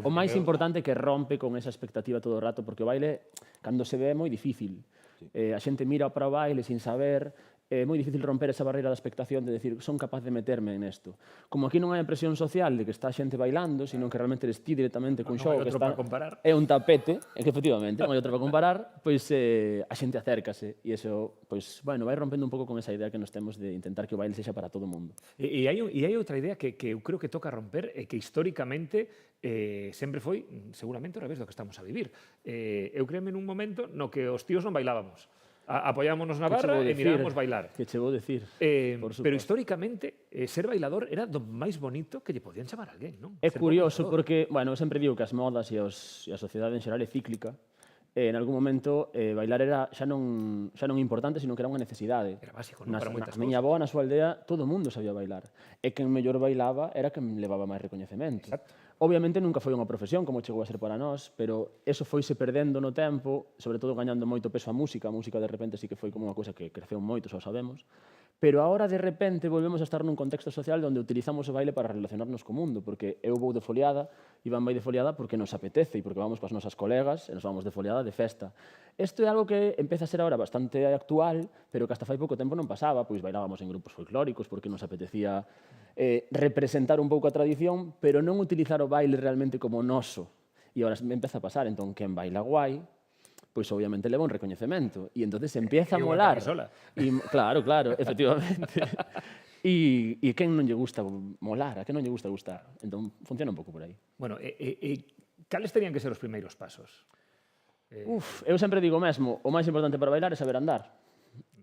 O máis importante é que rompe con esa expectativa todo o rato, porque o baile, cando se ve, é moi difícil. A xente mira para o baile sin saber, é moi difícil romper esa barreira da expectación de decir, son capaz de meterme en isto. Como aquí non hai a presión social de que está a xente bailando, sino que realmente eres ti directamente cun xogo que está... É un tapete, e que efectivamente, non hai outro para comparar, pois a xente acércase, e iso, pois, bueno, vai rompendo un pouco con esa idea que nos temos de intentar que o baile sexa para todo o mundo. E hai outra idea que eu creo que toca romper e que históricamente sempre foi seguramente ao revés do que estamos a vivir. Eu creeme nun momento no que os tíos non bailábamos. Apoiámonos na barra e mirábamos bailar. Que che vou decir. Pero históricamente, ser bailador era do máis bonito que lle podían chamar a alguén, non? É curioso porque, bueno, eu sempre digo que as modas e a sociedade en xeral é cíclica. En algún momento, bailar era xa non importante, sino que era unha necesidade. Era básico, non? Para moitas cousas. Na miña avó, na súa aldea, todo o mundo sabía bailar. E quen mellor bailaba era quen levaba máis recoñecemento. Exacto. Obviamente nunca foi unha profesión como chegou a ser para nós, pero eso foise perdendo no tempo, sobre todo gañando moito peso a música. A música de repente sí que foi como unha cousa que creceu moito, xa o sabemos. Pero agora de repente volvemos a estar nun contexto social onde utilizamos o baile para relacionarnos co mundo, porque eu vou de foliada, Iván vai de foliada porque nos apetece e porque vamos coas nosas colegas e nos vamos de foliada de festa. Isto é algo que empeza a ser agora bastante actual, pero que hasta fai pouco tempo non pasaba, pois bailábamos en grupos folclóricos porque nos apetecía representar un pouco a tradición, pero non utilizar o baile realmente como noso. E agora me empeza a pasar, entón, quen baila guai, pois obviamente leva un recoñecemento. E entonces empieza a E unha molar. camisola. Claro, efectivamente. E quen non lle gusta molar, a quen non lle gusta gustar. Entón, funciona un pouco por aí. Bueno, cales terían que ser os primeiros pasos? Eu sempre digo mesmo, o máis importante para bailar é saber andar.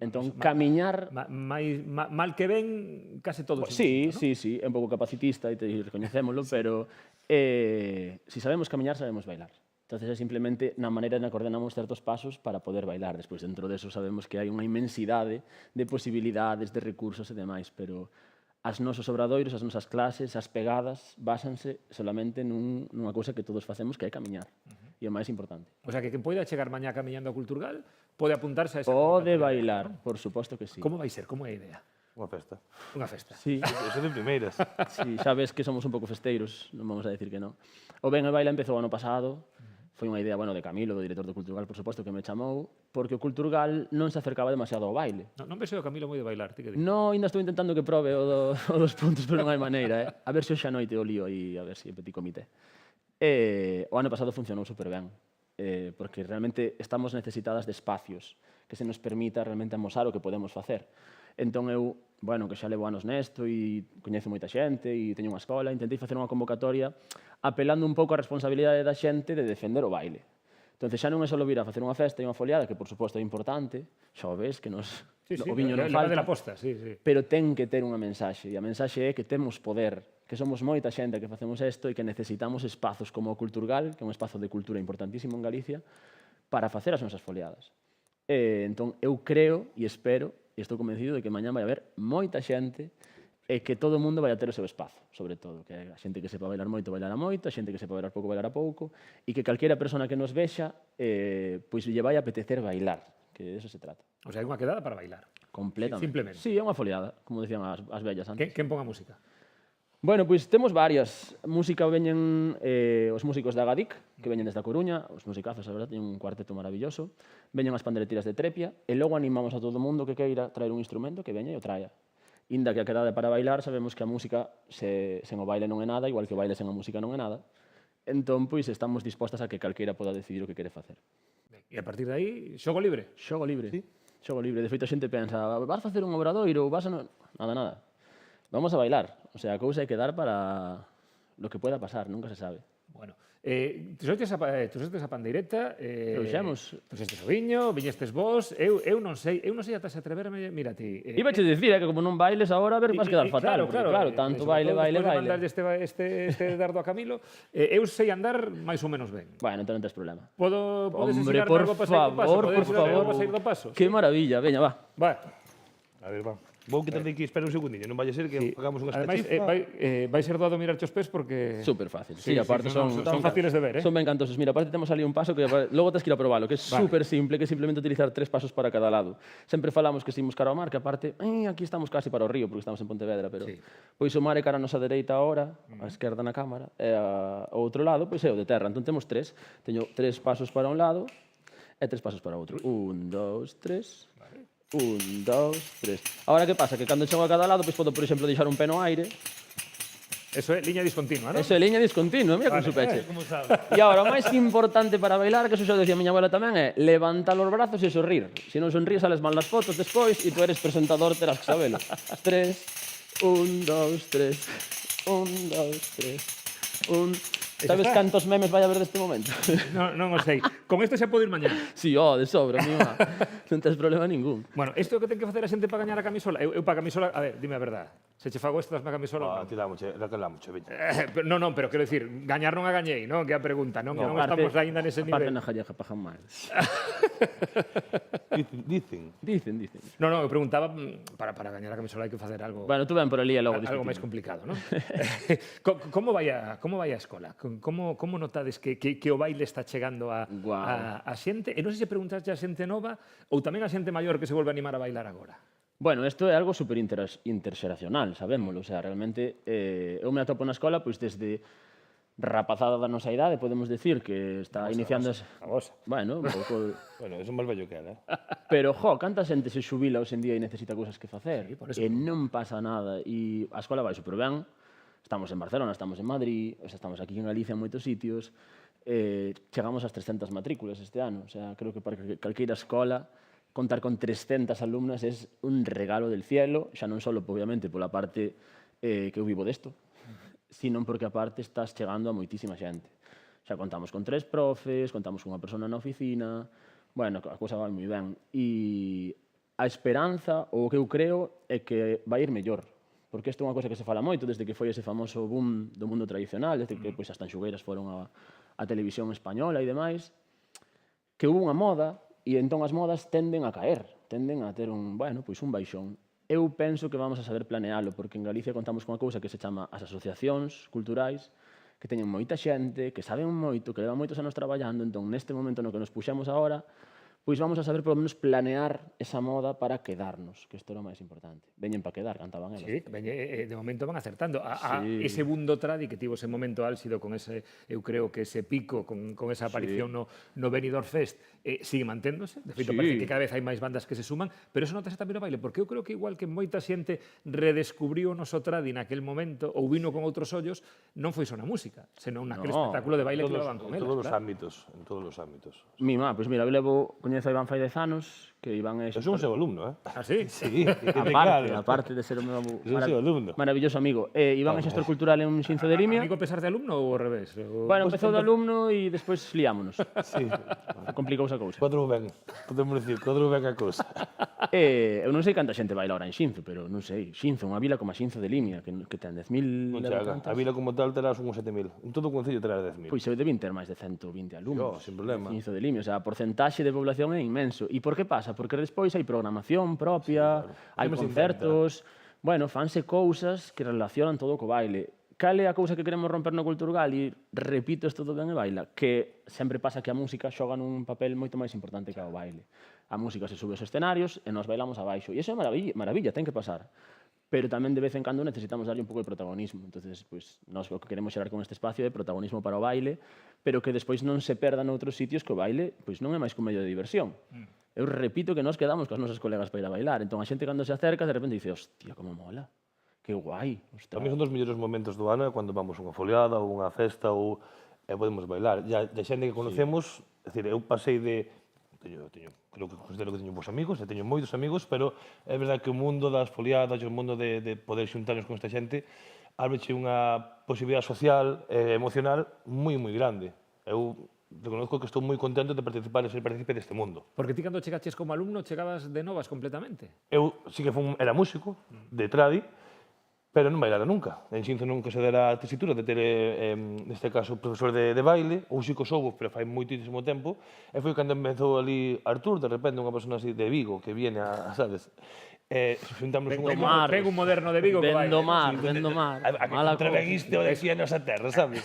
Entón, camiñar... Mal que ven, case todos. Sí, é un pouco capacitista e recoñecémolo, pero se sabemos camiñar, sabemos bailar. Entonces é simplemente na maneira na que ordenamos certos pasos para poder bailar. Despois, dentro deso, sabemos que hai unha inmensidade de posibilidades, de recursos e demais, pero as nosos obradoiros, as nosas clases, as pegadas, básanse solamente nunha cousa que todos facemos, que é camiñar. E o máis importante. O sea, que quen poida chegar mañá camiñando a Culturgal pode apuntarse a esa... Pode bailar, por suposto que sí. Como vai ser? Como é a idea? Unha festa. Unha festa. Sí. Eso de primeiras. Sí, sabes que somos un pouco festeiros, non vamos a decir que non. O Ben e Baila empezou ano pasado, foi unha idea, de Camilo, do director do Culturgal, por suposto, que me chamou, porque o Culturgal non se acercaba demasiado ao baile. Non vexo o Camilo moi de bailar, ti que di? No, ainda estou intentando que probe o dos puntos, pero non hai maneira, A ver se hoxe a noite o lío e a ver se petit comité. O ano pasado funcionou super ben, porque realmente estamos necesitadas de espacios que se nos permita realmente amosar o que podemos facer. Entón eu, que xa levo anos nesto e coñezo moita xente e teño unha escola, intentei facer unha convocatoria apelando un pouco a responsabilidade da xente de defender o baile. Entón, xa non é só vir a facer unha festa e unha foliada, que por suposto é importante, xa o ves, que o viño non falta, pero ten que ter unha mensaxe, e a mensaxe é que temos poder, que somos moita xente que facemos isto e que necesitamos espazos como o Culturgal, que é un espazo de cultura importantísimo en Galicia, para facer as nosas foliadas. Entón, eu creo e espero, e estou convencido de que mañá vai haber moita xente e que todo o mundo vai a ter o seu espazo, sobre todo, que a xente que sepa bailar moito, bailará moito, a xente que sepa bailar pouco, e que calquera persona que nos vexa, pois lle vai a apetecer bailar, que de eso se trata. O sea, é unha quedada para bailar. Completamente. Simplemente. Sí, é unha foliada, como decían as vellas antes. Quen pon a música? Bueno, pois temos varias. Música veñen os músicos da Agadic, que veñen desde a Coruña, os musicazos, a verdade, teñen un cuarteto maravilloso. Veñen as panderetiras de Trepia, e logo animamos a todo o mundo que queira traer un instrumento que veña e o traia. Inda que a quedada para bailar, sabemos que a música sen o baile non é nada, igual que o baile sen a música non é nada. Entón, pois, estamos dispostas a que calqueira poda decidir o que quere facer. E a partir de aí, xogo libre? Xogo libre. Sí. Xogo libre. De feito, a xente pensa, vas facer un obradoiro ou vas a... Nada. Vamos a bailar. O sea, a cousa hai que dar para lo que pueda pasar, nunca se sabe. Bueno, tu soistes a pandeireta, pusestes o viño, viñestes vos, eu non sei ata se atreverme, mira ti. Iba a dicir que como non bailes agora, a ver, vas quedar fatal, claro, tanto baile. Despois de mandarlle este dardo a Camilo, eu sei andar máis ou menos ben. Bueno, entón non tes problema. Podes Hombre, ensinarme algo para sair do paso? Que maravilla, veña, va. A ver, va. Vou quitar de aquí, espera un segundinho, non vai a ser que hagamos unha especifica. Ademais, vai ser doado mirar os pés porque... Super fácil. Sí, aparte son fáciles de ver, Son ben cantosos. Mira, aparte temos ali un paso que logo tens que ir a probalo, que é super simple, que é simplemente utilizar 3 pasos para cada lado. Sempre falamos que se imos cara ao mar, que aparte, aquí estamos casi para o río, porque estamos en Pontevedra, pero pois o mar é cara a nosa dereita agora, a esquerda na cámara, e ao outro lado, pois é o de terra. Entón temos 3. Teño 3 pasos para un lado e 3 pasos para o outro. 1, 2, 3... 1, 2, 3. Ahora, que pasa? Que cando chego a cada lado, pois podo, por exemplo, deixar un pé no aire. Eso é liña discontinua, non? Eso é liña discontinua, mira como supeche. E agora, o máis importante para bailar, que eso xa decía a miña abuela tamén, é levantar os brazos e sorrir. Se non sonríes, sales mal nas fotos despois e tú eres presentador, terás que sabelo. 3, 1, 2, 3, 1, 2, 3, 1... Sabes cantos memes vai haber deste momento? Non o sei. Con isto xa podo ir mañá. Si, de sobra, mima. Non tes problema ningún. Bueno, isto é o que ten que facer a xente para gañar a camisola. Eu para a camisola, a ver, dime a verdade. Se che fago isto, dasme a camisola? Ti reclamamos, veña. Non, pero quero dicir, gañar non a gañei, non? Que é a pregunta, non? Que non estamos aínda nese nivel. Aparte na jalleja pajan máis. Dicen. Non, eu preguntaba, para gañar a camisola hai que facer algo... Bueno, tú ven por ali e logo algo máis complicado, non? Como vai a escola? Como notades que o baile está chegando a xente? E non sei se preguntaste a xente nova ou tamén a xente maior que se volve a animar a bailar agora. Bueno, isto é algo super interxeracional, sabémolo. O sea, realmente, eu me atopo na escola pois desde rapazada da nosa idade, podemos decir, que está iniciando... A vosa. Bueno, un pouco... Bueno, é un máis vello que ela, Pero, canta xente se xubila hoxe en día e necesita cousas que facer. E non pasa nada. E a escola vai super ben. Estamos en Barcelona, estamos en Madrid, estamos aquí en Galicia en moitos sitios. chegamos ás 300 matrículas este ano. O sea, creo que para calqueira escola contar con 300 alumnas é un regalo del cielo, xa non só, obviamente, pola parte que eu vivo desto, sino porque, aparte, estás chegando a moitísima xente. Xa contamos con 3 profes, contamos con unha persona na oficina, bueno, a cousa vai moi ben. E a esperanza, ou o que eu creo, é que vai ir mellor. Porque isto é unha cosa que se fala moito desde que foi ese famoso boom do mundo tradicional, desde que as tanxugueiras foron a televisión española e demais, que hubo unha moda e entón as modas tenden a caer, tenden a ter un baixón. Eu penso que vamos a saber planealo, porque en Galicia contamos con unha cousa que se chama as asociacións culturais, que teñen moita xente, que saben moito, que levan moitos anos traballando, entón neste momento no que nos puxemos agora, pois vamos a saber polo menos planear esa moda para quedarnos, que isto é o máis importante. Veñen para quedar, cantaban elas. Sí, de momento van acertando. Sí. Ese mundo tradi que tivo ese momento álxido con ese, eu creo que ese pico, con esa aparición no Benidorm Fest, sigue manténdose. De feito, parece que cada vez hai máis bandas que se suman, pero eso notase tamén no baile, porque eu creo que igual que moita xente redescubriu o noso tradi naquel momento, ou vino con outros ollos, non foi só na música, senón naquele espectáculo de baile que levaban con elas. En todos os ámbitos. Mi má, pois mira, eu levo, coñezo a Iván fai 10 anos, que Iván é... Eu son o seu alumno, eh? Ah, sí? Sí, aparte de ser o meu maravilloso amigo. Iván é xestor cultural en Xinzo de Limia. Amigo pesar de alumno ou ao revés? Bueno, empezou de alumno e despois liámonos. Sí. Complicouse a cousa. Cuadrou ben, podemos dicir, cuadrou ben a cousa. Eu non sei canta xente baila ahora en Xinzo, pero non sei. Xinzo, unha vila como a Xinzo de Limia, que ten 10.000 Non chega. A vila como tal terás uns 7.000. En todo o concello terás 10.000. Pois eu debín ter máis de 120 alumnos. Sin problema. Xinzo de Limia, o sea, a porcentaxe de población é inmenso. E por que pasa? Porque despois hai programación propia, hai concertos, bueno, fanse cousas que relacionan todo co baile. Cal é a cousa que queremos romper no Culturgal? E repito isto do ben e baila, que sempre pasa que a música xoga nun papel moito máis importante que o baile. A música se sube aos escenarios e nos bailamos abaixo. E iso é maravilla, ten que pasar. Pero tamén de vez en cando necesitamos darlle un pouco de protagonismo. Entonces, pues, nós o que queremos xerar con este espacio é protagonismo para o baile, pero que despois non se perda noutros sitios que o baile pois non é máis que un medio de diversión. Eu repito que nós quedamos cos nosos colegas para ir a bailar. Entón, a xente cando se acerca, de repente dice, hostia, como mola. Que guai. Para mí son dos mellores momentos do ano cando vamos a unha foliada ou unha festa ou podemos bailar. Ya de xente que conocemos, é dicir, eu pasei de creo que considero que teño bons amigos, e teño moitos amigos, pero é verdade que o mundo das foliadas e o mundo de poder xuntarnos con esta xente ábreche unha posibilidade social e emocional moi grande. Eu reconozco que estou moi contento de participar e ser partícipe deste mundo. Porque ti cando chegaches como alumno chegabas de novas completamente. Eu sí que era músico de tradi, pero non bailara nunca. En Xinzo nunca se dera a tesitura de ter, neste caso, profesor de baile, ou sí que soubo, pero fai moitísimo tempo, e foi cando empezou ali Artur, de repente, unha persona así de Vigo, que viene a, sabes, xuntamos Pego un moderno de Vigo que vai. Vendo mar. A que entreveniste o de aquí a nosa terra, sabes?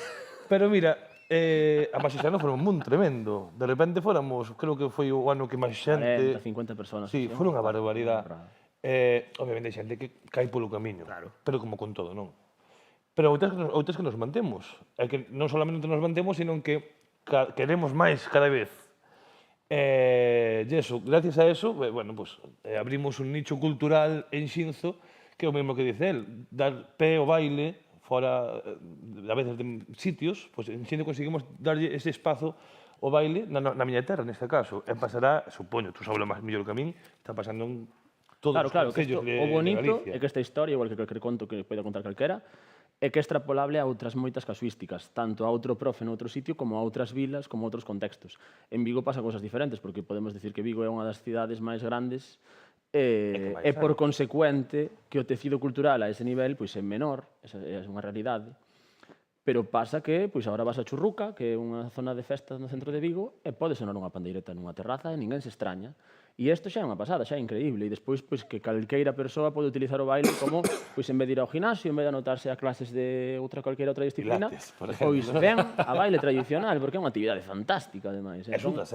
Pero mira, a máis xa non foron un tremendo. De repente fóramos, creo que foi o ano que máis xente... 40, 50 personas. Sí, foi unha barbaridade. Obviamente hai xente que cae polo camiño, pero como con todo, non? Pero outras que nos mantemos. É que non solamente nos mantemos, sino que queremos máis cada vez. E eso, gracias a eso, bueno, pues, abrimos un nicho cultural en Xinzo, que é o mesmo que dice el, dar pé ao baile, fora, a veces de sitios, pues, en Xinzo conseguimos darlle ese espazo ao baile na miña terra, neste caso. E pasará, supoño, tú sabes máis mellor que a min, está pasando en todos os concellos de Galicia. O bonito é que esta historia, igual que calquer conto que poida contar calquera, é que é extrapolable a outras moitas casuísticas, tanto a outro profe noutro sitio como a outras vilas, como a outros contextos. En Vigo pasan cousas diferentes, porque podemos decir que Vigo é unha das cidades máis grandes e por consecuente que o tecido cultural a ese nivel pois é menor, esa é unha realidade. Pero pasa que pois agora vas a Churruca, que é unha zona de festas no centro de Vigo, e pode sonar unha pandeireta nunha terraza e ninguén se extraña. E isto xa é unha pasada, xa é increíble. E despois, pois, que calqueira persoa pode utilizar o baile como, pois, en vez de ir ao gimnasio, en vez de anotarse a clases de calquera outra disciplina, pois ven a baile tradicional, porque é unha actividade fantástica, ademais. E xudas,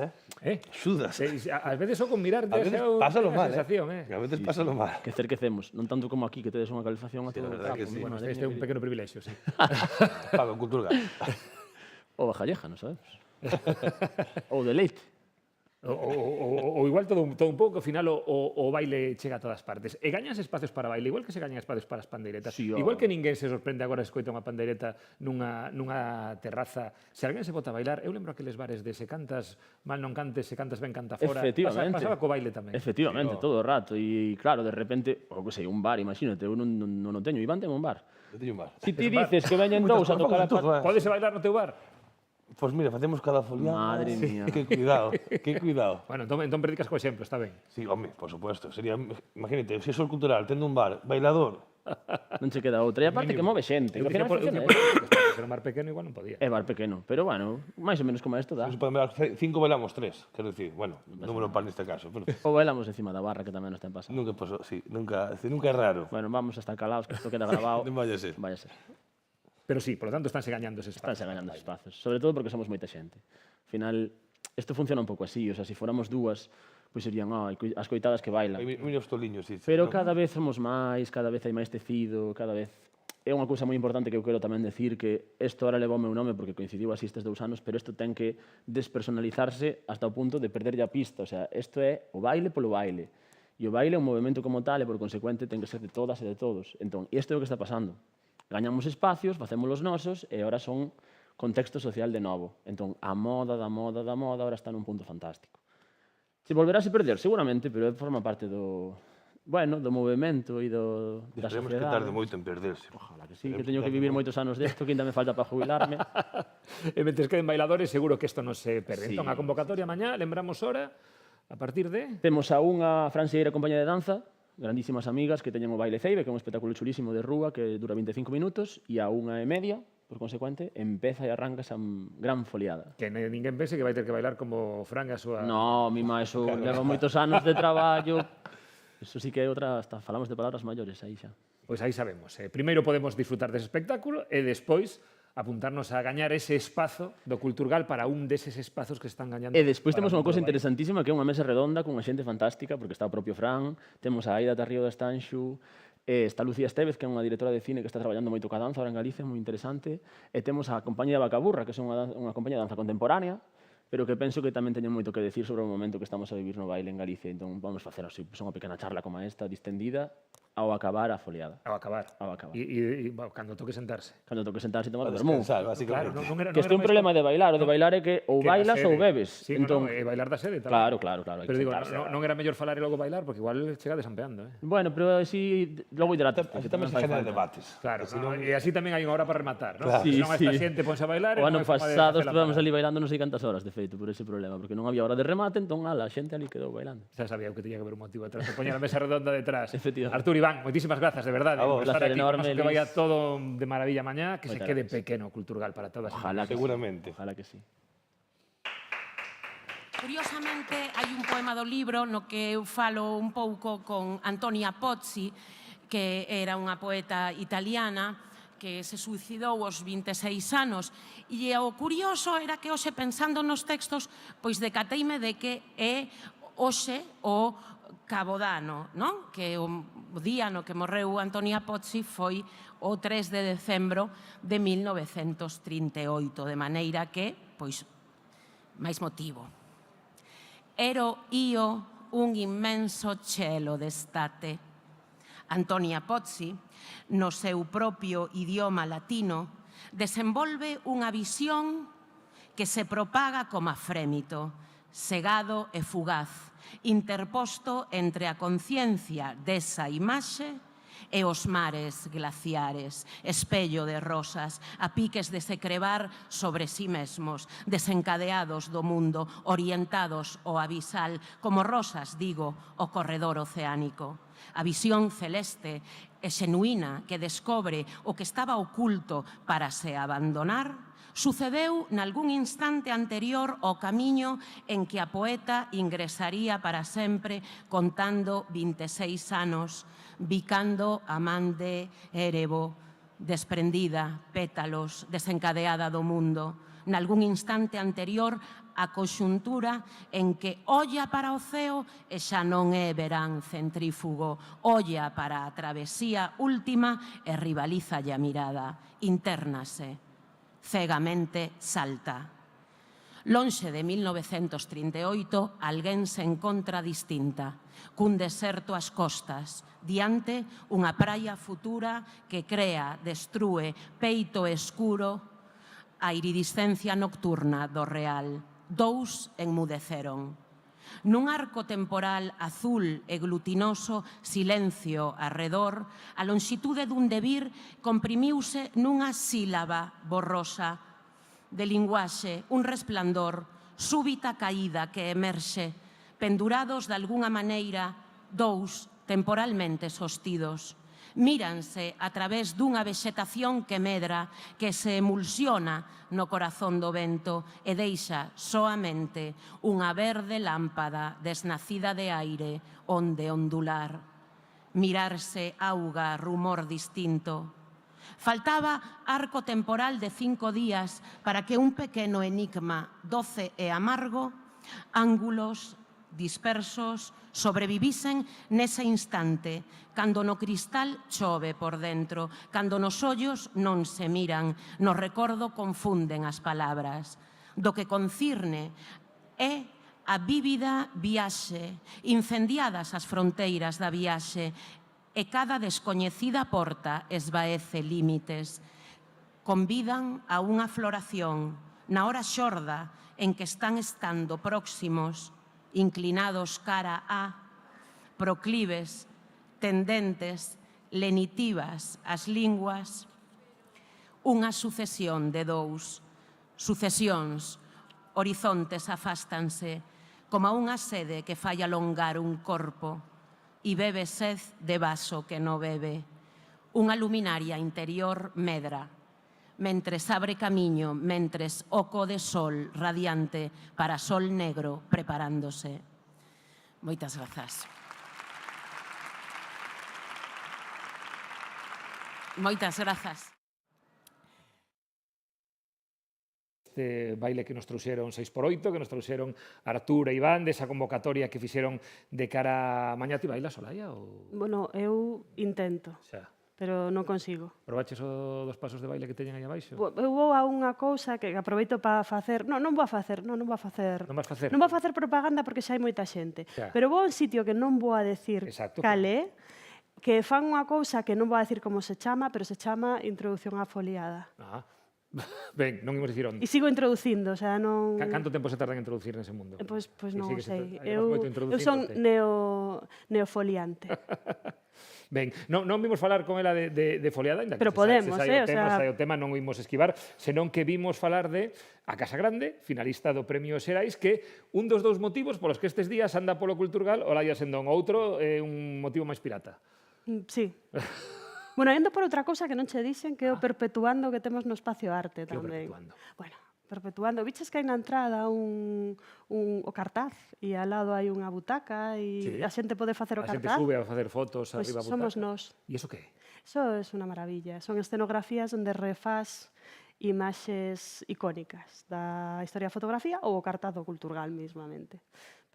Xudas. Ás veces só con mirar pásalo mal, sensación, A veces pásalo mal. Que cerquecemos, non tanto como aquí, que tedes unha calefacción a todo o trapo. Bueno, este é un pequeno privilexio, sí. Pago Culturgal. Ou a Jalleja, non sabemos. Ou de Leite. ou igual todo un pouco, ao final o baile chega a todas partes. E gañas espacios para baile, igual que se gañan espacios para as pandeiretas. Igual que ninguén se sorprende agora escoita unha pandeireta nunha terraza. Se alguén se bota a bailar, eu lembro aqueles bares de se cantas mal non cantes, se cantas ben canta fora. Efectivamente. Pasaba co baile tamén. Efectivamente, todo o rato. E claro, de repente, o que sei, un bar, imagínate, eu non o teño. Iván ten un bar. Eu teño un bar. Si ti dices que veñen dous a tocar a Podes bailar no teu bar? Pois mira, facemos cada foliada. Madre mía. Que cuidado, que cuidado. Bueno, entón predicas co exemplo, está ben. Sí, home, por supuesto. Sería, imagínate, se é cultural, tendo un bar, bailador. Non se queda outra. E aparte que move xente. Eu Que ao dicía final por funciona, ser un bar pequeno igual non podía. É bar pequeno, pero bueno, máis ou menos como isto dá. Se poden bailar 5, bailamos 3. Quero dicir, bueno, número par neste caso. Pero... Ou bailamos encima da barra, que tamén nos ten pasado. Nunca pasou, sí, nunca é raro. Bueno, vamos a estar calaos, que isto queda grabado. Non vaya a ser. Vaya a ser. Pero sí, por lo tanto, estánse gañando eses espazos. Estánse gañando eses espazos. Sobre todo porque somos moita xente. Ao final, isto funciona un pouco así. O sea, se fóramos dúas, pois serían as coitadas que bailan. Mira os toliños, sí. Pero cada vez somos máis, cada vez hai máis tecido, cada vez... É unha cousa moi importante que eu quero tamén decir, que isto ahora leva o meu nome porque coincidiu así estes 2 anos, pero isto ten que despersonalizarse hasta o punto de perderlle a pista. O sea, isto é o baile polo baile. E o baile é un movimento como tal e, por consecuente, ten que ser de todas e de todos. Entón, isto é o que está pasando. Gañamos espacios, facemos os nosos e ahora son contexto social de novo. Entón, a moda da moda da moda ahora está nun punto fantástico. Se volverá a se perder, seguramente, pero forma parte do movimento e da Esperemos sociedade. que tarde moito en perderse. Ojalá que sí, que teño que vivir moitos anos desto, que ainda me falta para jubilarme. E mentres queden bailadores, seguro que isto non se perde. Sí. Entón, a convocatoria mañá, lembramos hora, a partir de... Temos a unha Fran Sieira compañía de danza, grandísimas amigas que teñen o Baile Ceibe, que é un espectáculo chulísimo de rúa que dura 25 minutos, e a 1:30, por consecuente, empeza e arranca esa gran foliada. Que ninguén pense que vai ter que bailar como Fran a súa... No, mima, eso leva moitos anos de traballo. Eso sí que é outra, hasta falamos de palabras maiores aí xa. Pois aí sabemos. Primeiro podemos disfrutar dese espectáculo e despois apuntarnos a gañar ese espazo do Culturgal para un deses espazos que están gañando. E despois temos unha cousa interesantísima que é unha mesa redonda con unha xente fantástica, porque está o propio Fran, temos a Aida Tarrío da Estanxu, está Lucía Estevez, que é unha directora de cine que está traballando moito ca danza ahora en Galicia, moi interesante, e temos a compañía Vacaburra, que é unha compañía de danza contemporánea, pero que penso que tamén teñen moito que decir sobre o momento que estamos a vivir no baile en Galicia. Entón, vamos facer así, unha pequena charla como esta, distendida, ao acabar a foliada. Ao acabar. E cando toque sentarse. Cando toque sentarse e tomar o vermú. Claro, Que este é un problema de bailar. O de bailar é que ou bailas ou bebes. Sí, entón, e bailar da sede. Claro. Pero digo, non era mellor falar e logo bailar, porque igual chega desampeando. Bueno, pero así logo hidratas. Así tamén se genera debates. Claro, e así tamén hai unha hora para rematar, non? Sí, Non esta xente ponse a bailar... O ano pasado estuvamos ali bailando non sei cantas horas, de feito, por ese problema, porque non había hora de remate, entón a xente ali quedou bailando. Xa sabía que tiña que haber un motivo detrás, de poñer a mesa redonda detrás. Efectivamente. Artur, Iván, moitísimas grazas, de verdade. Un placer enorme, que vaya todo de maravilla mañá, que se Moitas quede gracias. pequeno Culturgal para todas. Ojalá que seguramente. Ojalá que sí. Curiosamente, hai un poema do libro no que eu falo un pouco con Antonia Pozzi, que era unha poeta italiana que se suicidou aos 26 anos. E o curioso era que hoxe, pensando nos textos, pois decateime de que é hoxe o Cabodano, non? Que o día no que morreu Antonia Pozzi foi o 3 de decembro de 1938, de maneira que, pois, máis motivo. Ero io un immenso cielo d'estate. Antonia Pozzi, no seu propio idioma latino, desenvolve unha visión que se propaga como a frémito, segado e fugaz, interposto entre a conciencia desa imaxe e os mares glaciares, espello de rosas, a piques de se crebar sobre sí mesmos, desencadeados do mundo, orientados ao abisal, como rosas, digo, o corredor oceánico. A visión celeste e xenuína que descobre o que estaba oculto para se abandonar, sucedeu nalgún instante anterior ao camiño en que a poeta ingresaría para sempre contando 26 anos, bicando a man de Erebo, desprendida, pétalos, desencadeada do mundo. Nalgún instante anterior a conxuntura en que olla para o ceo e xa non é verán centrífugo, olla para a travesía última e rivaliza a mirada, internase, cegamente salta. Lonxe de 1938, alguén se encontra distinta, cun deserto ás costas, diante unha praia futura que crea, destrúe, peito escuro, a iridiscencia nocturna do real. Dous enmudeceron. Nun arco temporal azul e glutinoso silencio arredor, a longitude dun devir comprimiuse nunha sílaba borrosa de linguaxe, un resplandor, súbita caída que emerxe, pendurados de algunha maneira, dous temporalmente sostidos. Míranse a través dunha vexetación que medra, que se emulsiona no corazón do vento e deixa soamente unha verde lámpada desnacida de aire onde ondular. Mirarse auga, rumor distinto. Faltaba arco temporal de 5 días para que un pequeno enigma doce e amargo, ángulos dispersos, sobrevivisen nese instante, cando no cristal chove por dentro, cando nos ollos non se miran, no recordo confunden as palabras. Do que concirne é a vívida viaxe, incendiadas as fronteiras da viaxe, e cada descoñecida porta esvaece límites. Convidan a unha floración na hora xorda en que están estando próximos, inclinados cara a, proclives, tendentes, lenitivas as linguas, unha sucesión de dous, sucesións, horizontes afástanse, como unha sede que fai alongar un corpo, e bebe sed de vaso que non bebe. Unha luminaria interior medra, mentres abre camiño, mentres oco de sol radiante para sol negro preparándose. Moitas grazas. Moitas grazas. Este baile que nos trouxeron 6x8, que nos trouxeron Artur e Iván, desa convocatoria que fixeron de cara a mañá. Ti bailas, Olaya? Bueno, eu intento. Xa. Pero non consigo. Probaches dos pasos de baile que teñen aí abaixo? Eu vou a unha cousa que aproveito para facer... Non vou a facer, non vou a facer... Non vas facer? Non vou a facer propaganda porque xa hai moita xente. Xa. Pero vou a un sitio que non vou a decir cal é, que fan unha cousa que non vou a decir como se chama, pero se chama Introducción á Foliada. Ah. Ben, non imos dicir onde. E sigo introducindo, o sea, non... Canto tempo se tarda en introducir nese mundo? Pois non o sei. Eu son neofoliante. Ben, non vimos falar con ela de foliada, ainda que pero podemos, sai o tema, non o vimos esquivar, senón que vimos falar de A Casa Grande, finalista do Premio Xerais, que un dos dous motivos polos que estes días anda polo Culturgal, Olaya Sendón, outro é un motivo máis pirata. Sí. Bueno, ando por outra cousa que non che dixen, que é o perpetuando que temos no Espacio Arte tamén. Bueno, perpetuando. Viches que hai na entrada o cartaz e ao lado hai unha butaca e a xente pode facer o cartaz. A xente sube a facer fotos Pois arriba a butaca. somos nós. E iso que é? Iso é unha maravilla. Son escenografías onde refás imaxes icónicas da historia da fotografía ou o cartaz do Culturgal mismamente.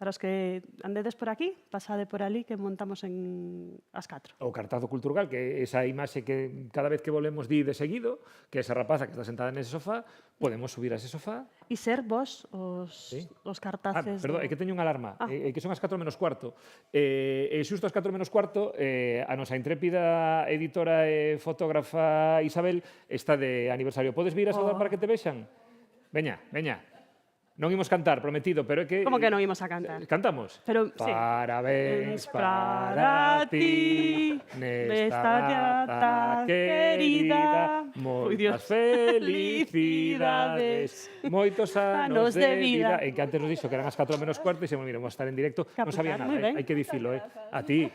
Para os que andedes por aquí, pasade por ali que montamos en as 4. O cartaz do Culturgal, que é esa imaxe que cada vez que volvemos di de seguido, que esa rapaza que está sentada nese sofá, podemos subir a ese sofá. E ser vos os cartaces. Perdón, é que teño unha alarma, é que son as 4 menos cuarto. E xusto as 4 menos cuarto, a nosa intrépida editora e fotógrafa Isabel está de aniversario. Podes vir a saudar para que te vexan? Veña, veña. Non imos cantar, prometido, pero é que... Como que non imos a cantar? Cantamos? Pero, sí. Parabéns para ti, nesta data querida, moitas felicidades, moitos anos de vida. En que antes nos dixo que eran as 4 menos cuarto e dixemos, mira, vamos a estar en directo. Non sabía nada, hai que dicilo, A ti.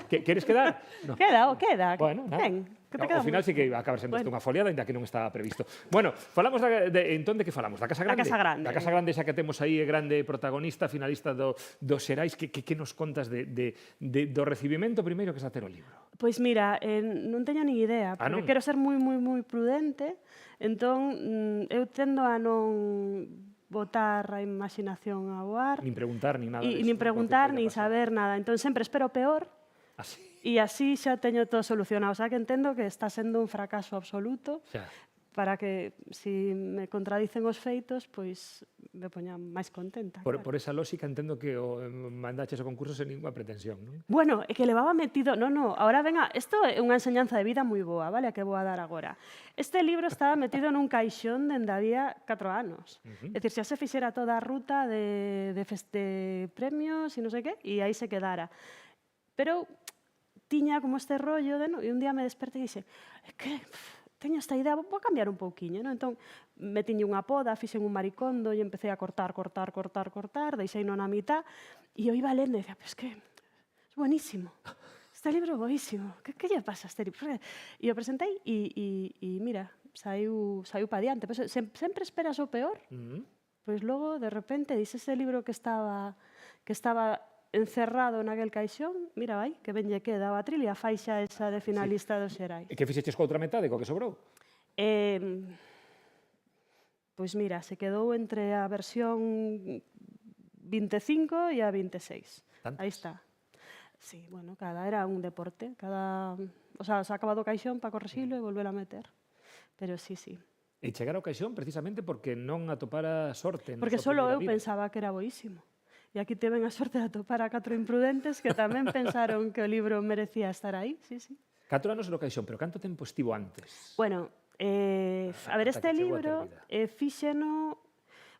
Queres quedar? Queda. Bueno, nada. Ao final sí que acaba sendo unha foliada, ainda que non estaba previsto. Bueno, falamos entón de que falamos? Da Casa Grande. Da Casa Grande. Da Casa Grande, xa que temos aí grande protagonista, finalista do Xerais. Que nos contas do recibimento primeiro que xa ter o libro? Pois mira, non teño nin idea, porque quero ser moi prudente, entón eu tendo a non botar a imaginación ao ar. Nin preguntar, nin nada. Nin preguntar, nin saber nada. Entón sempre espero peor. Así. E así xa teño todo solucionado. O sea, que entendo que está sendo un fracaso absoluto. Xa. para que, se me contradicen os feitos, pois me poña máis contenta. Por esa lógica entendo que mandaches o concurso sen ninguna pretensión, non? Bueno, é que levaba metido... No, ahora venga, isto é unha enseñanza de vida moi boa, vale, a que vou a dar agora. Este libro estaba metido nun caixón dende había 4 anos. É dicir, xa se fixera toda a ruta de premios e non sei que, e aí se quedara. Pero tiña como este rollo, e un día me desperté e dixe, é que teño esta idea, vou cambiar un pouquiño, non? Entón, me tiñe unha poda, fixen un maricondo e empecé a cortar, deixei-no na mitad, e eu iba lendo e dicía, pero es que é buenísimo, este libro é buenísimo, que lle pasa a este libro? E o presentei e mira, saiu pa diante. Pero sempre esperas o peor, pois logo, de repente, dices ese libro que estaba encerrado naquel caixón, mira, vai, que ben lle queda a trilha, a faixa esa de finalista dos Xerais. E que fixeches coa outra metade, coa que sobrou? Pois mira, se quedou entre a versión 25 e a 26. Aí está. Sí, bueno, cada era un deporte, o sea, sacaba do caixón para correxilo e volver a meter. Pero sí. E chegar ao caixón precisamente porque non atopara sorte. Porque solo eu pensaba que era boísimo. E aquí teven a sorte de atopar a 4 imprudentes que tamén pensaron que o libro merecía estar aí, sí. 4 anos no caixón, pero canto tempo estivo antes? Bueno, a ver, este libro fíxeno...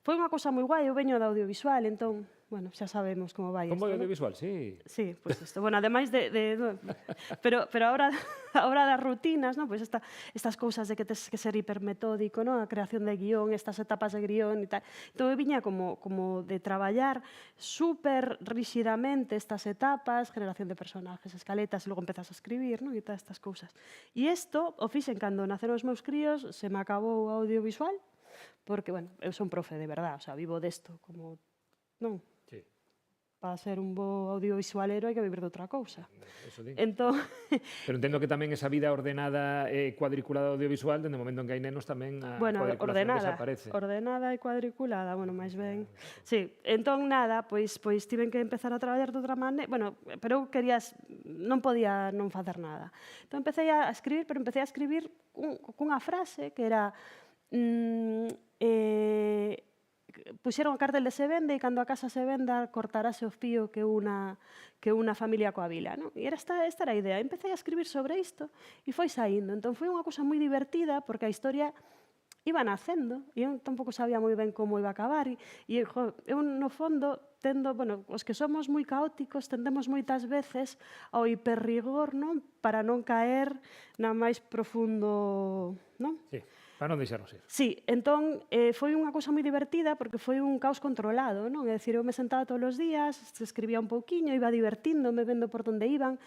Foi unha cousa moi guai, eu veño da audiovisual, entón, bueno, xa sabemos como vai Como isto, audiovisual, sí. Sí, pois isto. Bueno, ademais pero ahora das rutinas, non? Pois estas cousas de que tes que ser hipermetódico, non? A creación de guión, estas etapas de guión e tal. Entón, eu viña como de traballar super ríxidamente estas etapas, generación de personajes, escaletas, e logo empezas a escribir, non? E todas estas cousas. E isto o fixen cando naceron os meus críos, se me acabou o audiovisual, porque, bueno, eu son profe de verdad, o sea, vivo desto, como, non? Sí. Para ser un bo audiovisualero hai que vivir de outra cousa. Eso digo. Entón... Pero entendo que tamén esa vida ordenada e cuadriculada audiovisual, dende o momento en que hai nenos, tamén a cuadriculación desaparece. Ordenada e cuadriculada, bueno, máis ben. Sí, entón nada, pois tiven que empezar a traballar de outra maneira, bueno, pero eu non podía non facer nada. Entón empecé a escribir, pero empecé a escribir cunha frase que era... puxeron o cartel de se vende e cando a casa se venda cortarase o fío que unha familia coa vila, non? E esta era a idea. Empecé a escribir sobre isto e foi saindo. Entón foi unha cousa moi divertida porque a historia iba nacendo e eu tampouco sabía moi ben como iba a acabar e eu no fondo bueno, os que somos moi caóticos tendemos moitas veces ao hiperrigor, non? Para non caer na máis profundo, non? Sí. Para non deixarnos ir. Sí, entón foi unha cousa moi divertida porque foi un caos controlado, non? É dicir, eu me sentaba todos os días, escribía un pouquiño, iba divertíndome, vendo por onde iban.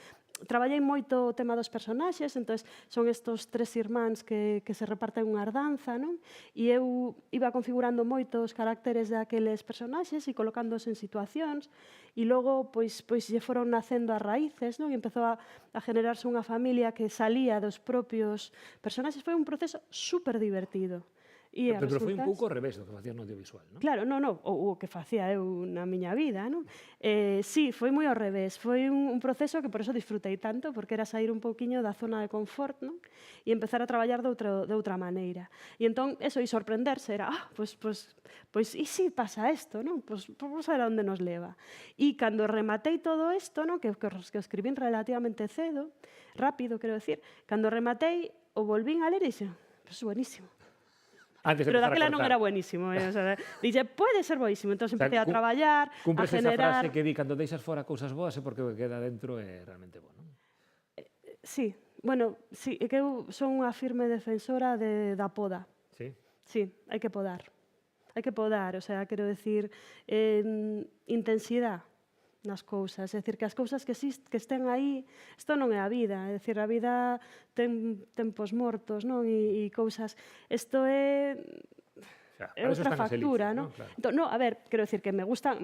Traballei moito o tema dos personaxes, entón son estos 3 irmáns que se reparten unha herdanza, non? E eu iba configurando moito os caracteres daqueles personaxes e colocándoos en situacións e logo pois lle foron nacendo as raíces, non? E empezou a generarse unha familia que salía dos propios personaxes. Foi un proceso super divertido. Pero foi un pouco ao revés do que facías no audiovisual, non? Claro, non, o que facía eu na miña vida, non? Sí, foi moi ao revés. Foi un proceso que por eso disfrutei tanto, porque era sair un pouquiño da zona de confort, non? E empezar a traballar de outra maneira. E entón, eso, e sorprenderse, era, pois, e si pasa isto, non? Pois vamos a ver a onde nos leva. E cando rematei todo isto, non? Que escribín relativamente cedo, rápido, quero decir, cando rematei, o volvín a ler e dixen, pois buenísimo. Pero daquela non era buenísimo. O sea, dixe, pode ser buenísimo. Entón empecé a traballar, a generar... esa frase que di, cando deixas fora cousas boas é porque o que queda dentro é realmente bo, non? Sí, bueno, sí, é que eu son unha firme defensora da poda. Sí? Sí, hai que podar. Hai que podar, o sea, quero decir, intensidade nas cousas, é dicir, que as cousas que estén aí, isto non é a vida, é dicir, a vida ten tempos mortos, non? E cousas, isto é outra factura, non? Entón, non, a ver, quero decir que me gusta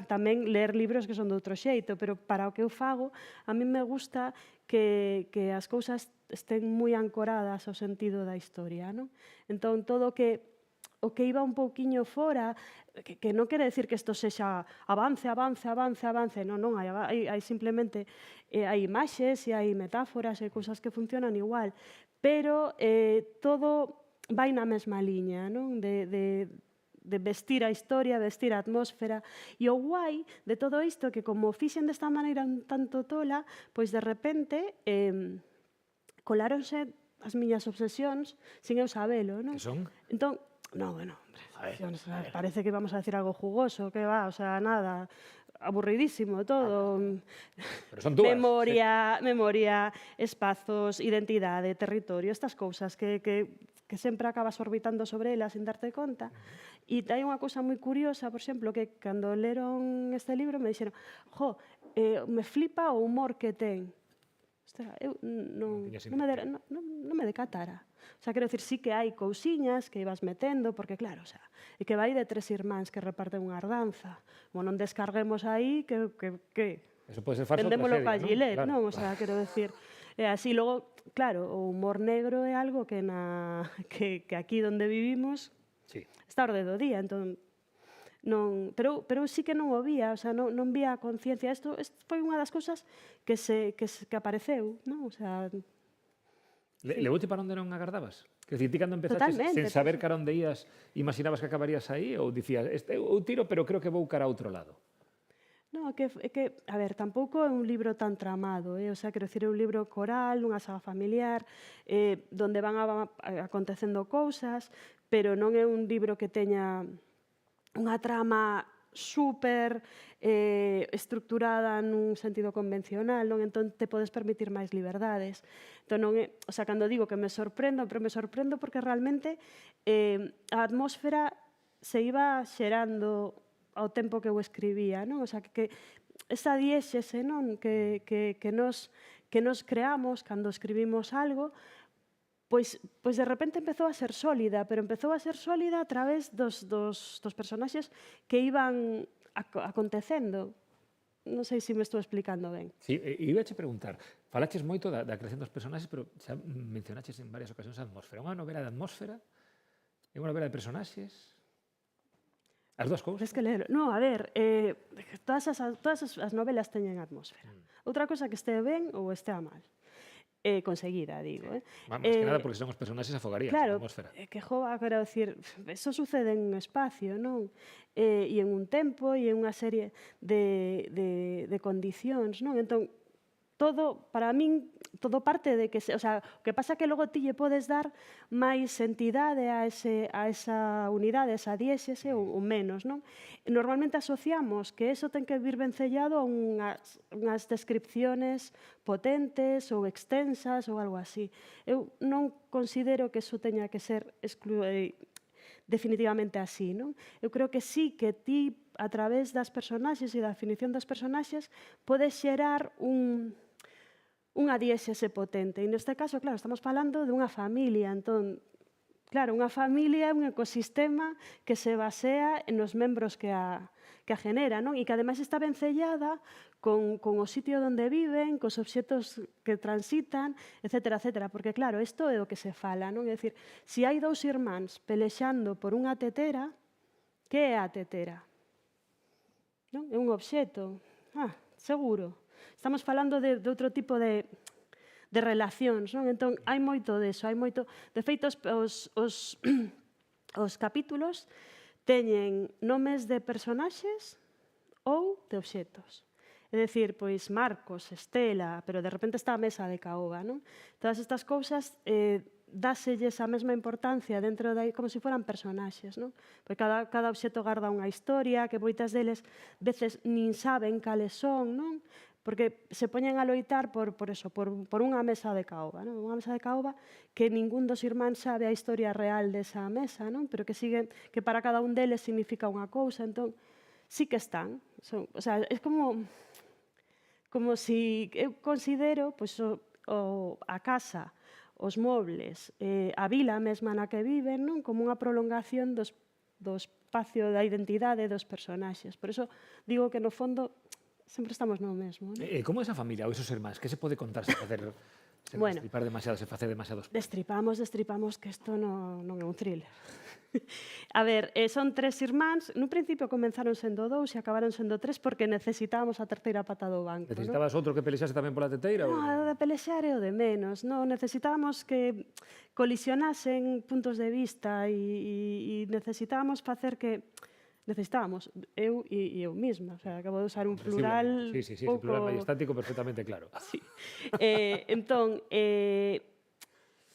tamén ler libros que son de outro xeito, pero para o que eu fago, a mí me gusta que as cousas estén moi ancoradas ao sentido da historia, non? Entón, todo o que iba un pouquiño fora, que non quere decir que isto sexa avance, non, hai simplemente hai imaxes e hai metáforas e cousas que funcionan igual, pero todo vai na mesma liña, non? De vestir a historia, vestir a atmósfera. E o guai de todo isto que como fixen desta maneira un tanto tola, pois de repente coláronse as miñas obsesións sin eu sabelo, non? Que son? Entón, no, bueno, hombre, parece que vamos a decir algo jugoso, que va, o sea, nada, aburridísimo todo. Pero son dúas. Memoria, espazos, identidade, territorio, estas cousas que sempre acabas orbitando sobre elas sin darte conta. E hai unha cousa moi curiosa, por exemplo, que cando leron este libro me dixeron me flipa o humor que ten. Ostras, eu non me decatara. O sea, quero dicir, sí que hai cousiñas que ibas metendo, porque claro, o sea, e que vai de 3 irmáns que reparten unha ardanza. Como non descarguemos aí, que Eso pode ser falso ou vendémolo tragedia, pa Gilet, Claro. non? O sea, quero decir, así, logo, claro, o humor negro é algo que aquí onde vivimos está ao orde do día, entón, non, pero sí que non o vía, o sea, non vía a conciencia. Isto foi unha das cousas que apareceu, non? O sea, Levouche para onde non agardabas? Que dicir, ti cando empezaste Totalmente, sen saber cara onde ías, imaginabas que acabarías aí ou dicías, eu tiro, pero creo que vou cara a outro lado? Non, é que, a ver, tampouco é un libro tan tramado, o sea, quero dicir, é un libro coral, unha saga familiar, donde van acontecendo cousas, pero non é un libro que teña unha trama super estructurada nun sentido convencional, non? Entón te podes permitir máis liberdades. Entón, non é, o sea, cando digo que me sorprendo, pero me sorprendo porque realmente a atmósfera se iba xerando ao tempo que eu escribía, non? O sea, que esa diéxese, non? Que nos creamos cando escribimos algo, pois de repente empezou a ser sólida, pero empezou a ser sólida a través dos personaxes que iban acontecendo. Non sei se me estou explicando ben. Sí, iba a preguntar, falaches moito da creación dos personaxes, pero xa mencionaches en varias ocasións a atmósfera. Unha novela de atmósfera? É unha novela de personaxes? As dúas cousas? Es que leer, no, a ver, todas as novelas teñen atmósfera. Outra cosa que este ben ou estea mal. Conseguida, digo. Más que nada porque son os personaxes afogarías claro, a atmósfera. Que quero dicir, eso sucede en un espacio, non? E en un tempo e en unha serie de condicións, non? Entón, todo, para min, todo parte de que, o sea, o que pasa que logo ti lle podes dar máis entidade a esa unidade, a esa diéxese ou menos, non? Normalmente asociamos que eso ten que vir vencellado a unhas descripciones potentes ou extensas ou algo así. Eu non considero que eso teña que ser definitivamente así, non? Eu creo que sí que ti, a través das personaxes e da definición das personaxes, podes xerar unha diéxese potente. E neste caso, claro, estamos falando dunha familia, entón, claro, unha familia é un ecosistema que se basea nos membros que a genera, non? E que ademais está vencellada con o sitio onde viven, cos obxetos que transitan, etcétera, etcétera. Porque, claro, isto é o que se fala, non? É dicir, se hai dous irmáns pelexando por unha tetera, que é a tetera? Non? É un obxeto. Seguro. Estamos falando de outro tipo de relacións, non? Entón, hai moito deso, hai moito... De feito, os capítulos teñen nomes de personaxes ou de obxetos. É dicir, pois Marcos, Estela, pero de repente está a mesa de caoba, non? Todas estas cousas dáselles a mesma importancia dentro da como se foran personaxes, non? Porque cada obxeto garda unha historia que moitas deles veces nin saben cales son, non? Porque se poñen a loitar por unha mesa de caoba, non? Unha mesa de caoba que ningún dos irmáns sabe a historia real desa mesa, non? Pero que para cada un deles significa unha cousa, entón sí que están. O sea, é como si eu considero a casa, os mobles, a vila mesma na que viven, non? Como unha prolongación do espacio da identidade dos personaxes. Por iso digo que no fondo sempre estamos no mesmo. Non? Como é esa familia ou esos irmáns? Que se pode contar sen facer... Sen Bueno. destripar demasiado, se facer demasiados... Destripamos, que isto non é un thriller. A ver, son 3 irmáns. Nun principio comenzaron sendo 2 e acabaron sendo 3 porque necesitábamos a terceira pata do banco. Necesitabas outro que pelexase tamén pola teteira? No, de pelexar é o de menos. No, necesitábamos que colisionasen puntos de vista e necesitábamos facer que... Necesitábamos, eu e eu mesma. O sea, acabo de usar un plural... Sí, plural majestático perfectamente claro. Sí. Entón,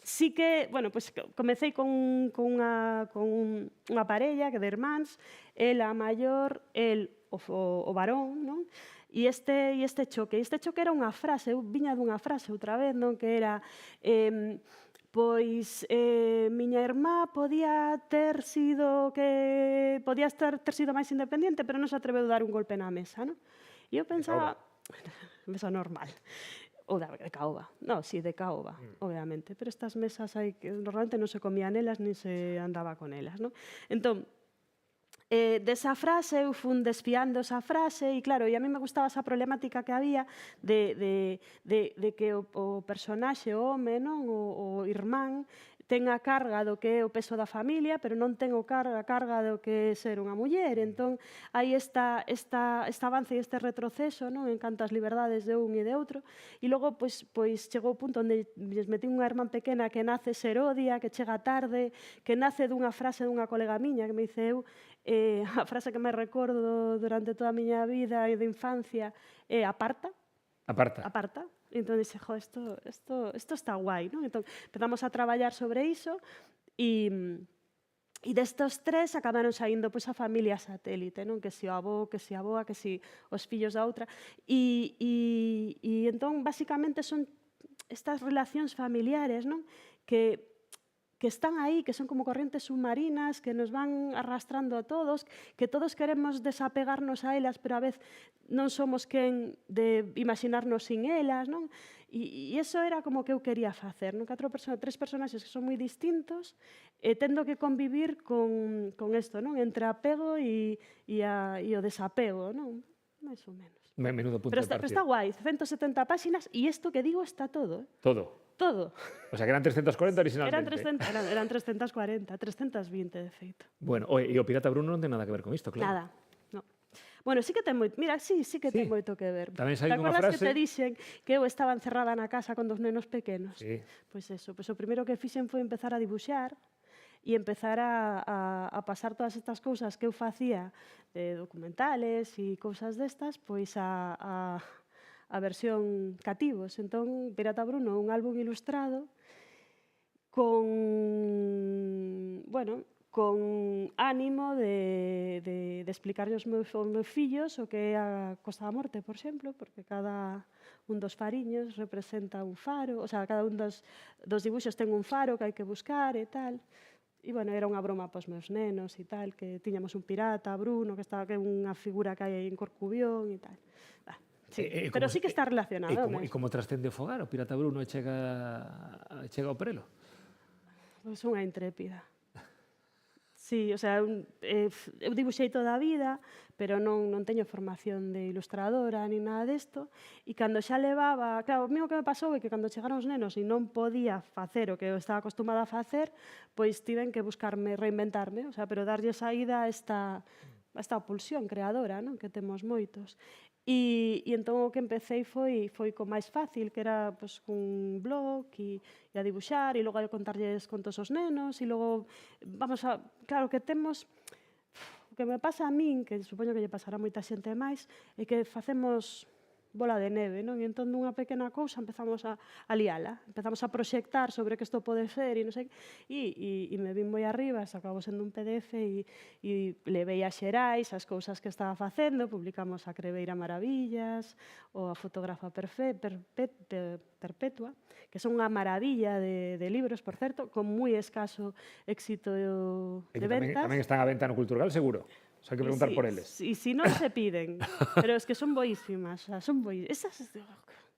sí que, bueno, pues comecei con unha parella que de irmáns, ela a maior, el o varón, non? E este choque era unha frase, eu viña dunha frase outra vez, non? Que era... Pois miña irmá podía ter sido máis independiente, pero non se atreveu a dar un golpe na mesa, non? E eu pensaba, mesa normal, ou de caoba. Non, si, de caoba, obviamente, pero estas mesas normalmente non se comían elas, nin se andaba con elas, non? Entón, desa frase, eu fun desfiando esa frase e claro, e a mí me gustaba esa problemática que había de que o personaxe, o home, non, o irmán, ten a carga do que é o peso da familia, pero non ten a carga do que é ser unha muller. Entón, hai este avance e este retroceso, non, en canto ás liberdades de un e de outro, e logo, pois chegou o punto onde lles metí unha irmán pequena que nace serodia, que chega tarde, que nace dunha frase dunha colega miña que me dice eu, a frase que me recordo durante toda a miña vida e de infancia é aparta. Aparta. E entón dixe, isto está guai, non? Entón, empezamos a traballar sobre iso e destos 3 acabaron saindo pois a familia satélite, non? Que si o avó, que si a avoa, que si os fillos da outra. E entón, basicamente, son estas relacións familiares, non? Que están aí, que son como corrientes submarinas, que nos van arrastrando a todos, que todos queremos desapegarnos a elas, pero a vez non somos quen de imaginarnos sin elas, non? E iso era como que eu quería facer, non? 3 personaxes que son moi distintos, tendo que convivir con isto, non? Entre apego e o desapego, non? Mais ou menos. Menudo punto de partida. Pero está guai, 170 páxinas e isto que digo está todo. Todo. O sea, que eran 340 originalmente. Eran 340, 320 de feito. Bueno, e o Pirata Bruno non ten nada que ver con isto, claro. Nada, no. Bueno, sí que ten moito, mira, sí que ten moito que ver. Tamén saiu unha frase... que te dixen que eu estaba encerrada na casa con 2 nenos pequenos? Sí. Pois eso, o primeiro que fixen foi empezar a dibuixar e empezar a pasar todas estas cousas que eu facía de documentales e cousas destas, pois a versión cativos. Entón, Pirata Bruno, un álbum ilustrado con ánimo de explicarlle aos meus fillos o que é a Costa da Morte, por exemplo, porque cada un dos fariños representa un faro, o sea, cada un dos dibuixos ten un faro que hai que buscar e tal. E, bueno, era unha broma para os meus nenos e tal, que tiñamos un pirata, Bruno, que é unha figura que hai en Corcubión e tal. Sí, pero sí que está relacionado. E como trascende o fogar, o Pirata Bruno chega ao prelo? Pois unha intrépida. Sí, o sea, eu dibuixei toda a vida, pero non teño formación de ilustradora ni nada desto, e cando xa levaba... Claro, o mío que me pasou é que cando chegaron os nenos e non podía facer o que eu estaba acostumada a facer, pois tiven que buscarme, reinventarme, o sea, pero darlle saída a esta pulsión creadora, non? Que temos moitos. E entón o que empecé foi co máis fácil, que era cun blog e a dibuixar, e logo a contarlles contos aos nenos, e logo, claro que temos, o que me pasa a min, que supoño que lle pasará moita xente máis, é que facemos bola de neve, non? E entón dunha pequena cousa empezamos a liala, empezamos a proxectar sobre que isto pode ser e non sei, e me vin moi arriba, se acabou sendo un PDF e levei a xerais as cousas que estaba facendo, publicamos a Creveira Maravillas, ou a Fotógrafa Perpetua, que son unha maravilla de libros, por certo, con moi escaso éxito de ventas. Tamén están á venta no Culturgal, seguro. O sea, hai que preguntar por eles. E se non se piden, pero es que son boísimas, son boísimas. Esas,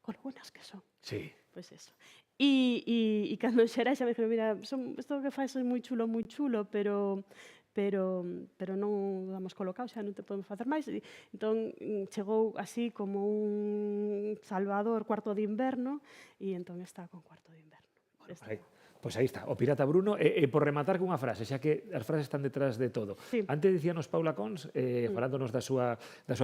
con buenas que son. Sí. Pois eso. E cando xerais xa me dixeron, mira, isto que faz é moi chulo, pero pero non o damos colocado, xa non te podemos facer máis. Entón, chegou así como un Salvador cuarto de inverno, e entón está con cuarto de inverno. Pois aí está, o pirata Bruno. E por rematar cunha frase, xa que as frases están detrás de todo. Sí. Antes dicíanos Paula Cons, falándonos da súa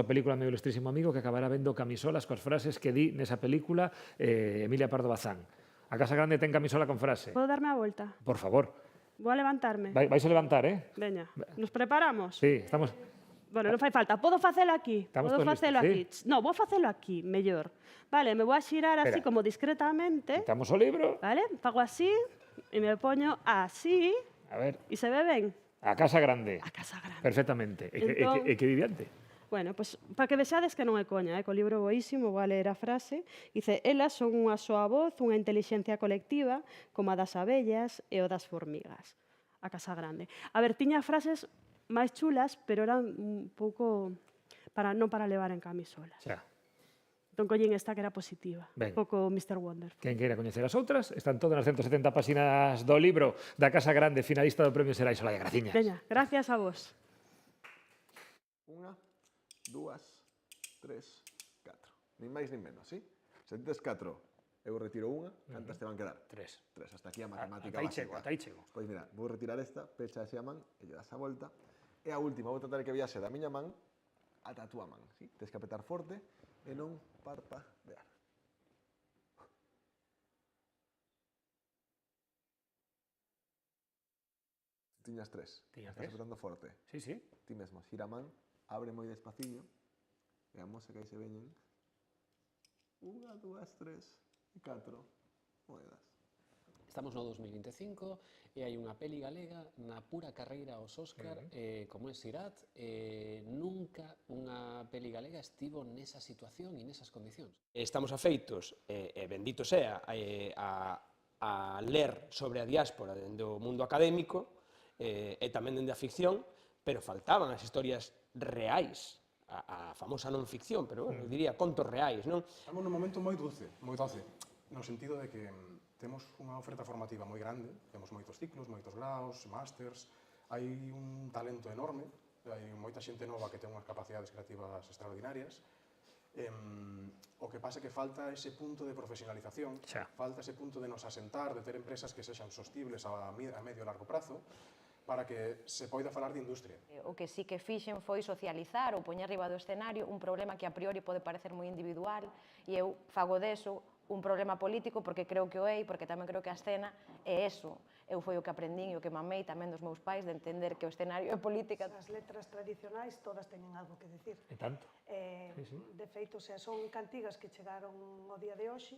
película Meu ilustrísimo amigo, que acabará vendo camisolas coas frases que di nesa película Emilia Pardo Bazán. A Casa Grande ten camisola con frase. Podo darme a volta? Por favor. Vou a levantarme. Vais a levantar, Veña, nos preparamos? Sí, estamos... Bueno, non fai falta. Podo facelo aquí? Estamos Podo todos facelo listos, aquí? No, vou facelo aquí, mellor. Vale, me vou a xirar así Espera. como discretamente. Quitamos o libro. Vale, fago así e me poño así. A ver. E se ve ben? A Casa Grande. A Casa Grande. Perfectamente. Entón- E que di diante? Bueno, pois, para que vexades que non é coña, que o libro é boísimo, vou a ler a frase. Dice, elas son unha soa voz, unha inteligencia colectiva, como a das abellas e o das formigas. A Casa Grande. A ver, tiña frases máis chulas, pero eran un pouco non para levar en camisolas. Xa. Entón collín esta que era positiva. Ben. Un pouco Mr. Wonderful. Quen queira coñecer as outras, están todas nas 170 páxinas do libro da Casa Grande, finalista do Premio Xerais Olaya Graciñas. Veña, gracias a vos. 1, 2, 3, 4. Nin máis nin menos, sí? Se tes 4, eu retiro unha, cantas te van quedar? 3. 3, hasta aquí a matemática Ata aí chego. Pois mira, vou retirar esta, pecha así a man, e lle das a volta. E a última, vou tratar que viaxe da miña man ata a túa man, sí? Tes que apretar forte e non parpadear. Tiñas 3. Tiñas Estás 3. apretando forte. Sí, sí. Ti mesmo, xira a man, abre moi despaciño. Veamos se que aí se veñen. 1, 2, 3 e 4 moedas. Estamos no 2025 e hai unha peli galega na pura carreira aos Óscar, como é Sirat, nunca unha peli galega estivo nesa situación e nesas condicións. Estamos afeitos, e bendito sea, a ler sobre a diáspora dende o mundo académico e tamén dende a ficción, pero faltaban as historias reais, a famosa non ficción, pero bueno, diría contos reais, non? Estamos nun momento moi doce, no sentido de que temos unha oferta formativa moi grande, temos moitos ciclos, moitos graos, másters, hai un talento enorme, hai moita xente nova que ten unhas capacidades creativas extraordinarias, o que pasa é que falta ese punto de profesionalización, falta ese punto de nos asentar, de ter empresas que sexan sostibles a medio e largo prazo, para que se poida falar de industria. O que sí que fixen foi socializar ou poñer arriba do escenario un problema que a priori pode parecer moi individual e eu fago deso un problema político porque creo que o é e porque tamén creo que a escena é eso. Eu foi o que aprendín e o que mamei tamén dos meus pais de entender que o escenario é política. As letras tradicionais todas teñen algo que decir. E tanto. Sí, sí. De feito, se son cantigas que chegaron ao día de hoxe,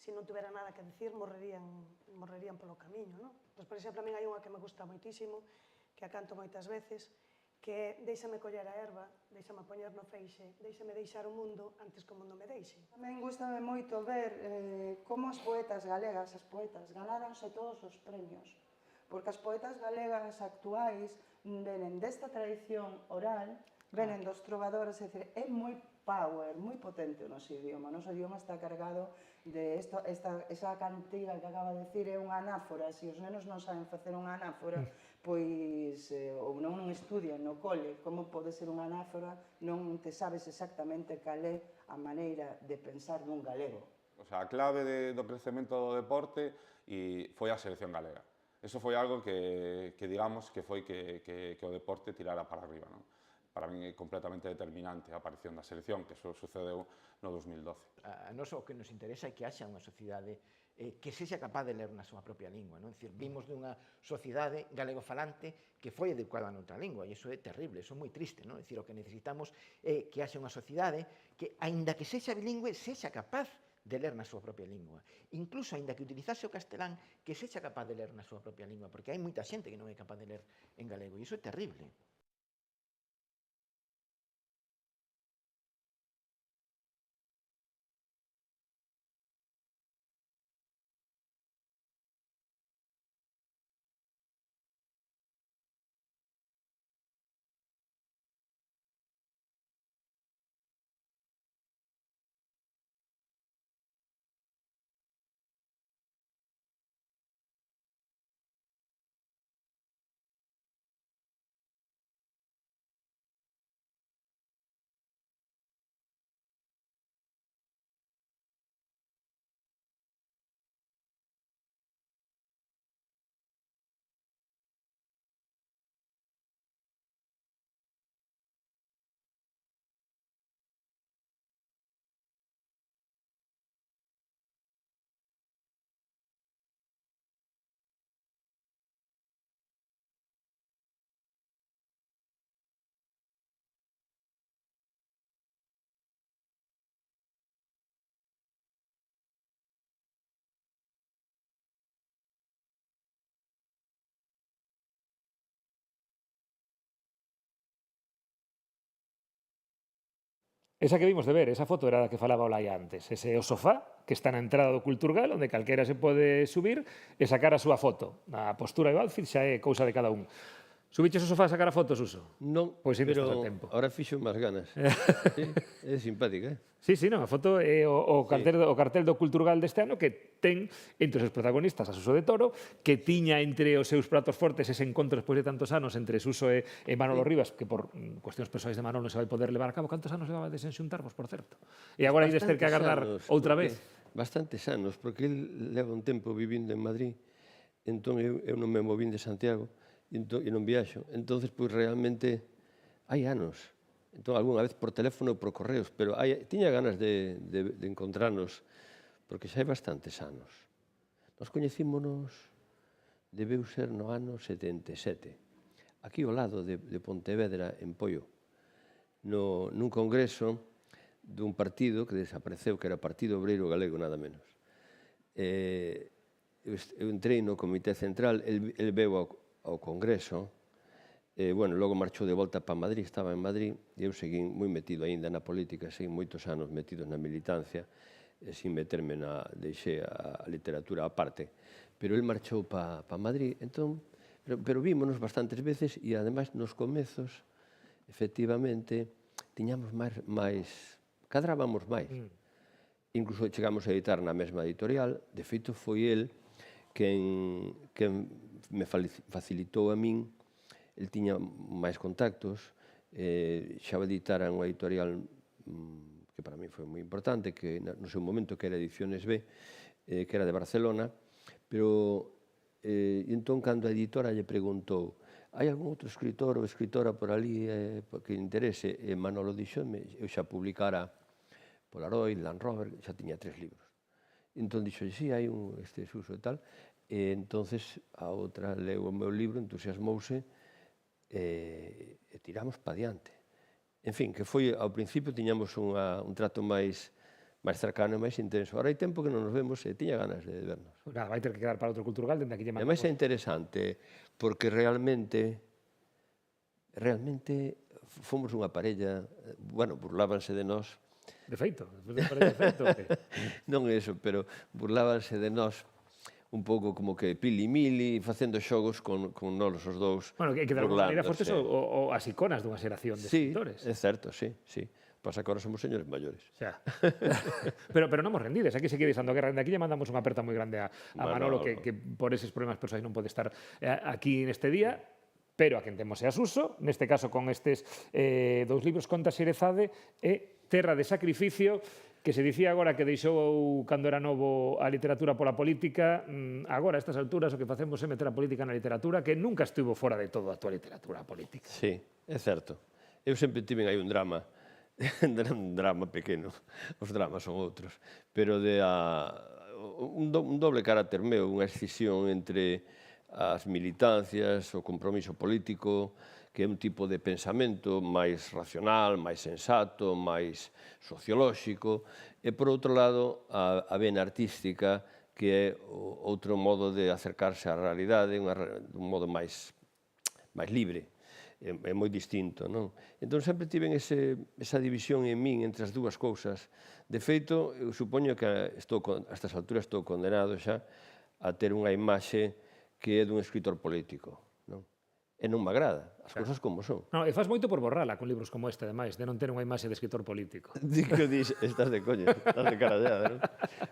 se non tuvera nada que decir, morrerían polo camiño, non? Pois, por exemplo, a min hai unha que me gusta moitísimo, que a canto moitas veces, que é Déixame coller a erva, déixame poñer no feixe, déixame deixar o mundo antes que o mundo me deixe. Tamén gustame moito ver como as poetas galegas, ganáronse todos os premios, porque as poetas galegas actuais venen desta tradición oral, venen dos trovadores, é dicir, é moi power, moi potente o noso idioma. O noso idioma está cargado de esa cantiga que acaba de decir, é unha anáfora. Se os nenos non saben facer unha anáfora, pois, ou non estudian no cole como pode ser unha anáfora, non te sabes exactamente cal é a maneira de pensar nun galego. O sea, a clave do crecemento do deporte foi a selección galega. Eso foi algo que digamos, que foi que o deporte tirara para arriba, non? Para min é completamente determinante a aparición da selección, que eso sucedeu no 2012. A nós o que nos interesa é que haxa unha sociedade que sexa capaz de ler na súa propia lingua. Non? Dicir, vimos dunha sociedade galegofalante que foi educada noutra lingua, e iso é terrible, iso é moi triste. Non? Dicir, o que necesitamos é que haxa unha sociedade que, aínda que sexa bilingüe, sexa capaz de ler na súa propia lingua. Incluso, aínda que utilizase o castelán, que sexa capaz de ler na súa propia lingua, porque hai moita xente que non é capaz de ler en galego, e iso é terrible. Esa que vimos de ver, esa foto era da que falaba Olaya antes. Ese é o sofá que está na entrada do Culturgal, onde calquera se pode subir e sacar a súa foto. A postura e o outfit xa é cousa de cada un. Subiches o sofá a sacar a fotos, Uso? Non, Pois ainda pero estás a tempo. ahora fixo máis ganas. Sí, é simpática, Sí, sí, non, a foto é o cartel do Culturgal deste ano que ten entre os seus protagonistas a Suso de Toro, que tiña entre os seus pratos fortes ese encontro despois de tantos anos entre Suso e Manolo Rivas, que por cuestións persoais de Manolo non se vai poder levar a cabo. Cantos anos levaba de xuntarvos, por certo? E agora ides ter que agardar outra vez. Bastantes anos, porque el leva un tempo vivindo en Madrid, entón eu non me movín de Santiago e non viaxo. Entonces, pois realmente hai anos. Entón, algunha vez por teléfono ou por correos, pero tiña ganas de encontrarnos, porque xa hai bastantes anos. Nos coñecímonos, debeu ser no ano 77, aquí ao lado de Pontevedra, en Poio, nun congreso dun partido que desapareceu, que era Partido Obreiro Galego, nada menos. Eu entrei no Comité Central, el veu ao congreso, logo marchou de volta para Madrid, estaba en Madrid, e eu seguín moi metido aínda na política, seguín moitos anos metidos na militancia, sin meterme deixei a literatura aparte. Pero el marchou para Madrid, entón, pero vímonos bastantes veces, e ademais nos comezos, efectivamente, tiñamos máis, cadrábamos máis. Incluso chegamos a editar na mesma editorial, de feito foi el quen me facilitou a min. El tiña máis contactos, xa editara unha editorial que para mí foi moi importante, que no seu momento que era Ediciones B, que era de Barcelona, pero entón cando a editora lle preguntou hai algún outro escritor ou escritora por ali que interese, Manolo dixome, eu xa publicara Polaroid, Land Rover, xa tiña 3 libros. Entón dixo, sí, hai este Suso e tal, e entonces a outra leu o meu libro, entusiasmouse, e tiramos pa diante. En fin, que foi, ao principio tiñamos un trato máis cercano e máis intenso. Ahora hai tempo que non nos vemos e tiña ganas de vernos. Nada, vai ter que quedar para outro Culturgal, dende aquí lle mandamos. Ademais é interesante, porque realmente fomos unha parella, burlábanse de nós. De feito, de feito. Non é iso, pero burlábanse de nós un pouco como que pili-mili, facendo xogos con nós os dous. Bueno, que de alguna maneira fortes as iconas dunha xeración de escritores. Sí, é certo, sí. Pasa que ahora somos señores maiores. Xa. Pero non nos rendides, aquí seguides dando guerra. Dende aquí lle mandamos unha aperta moi grande a Manolo, que por eses problemas persoais non pode estar aquí neste día, pero a quen temos é a Suso, neste caso con estes 2 libros, Conta Xerezade e Terra de Sacrificio, que se dicía agora que deixou cando era novo a literatura pola política, agora a estas alturas o que facemos é meter a política na literatura, que nunca estivo fora de todo a tua literatura política. Sí, é certo. Eu sempre tiven aí un drama pequeno, os dramas son outros, pero un doble carácter meu, unha escisión entre as militancias, o compromiso político, que é un tipo de pensamento máis racional, máis sensato, máis sociolóxico, e, por outro lado, a vena artística, que é outro modo de acercarse á realidade, un modo máis libre, é moi distinto, non? Entón, sempre tiven esa división en min entre as dúas cousas. De feito, eu supoño que a estas alturas estou condenado xa a ter unha imaxe que é dun escritor político, non? E non me agrada, as cousas como son. Non, e faz moito por borrala con libros como este, ademais, de non ter unha imaxe de escritor político. Dico, estás de coña, estás de caradeada, non?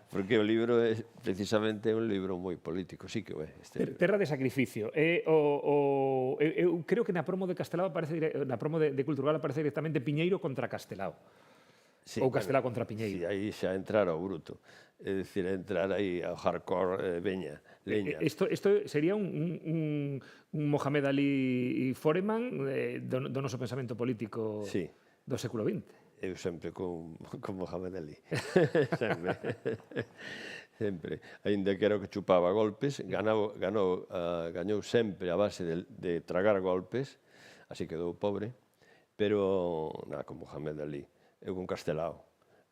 Porque o libro é precisamente un libro moi político, sí que o é. Terra de Sacrificio. Eu creo que na promo de Castelao na promo de Culturgal aparece directamente Piñeiro contra Castelao. Ou Castelao contra Piñeiro. Sí, aí xa entrar ao bruto. É dicir, entrar aí ao hardcore leña. Isto sería un Mohamed Ali Foreman do noso pensamento político do século XX. Eu sempre con Mohamed Ali. Sempre. Ainda que era o que chupaba golpes, gañou sempre a base de tragar golpes, así quedou pobre, pero nada, con Mohamed Ali. Eu con Castelao.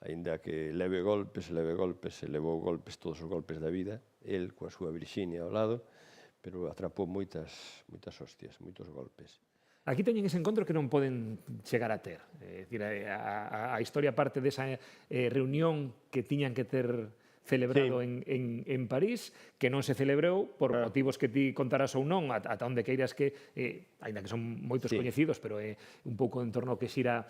Aínda que leve golpes, e levou golpes, todos os golpes da vida, el coa súa Virxinia ao lado, pero atrapou moitas hostias, moitos golpes. Aquí teñen ese encontro que non poden chegar a ter. É dicir, a historia parte desa reunión que tiñan que ter celebrado en París, que non se celebrou por motivos que ti contarás ou non, ata onde queiras que, aínda que son moitos coñecidos, pero é un pouco en torno ao que xira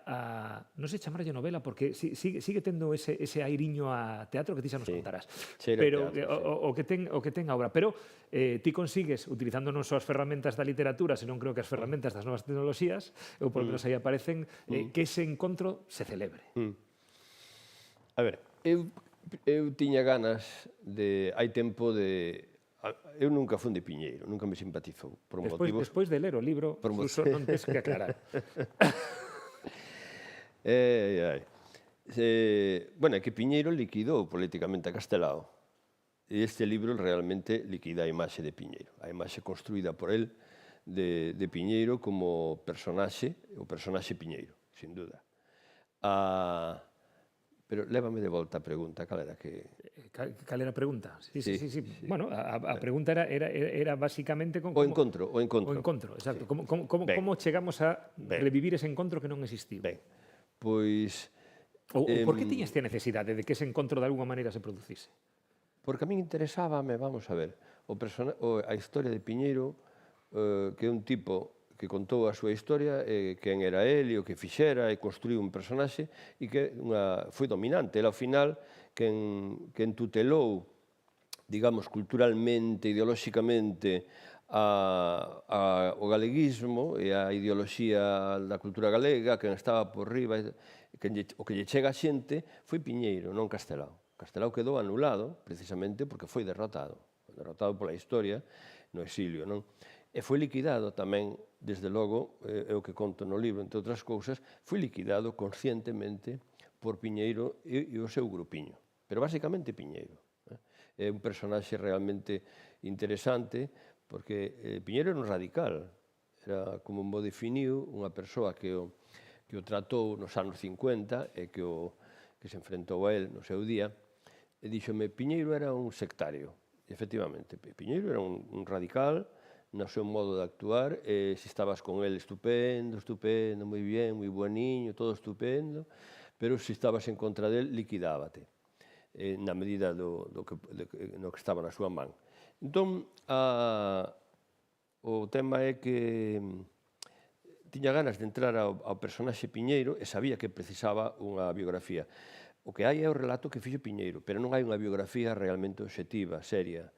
a... Non sei chamarlle novela, porque sigue tendo ese airiño a teatro que ti xa nos contarás. Pero o que ten a obra. Pero ti consigues, utilizando non só as ferramentas da literatura, senón creo que as ferramentas das novas tecnoloxías, ou polo menos aí aparecen, que ese encontro se celebre. A ver, eu tiña ganas de... Hai tempo de... Eu nunca fun de Piñeiro, nunca me simpatizou. Despois de ler o libro, Suso, non tens que aclarar. Bueno, é que Piñeiro liquidou políticamente a Castelao. E este libro realmente liquida a imaxe de Piñeiro. A imaxe construída por el de Piñeiro como personaxe, o personaxe Piñeiro, sin duda. Pero lévame de volta a pregunta, cal era que... Cal era a pregunta? Sí. Bueno, a pregunta era basicamente... O encontro. O encontro, exacto. Como chegamos a revivir ese encontro que non existiu? Ben, pois... Ou por que tiñas esta necesidade de que ese encontro de alguma maneira se producise? Porque a min interesábame, vamos a ver, a historia de Piñeiro, que é un tipo que contou a súa historia, quen era el e o que fixera, e construiu un personaxe, e que foi dominante. Ele, ao final, quen tutelou, digamos, culturalmente, ideolóxicamente, o galeguismo e a ideoloxía da cultura galega, quen estaba por riba, o que lle chega a xente, foi Piñeiro, non Castelao. Castelao quedou anulado, precisamente, porque foi derrotado pola historia no exilio, non? E foi liquidado tamén, desde logo, é o que conto no libro, entre outras cousas, foi liquidado conscientemente por Piñeiro e o seu grupiño. Pero basicamente Piñeiro. É un personaxe realmente interesante, porque Piñeiro era un radical. Era, como mo definiu, unha persoa que o tratou nos anos 50 e que se enfrentou a él no seu día, e díxome, Piñeiro era un sectario. E, efectivamente, Piñeiro era un radical no seu modo de actuar, e se estabas con el estupendo, moi bien, moi bueniño, todo estupendo, pero se estabas en contra del, liquidábate, na medida no que estaba na súa man. Entón, o tema é que tiña ganas de entrar ao personaxe Piñeiro e sabía que precisaba unha biografía. O que hai é o relato que fixo Piñeiro, pero non hai unha biografía realmente obxectiva, seria.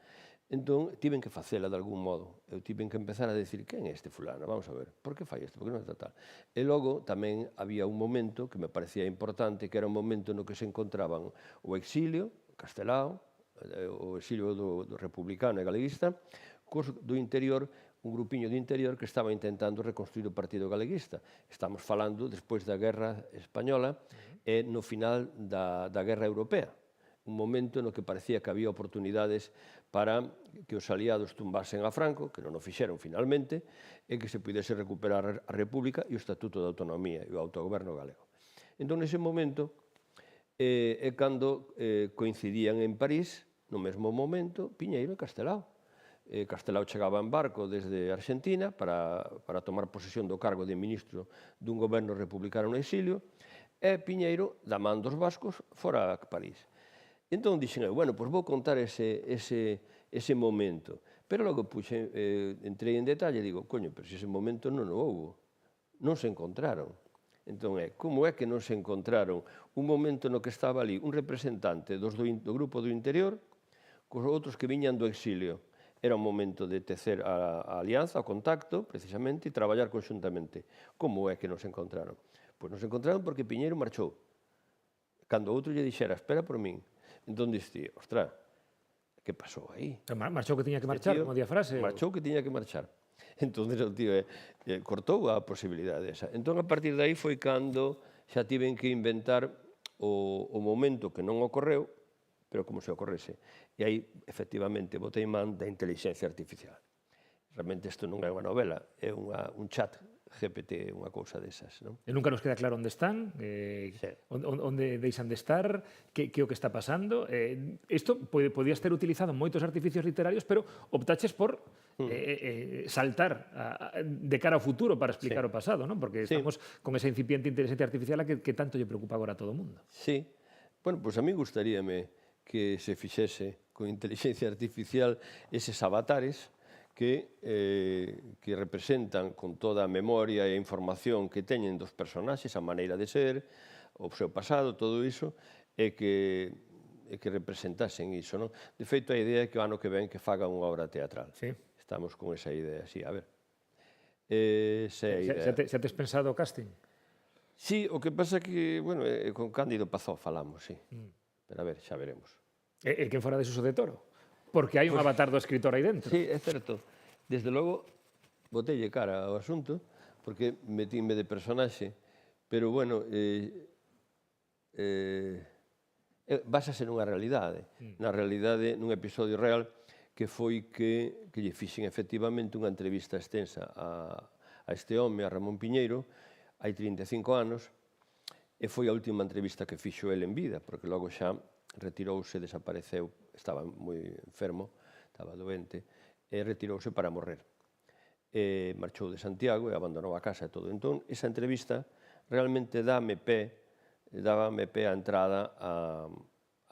Entón, tiven que facela de algún modo. Eu tiven que empezar a decir, quen é este fulano? Vamos a ver, por que fai isto? Por que non está tal? E logo tamén había un momento que me parecía importante, que era un momento no que se encontraban o exilio, Castelao, o exilio do republicano e galeguista, cos do interior, un grupiño do interior que estaba intentando reconstruir o Partido Galeguista. Estamos falando despois da Guerra Española e no final da Guerra Europea. Un momento no que parecía que había oportunidades para que os aliados tumbasen a Franco, que non o fixeron finalmente, e que se pudese recuperar a República e o Estatuto de Autonomía e o autogoberno galego. Entón, nese momento, é cando coincidían en París, no mesmo momento, Piñeiro e Castelao. Castelao chegaba en barco desde Argentina para tomar posesión do cargo de ministro dun goberno republicano no exilio, e Piñeiro, da man dos vascos, fora a París. Entón dixen, bueno, pois vou contar ese momento. Pero logo entrei en detalle e digo, coño, pero se ese momento non o houbo, non se encontraron. Entón, como é que non se encontraron un momento no que estaba ali un representante do grupo do interior cos outros que viñan do exilio? Era un momento de tecer a alianza, o contacto, precisamente, e traballar conxuntamente. Como é que non se encontraron? Pois non se encontraron porque Piñeiro marchou. Cando outro lle dixera, espera por min. Entón dixi, ostras, que pasou aí? Marchou que tiña que marchar, como di a frase? Marchou que tiña que marchar. Entón o tío cortou a posibilidade esa. Entón, a partir de aí foi cando xa tiven que inventar o momento que non ocorreu, pero como se ocorrese. E aí, efectivamente, botei man da inteligencia artificial. Realmente isto non é unha novela, é un chat GPT, unha cousa desas, non? E nunca nos queda claro onde están, onde deixan de estar, que o que está pasando. Isto podías ter utilizado moitos artificios literarios, pero optaches por saltar de cara ao futuro para explicar o pasado, non? Porque estamos con esa incipiente inteligencia artificial que tanto lle preocupa agora a todo o mundo. Sí. Bueno, pois a mí gustaríame que se fixese con inteligencia artificial eses avatares que representan con toda a memoria e a información que teñen dos personaxes, a maneira de ser, o seu pasado, todo iso, e que representasen iso, non? De feito, a idea é que o ano que ven que faga unha obra teatral. Estamos con esa idea, sí, a ver. Xa tes pensado o casting? Sí, o que pasa que, bueno, con Cándido Pazó falamos, sí. Pero a ver, xa veremos. E quen fora de Suso de Toro? Porque hai un avatar do escritor aí dentro. Sí, é certo. Desde logo, botelle cara ao asunto, porque metíme de personaxe, pero, bueno, básase nunha realidade. Na realidade, nun episodio real, que foi que lle fixen efectivamente unha entrevista extensa a este home, a Ramón Piñeiro, hai 35 anos, e foi a última entrevista que fixo el en vida, porque logo xa retirouse, desapareceu, estaba moi enfermo, estaba doente, e retirouse para morrer. Marchou de Santiago e abandonou a casa e todo. Entón, esa entrevista realmente dábame pé a entrada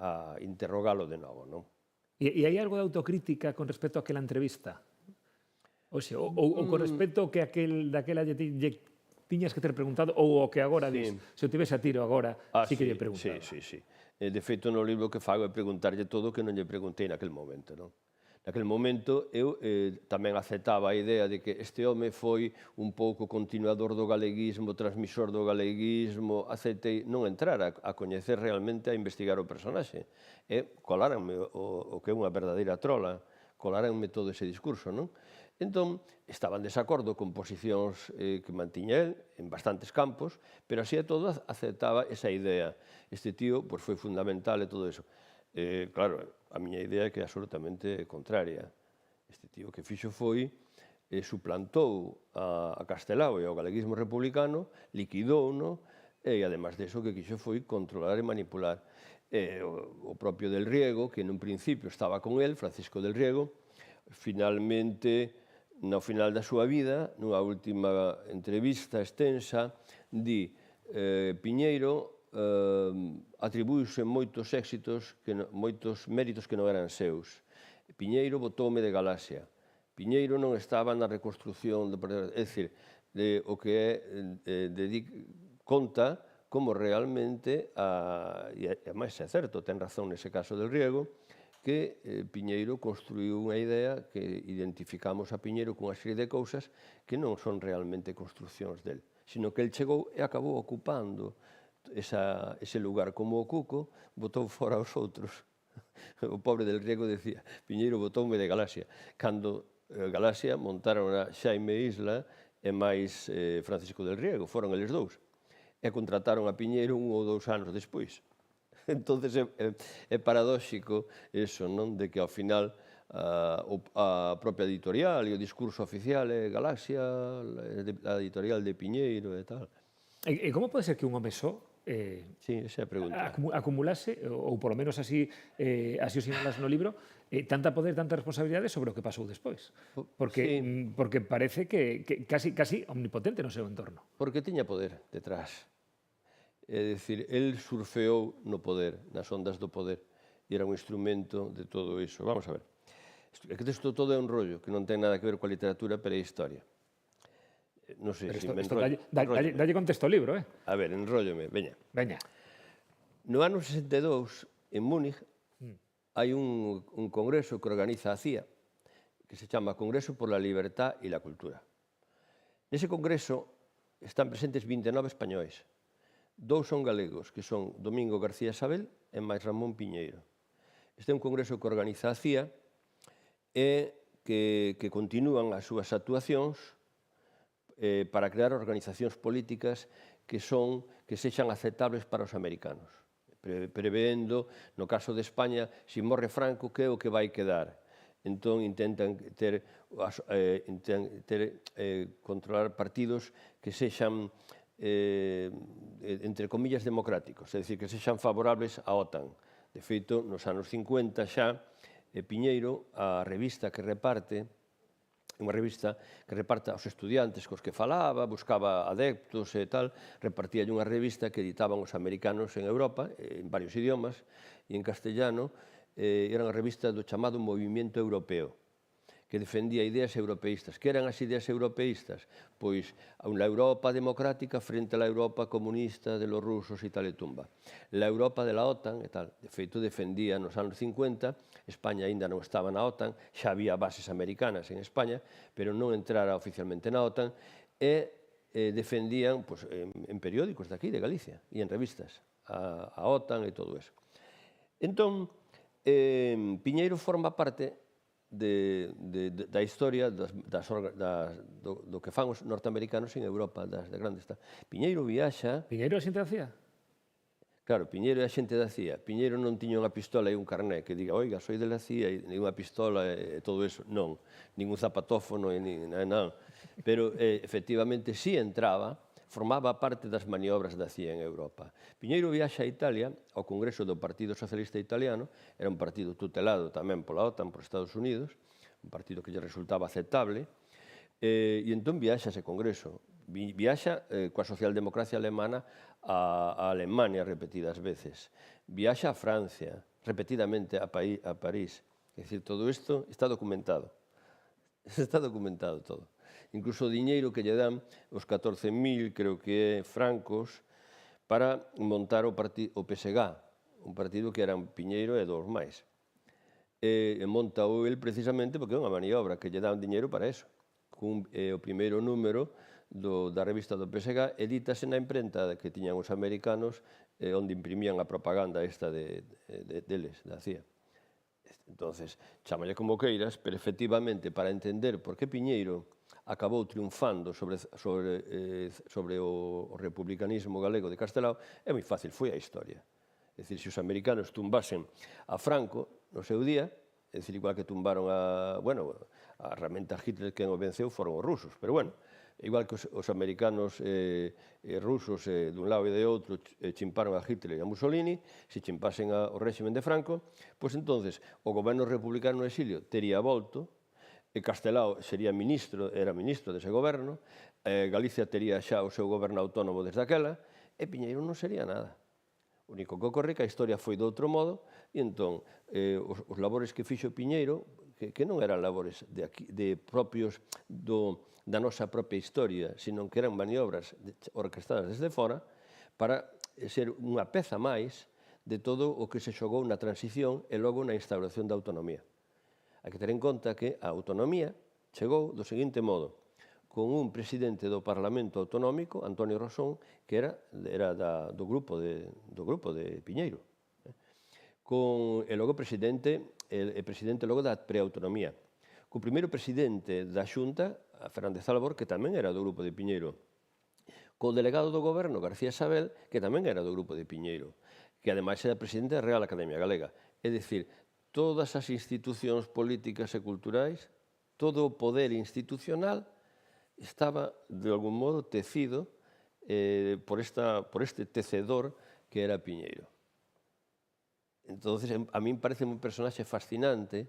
a interrogalo de novo, non? E hai algo de autocrítica con respecto a aquela entrevista? Ou con respecto ao que daquela lle tiñas que ter preguntado ou o que agora dis, se o tivese a tiro agora, sí que lle preguntaba. Sí. De feito, no libro que fago é preguntarlle todo o que non lle preguntei naquel momento, non? Naquel momento, eu tamén aceptaba a idea de que este home foi un pouco continuador do galeguismo, transmisor do galeguismo, aceptei non entrar a coñecer realmente, a investigar o personaxe. E coláranme o que é unha verdadeira trola, coláranme todo ese discurso, non? Entón, estaba en desacordo con posicións que mantiña el en bastantes campos, pero así e todo aceptaba esa idea. Este tío foi fundamental e todo eso. Claro, a miña idea é que é absolutamente contraria. Este tío que fixo foi, suplantou a Castelao e ao galeguismo republicano, liquidouno, e, además de eso, que quixo foi controlar e manipular. O propio Del Riego, que nun principio estaba con el, Francisco Del Riego, finalmente, no final da súa vida, nunha última entrevista extensa, di Piñeiro atribuíuse moitos éxitos, moitos méritos que non eran seus. Piñeiro botoume de Galaxia. Piñeiro non estaba na reconstrucción, é dicir, o que conta como realmente, e ademais é certo, ten razón nese caso Del Riego, que Piñeiro construiu unha idea que identificamos a Piñeiro cunha serie de cousas que non son realmente construccións del, sino que el chegou e acabou ocupando ese lugar como o Cuco, botou fora os outros. O pobre Del Riego decía, Piñeiro botoume de Galaxia. Cando Galaxia montaron a Xaime Isla e máis Francisco Del Riego, foron eles dous, e contrataron a Piñeiro 1 ou 2 anos despois. Entonces é paradóxico eso, non? De que ao final a propia editorial e o discurso oficial é Galaxia, a editorial de Piñeiro e tal. E como pode ser que un home só acumulase, ou polo menos así o sinalas no libro, tanta poder, tanta responsabilidade sobre o que pasou despois? Porque parece que casi omnipotente no seu entorno. Porque tiña poder detrás. É dicir, el surfeou no poder, nas ondas do poder, e era un instrumento de todo iso. Vamos a ver. É que isto todo é un rollo, que non ten nada que ver coa literatura, pero é historia. Non sei se me enrollo. Dalle contexto ao libro, A ver, enróllome, veña. Veña. No ano 62, en Múnich, hai un congreso que organiza a CIA, que se chama Congreso por la Libertad y la Cultura. Nese congreso están presentes 29 españois. 2 son galegos, que son Domingo García Sabel e máis Ramón Piñeiro. Este é un congreso que organiza a CIA e que continúan as súas actuacións para crear organizacións políticas que sexan aceptables para os americanos, preveendo, no caso de España, se morre Franco, que é o que vai quedar. entón intentan controlar partidos que sexan, entre comillas, democráticos, é dicir, que sexan favorables á OTAN. De feito, nos anos 50 xa, Piñeiro, a revista que reparte, unha revista que reparta aos estudiantes cos que falaba, buscaba adeptos e tal, repartía unha revista que editaban os americanos en Europa, en varios idiomas, e en castellano, era unha revista do chamado Movimiento Europeo, que defendía ideas europeístas. Que eran as ideas europeístas? Pois unha Europa democrática frente a la Europa comunista de los rusos e tal e tumba. La Europa de la OTAN e tal. De feito, defendía nos anos 50, España aínda non estaba na OTAN, xa había bases americanas en España, pero non entrara oficialmente na OTAN, e defendían en periódicos de aquí, de Galicia, e en revistas, a OTAN e todo eso. Entón, Piñeiro forma parte da historia do que fan os norteamericanos en Europa, das grandes. Piñeiro viaxa... Piñeiro a xente da CIA? Claro, Piñeiro é a xente da CIA. Piñeiro non tiña unha pistola e un carné que diga, oiga, soy de la CIA, e nin unha pistola e todo eso. Non, ningún zapatófono e non. Pero, efectivamente, sí entraba, formaba parte das maniobras da CIA en Europa. Piñeiro viaxa a Italia, ao Congreso do Partido Socialista Italiano, era un partido tutelado tamén pola OTAN, por Estados Unidos, un partido que lle resultaba aceptable, e entón viaxa a ese Congreso. Viaxa coa socialdemocracia alemana a Alemania repetidas veces. Viaxa a Francia, repetidamente a París. É dicir, todo isto está documentado. Está documentado todo. Incluso o diñeiro que lle dan, os 14.000, creo que francos, para montar o PSG, un partido que eran Piñeiro e dous máis. E monta o el precisamente porque é unha maniobra que lle dan diñeiro para eso. O primeiro número da revista do PSG edítase na imprenta que tiñan os americanos, onde imprimían a propaganda esta deles, da CIA. Entonces, chámalle como queiras, pero efectivamente, para entender por que Piñeiro acabou triunfando sobre o republicanismo galego de Castelao, é moi fácil, foi a historia. É dicir, se os americanos tumbasen a Franco no seu día, é dicir, igual que tumbaron a herramienta Hitler, quen o venceu foron os rusos, pero bueno, igual que os americanos e rusos dun lado e de outro chimparon a Hitler e a Mussolini, se chimpasen o réximen de Franco, pois entonces o goberno republicano no exilio tería volto, e Castelao era ministro dese goberno, Galicia tería xa o seu goberno autónomo desde aquela, e Piñeiro non sería nada. O único que ocorre que a historia foi de outro modo, e entón os labores que fixo Piñeiro, que non eran labores propios da nosa propia historia, sino que eran maniobras orquestadas desde fora, para ser unha peza máis de todo o que se xogou na transición e logo na instauración da autonomía. Hai que ter en conta que a autonomía chegou do seguinte modo, con un presidente do Parlamento Autonómico, Antonio Rosón, que era do grupo de Piñeiro, e logo presidente logo da preautonomía. Co primeiro presidente da Xunta, Fernández Álvor, que tamén era do grupo de Piñeiro, co delegado do goberno, García Sabel, que tamén era do grupo de Piñeiro, que ademais era presidente da Real Academia Galega. É dicir, todas as institucións políticas e culturais, todo o poder institucional estaba, de algún modo, tecido por este tecedor que era Piñeiro. Entonces, a mí parece un personaxe fascinante,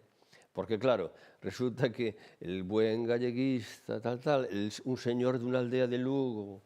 porque, claro, resulta que el buen galleguista, un señor de unha aldea de Lugo,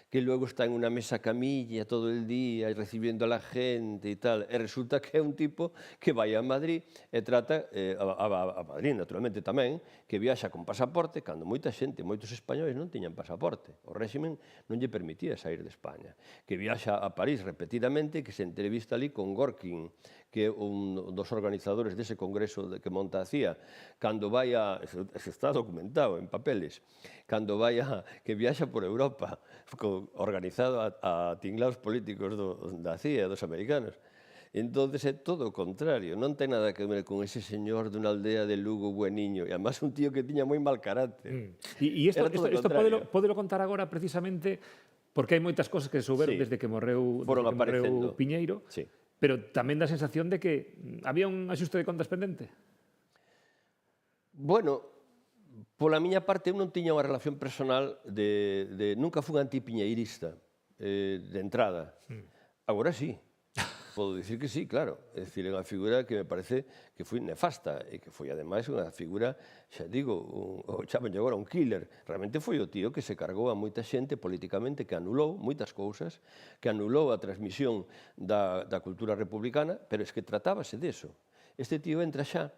que luego está en una mesa camilla todo el día recibiendo a la gente e tal, e resulta que é un tipo que vai a Madrid e trata, a Madrid naturalmente tamén, que viaxa con pasaporte, cando moita xente, moitos españoles non tiñan pasaporte, o réximen non lle permitía sair de España, que viaxa a París repetidamente, que se entrevista ali con Gorkin, que é un dos organizadores dese congreso que monta a CIA, cando vai se está documentado en papeles, cando que viaxa por Europa, organizado a tinglaos políticos da CIA, dos americanos. Entón, é todo o contrario, non ten nada que ver con ese señor dunha aldea de Lugo bueniño, e además un tío que tiña moi mal carácter. E isto podelo contar agora precisamente porque hai moitas cosas que souberon desde que morreu Piñeiro, pero tamén dá a sensación de que había un axuste de contas pendente. Bueno, pola miña parte, eu non tiña unha relación personal nunca fui antipiñeirista, de entrada. Agora sí. Podo dicir que sí, claro. É dicir, é unha figura que me parece que foi nefasta e que foi, ademais, unha figura, xa digo, o chamanlle agora un killer. Realmente foi o tío que se cargou a moita xente políticamente, que anulou moitas cousas, que anulou a transmisión da cultura republicana, pero es que tratábase deso. Este tío entra xa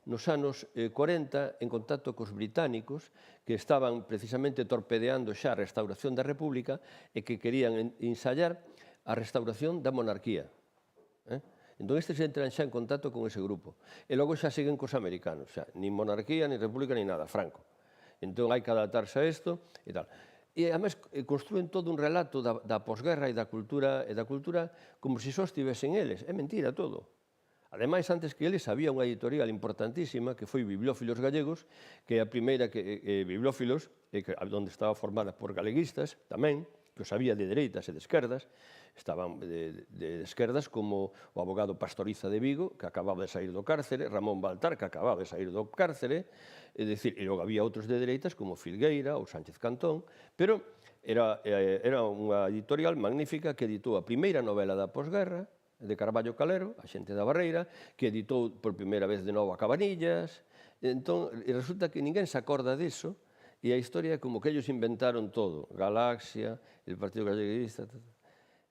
nos anos 40 en contacto cos británicos que estaban precisamente torpedeando xa a restauración da República e que querían ensayar a restauración da monarquía. Entón, estes entran xa en contacto con ese grupo. E logo xa seguen cos americanos, xa, nin monarquía, nin república, nin nada, Franco. Entón, hai que adaptarse a isto e tal. E, además, construen todo un relato da posguerra e da cultura como se só estivesen eles. É mentira todo. Ademais, antes que eles, había unha editorial importantísima que foi Bibliófilos Gallegos, que é a primeira Bibliófilos, onde estaba formada por galeguistas tamén, que os había de dereitas e de esquerdas, estaban de esquerdas como o abogado Pastoriza de Vigo, que acababa de sair do cárcere, Ramón Baltar, que acababa de sair do cárcere, e logo había outros de dereitas como Filgueira ou Sánchez Cantón, pero era unha editorial magnífica que editou a primeira novela da posguerra, de Carballo Calero, A xente da Barreira, que editou por primeira vez de novo a Cabanillas. Entón, resulta que ninguén se acorda diso, e a historia é como que ellos inventaron todo, Galaxia, el Partido Galleguista,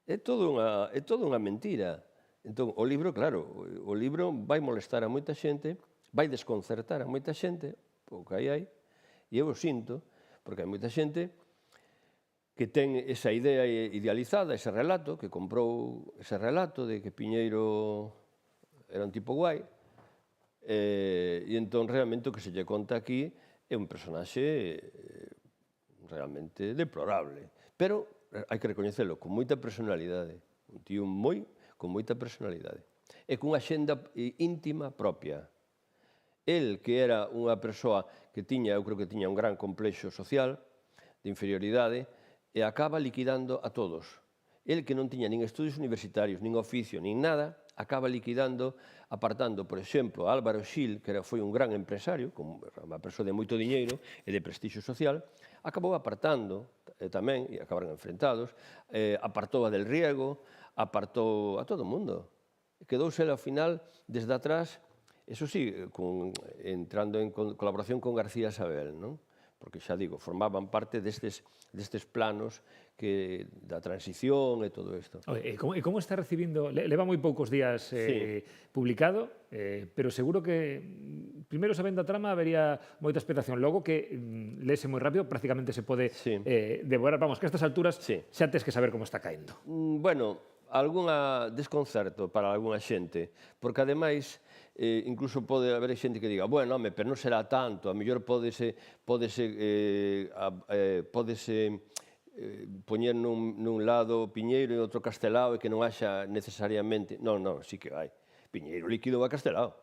é todo unha mentira. Entón, o libro, claro, o libro vai molestar a moita xente, vai desconcertar a moita xente, o que hai, e eu o sinto, porque hai moita xente que ten esa idea idealizada, ese relato, que comprou ese relato de que Piñeiro era un tipo guai, e entón realmente o que se lle conta aquí é un personaxe realmente deplorable. Pero hai que recoñecelo, con moita personalidade, un tío con moita personalidade, e cunha xenda íntima propia. El, que era unha persoa que eu creo que tiña un gran complexo social, de inferioridade, e acaba liquidando a todos. El, que non tiña nin estudios universitarios, nin oficio, nin nada, acaba liquidando, apartando, por exemplo, a Álvaro Xil, que foi un gran empresario, unha persoa de moito diñeiro e de prestixio social, acabou apartando tamén, e acabaron enfrentados, apartou a Del Riego, apartou a todo o mundo. Quedouse ao final, desde atrás, eso sí, entrando en colaboración con García Sabel, non? Porque xa digo, formaban parte destes planos da transición e todo isto. E como está recibindo? Leva moi poucos días publicado, pero seguro que, primeiro sabendo a trama, habería moita expectación. Logo que lese moi rápido, prácticamente se pode devorar. Vamos, que a estas alturas xa tes que saber como está caendo. Bueno, algunha desconcerto para algunha xente, porque ademais incluso pode haber xente que diga, bueno, home, pero non será tanto, a mellor pódese poñer nun lado Piñeiro e outro Castelao e que non haxa necesariamente... Non, sí que hai. Piñeiro liquidou a Castelao.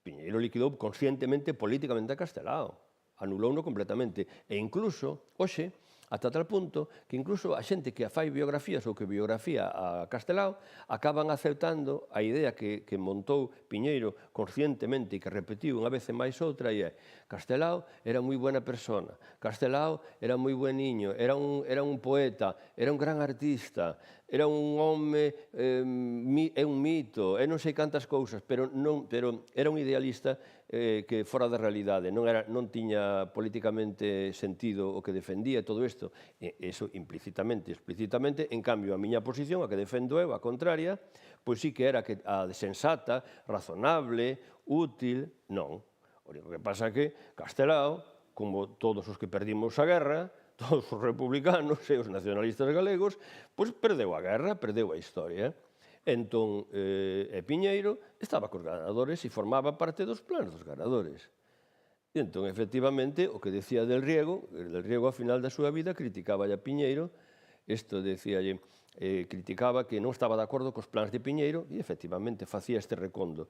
Piñeiro liquidou conscientemente, políticamente a Castelao. Anulouno completamente. E incluso, hoxe, ata tal punto que incluso a xente que fai biografías ou que biografía a Castelao acaban aceptando a idea que montou Piñeiro conscientemente e que repetiu unha vez e máis outra, e é Castelao era moi buena persona, Castelao era moi buen niño, era un poeta, era un gran artista, era un home, é un mito, e non sei cantas cousas, pero era un idealista que fora da realidade, non tiña políticamente sentido o que defendía todo isto, e iso implícitamente e explícitamente. En cambio, a miña posición, a que defendo eu, a contraria, pois sí que era a sensata, razonable, útil, non. O único que pasa é que Castelao, como todos os que perdimos a guerra, todos os republicanos e os nacionalistas galegos, pois perdeu a guerra, perdeu a historia. Entón, Piñeiro estaba cos ganadores e formaba parte dos planos dos ganadores. E entón, efectivamente, o que decía Del Riego ao final da súa vida criticaba a Piñeiro, criticaba que non estaba de acordo cos plans de Piñeiro e, efectivamente, facía este reconto.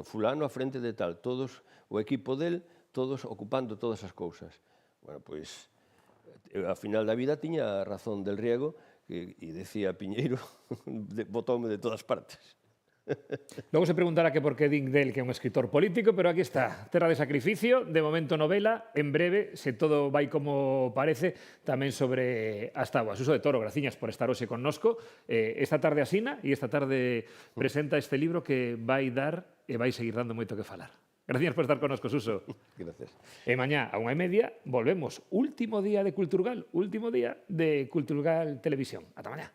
Fulano a frente de tal, todos, o equipo del, todos ocupando todas as cousas. Bueno, pois, ao final da vida tiña razón Del Riego, e decía Piñeiro, botoume de todas partes. Logo se preguntará que por que din del que é un escritor político, pero aquí está, Terra de Sacrificio, de momento novela, en breve, se todo vai como parece, tamén sobre as tabuas. Suso de Toro, graciñas por estar hoxe connosco. Esta tarde asina e esta tarde presenta este libro que vai dar e vai seguir dando moito que falar. Gracias por estar connosco, Suso. Gracias. E mañá, a 1:30, volvemos. Último día de Culturgal, último día de Culturgal Televisión. Ata mañá.